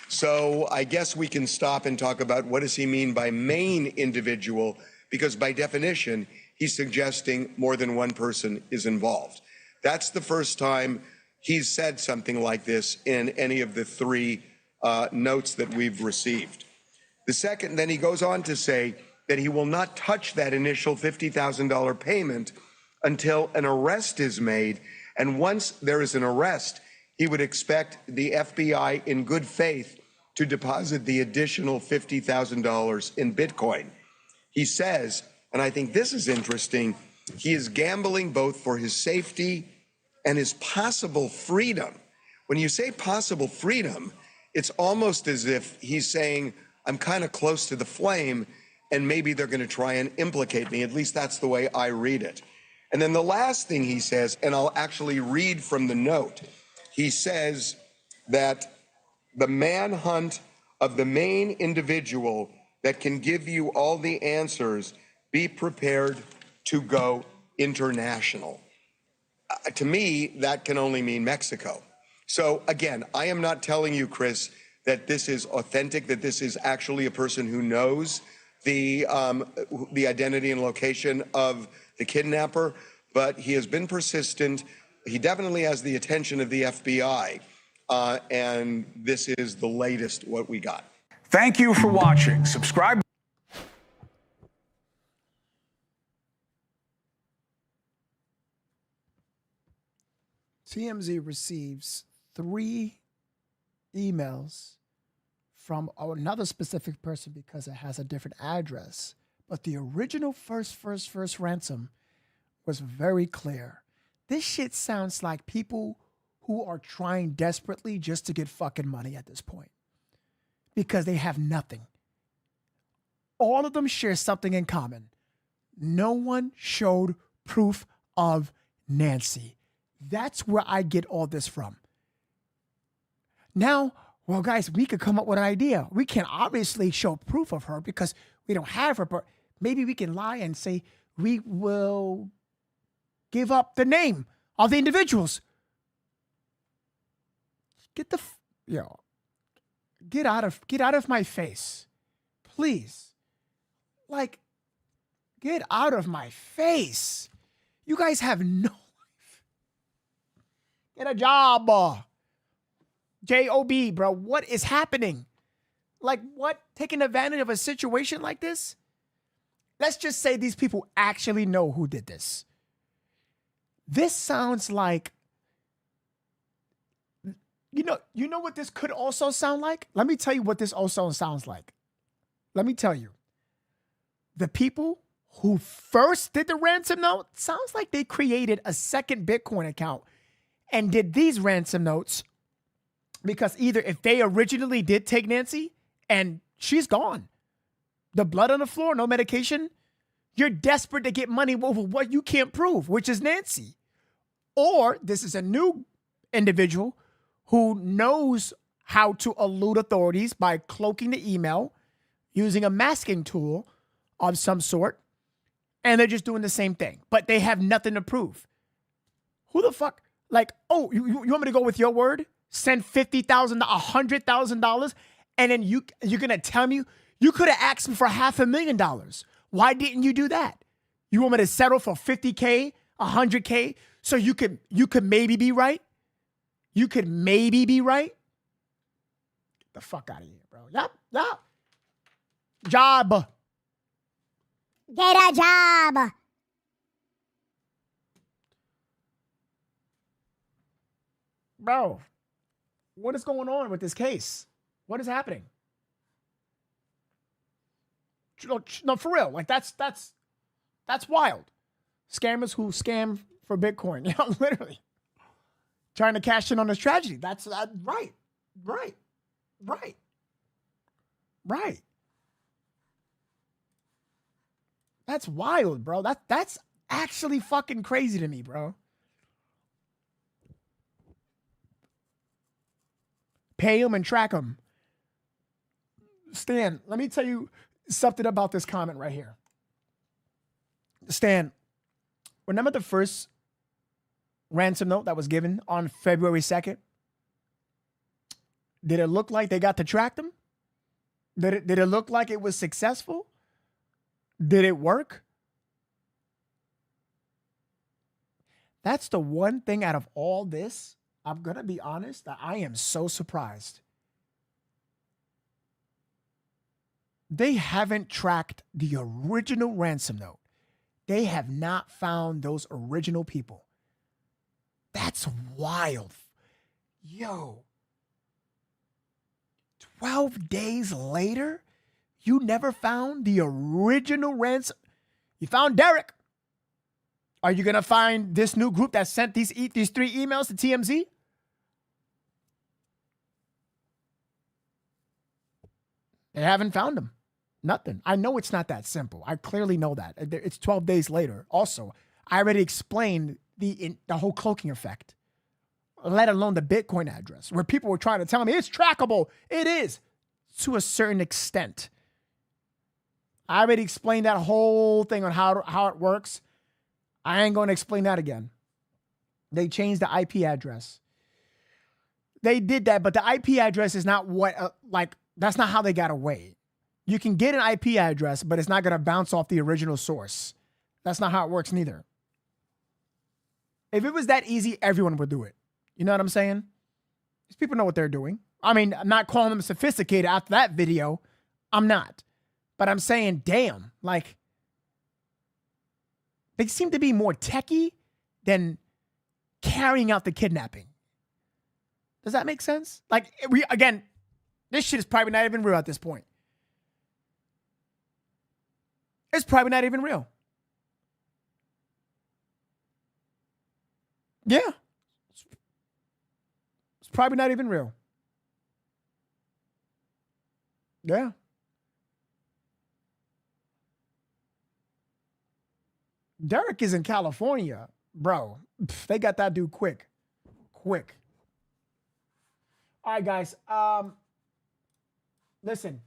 So I guess we can stop and talk about what does he mean by main individual, because by definition, he's suggesting more than one person is involved. That's the first time he's said something like this in any of the 3 notes that we've received. The second, then he goes on to say that he will not touch that initial $50,000 payment until an arrest is made. And once there is an arrest, he would expect the FBI in good faith to deposit the additional $50,000 in Bitcoin. He says, and I think this is interesting, he is gambling both for his safety and his possible freedom. When you say possible freedom, it's almost as if he's saying, I'm kind of close to the flame and maybe they're going to try and implicate me. At least that's the way I read it. And then the last thing he says, and I'll actually read from the note, he says that the manhunt of the main individual that can give you all the answers, be prepared to go international. To me, that can only mean Mexico. So again, I am not telling you, Chris, that this is authentic, that this is actually a person who knows the identity and location of the kidnapper, but he has been persistent. He definitely has the attention of the FBI, and this is the latest what we got. Thank you for watching. Subscribe. TMZ receives 3 emails from another specific person because it has a different address. But the original first ransom was very clear. This shit sounds like people who are trying desperately just to get fucking money at this point because they have nothing. All of them share something in common. No one showed proof of Nancy. That's where I get all this from. Now, well, guys, we could come up with an idea. We can obviously show proof of her because we don't have her, but maybe we can lie and say we will give up the name of the individuals. Get out of my face, please. Like, get out of my face. You guys have no life. Get a job. J-O-B, bro. What is happening? Like, what? Taking advantage of a situation like this? Let's just say these people actually know who did this. This sounds like, you know what this could also sound like? Let me tell you what this also sounds like. Let me tell you. The people who first did the ransom note sounds like they created a second Bitcoin account and did these ransom notes because either if they originally did take Nancy and she's gone, the blood on the floor, no medication, you're desperate to get money over what you can't prove, which is Nancy. Or this is a new individual who knows how to elude authorities by cloaking the email, using a masking tool of some sort, and they're just doing the same thing, but they have nothing to prove. Who the fuck? Like, oh, you want me to go with your word? Send $50,000, $100,000, and then you're gonna tell me you could have asked me for $500,000. Why didn't you do that? You want me to settle for $50K, $100K, so you could maybe be right? You could maybe be right? Get the fuck out of here, bro. Yup. Job. Get a job. Bro, what is going on with this case? What is happening? No, for real. Like that's wild. Scammers who scam for Bitcoin. You know, literally trying to cash in on this tragedy. That's right. That's wild, bro. That's actually fucking crazy to me, bro. Pay them and track them. Stan, let me tell you something about this comment right here. Stan, remember the first ransom note that was given on February 2nd? Did it look like they got to track them? Did it look like it was successful? Did it work? That's the one thing out of all this, I'm going to be honest, that I am so surprised. They haven't tracked the original ransom note. They have not found those original people. That's wild. Yo. 12 days later, you never found the original ransom. You found Derek. Are you going to find this new group that sent these 3 emails to TMZ? They haven't found him. Nothing. I know it's not that simple. I clearly know that. It's 12 days later. Also, I already explained the whole cloaking effect, let alone the Bitcoin address, where people were trying to tell me it's trackable. It is to a certain extent. I already explained that whole thing on how it works. I ain't going to explain that again. They changed the IP address. They did that, but the IP address is not what, that's not how they got away. You can get an IP address, but it's not going to bounce off the original source. That's not how it works neither. If it was that easy, everyone would do it. You know what I'm saying? These people know what they're doing. I mean, I'm not calling them sophisticated after that video. I'm not. But I'm saying, damn, they seem to be more techie than carrying out the kidnapping. Does that make sense? Again, this shit is probably not even real at this point. It's probably not even real. Yeah. It's probably not even real. Yeah. Derek is in California, bro. They got that dude quick. All right, guys. Listen.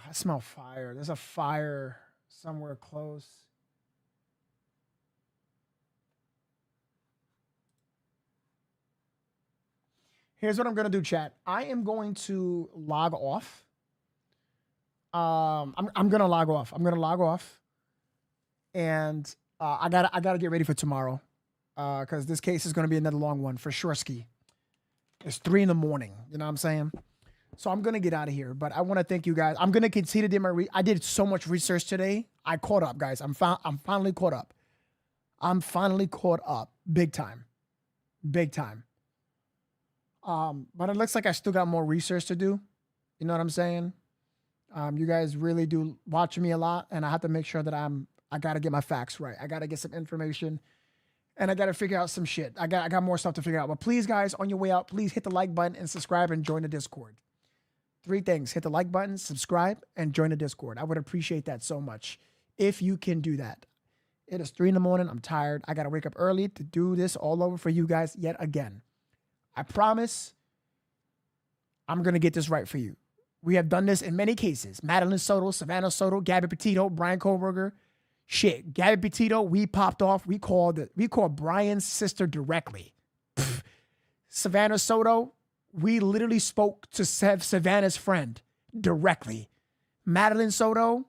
I smell fire. There's a fire somewhere close. Here's what I'm going to do, chat. I am going to log off. I'm going to log off. And I gotta get ready for tomorrow. Because this case is going to be another long one for sure ski. It's 3 a.m. You know what I'm saying? So I'm going to get out of here. But I want to thank you guys. I'm going to continue to do my I did so much research today. I caught up, guys. I'm finally caught up. Big time. But it looks like I still got more research to do. You know what I'm saying? You guys really do watch me a lot, and I have to make sure that I got to get my facts right. I got to get some information, and I got to figure out some shit. I got more stuff to figure out. But please, guys, on your way out, please hit the like button and subscribe and join the Discord. 3 things. Hit the like button, subscribe, and join the Discord. I would appreciate that so much if you can do that. It is 3 a.m. I'm tired. I got to wake up early to do this all over for you guys yet again. I promise I'm going to get this right for you. We have done this in many cases. Madeline Soto, Savannah Soto, Gabby Petito, Brian Kohlberger. Shit, Gabby Petito, we popped off. We called Brian's sister directly. Savannah Soto, we literally spoke to Savannah's friend directly. Madeline Soto,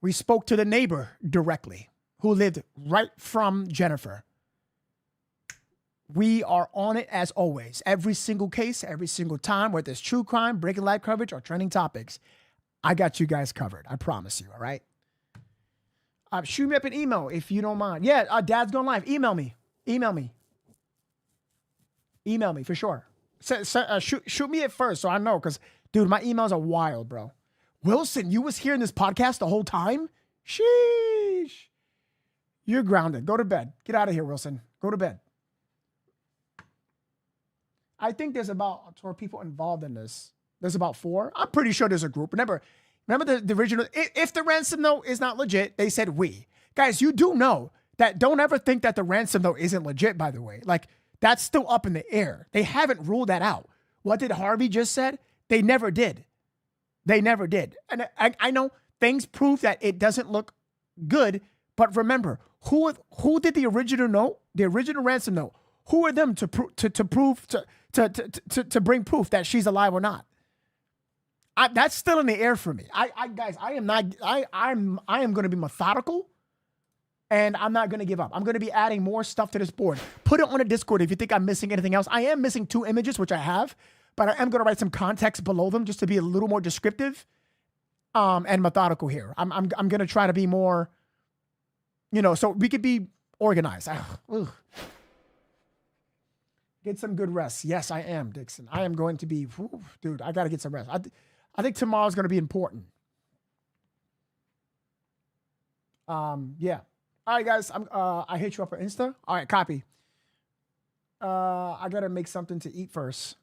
we spoke to the neighbor directly who lived right from Jennifer. We are on it as always. Every single case, every single time, whether it's true crime, breaking live coverage, or trending topics, I got you guys covered. I promise you, all right? Shoot me up an email if you don't mind. Yeah, Dad's going live. Email me for sure. Shoot me at first so I know, because, dude, my emails are wild, bro. Wilson, you was here in this podcast the whole time? Sheesh. You're grounded. Go to bed. Get out of here, Wilson. Go to bed. I think there's about 12 people involved in this. There's about 4. I'm pretty sure there's a group. Remember the original, if the ransom note is not legit, they said we. Guys, you do know that, don't ever think that the ransom note isn't legit, by the way. That's still up in the air. They haven't ruled that out. What did Harvey just said? They never did. And I know things prove that it doesn't look good, but remember, who did the original note, the original ransom note? Who are them to bring proof that she's alive or not? That's still in the air for me. Guys, I am going to be methodical, and I'm not going to give up. I'm going to be adding more stuff to this board. Put it on a Discord if you think I'm missing anything else. I am missing 2 images, which I have, but I am going to write some context below them just to be a little more descriptive. and methodical here. I'm gonna try to be more, so we could be organized. Get some good rest. Yes, I am, Dixon. I am going to be, dude. I gotta get some rest. I think tomorrow's gonna be important. Yeah. All right, guys. I hit you up on Insta. All right, copy. I gotta make something to eat first.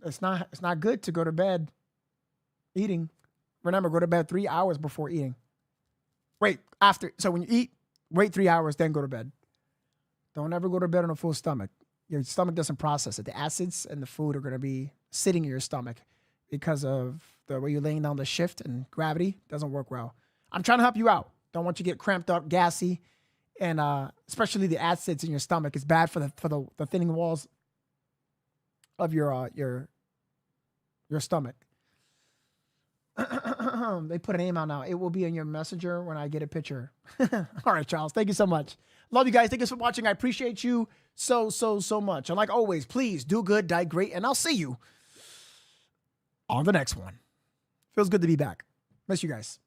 It's not good to go to bed eating. Remember, go to bed 3 hours before eating. Wait, after. So when you eat, wait 3 hours, then go to bed. Don't ever go to bed on a full stomach. Your stomach doesn't process it. The acids and the food are going to be sitting in your stomach because of the way you're laying down the shift, and gravity doesn't work well. I'm trying to help you out. Don't want you to get cramped up, gassy, and especially the acids in your stomach is bad for the thinning walls of your stomach. They put a name out now. It will be in your messenger when I get a picture. All right, Charles. Thank you so much. Love you guys. Thank you for watching. I appreciate you so much. And like always, please do good, die great, and I'll see you on the next one. Feels good to be back. Miss you guys.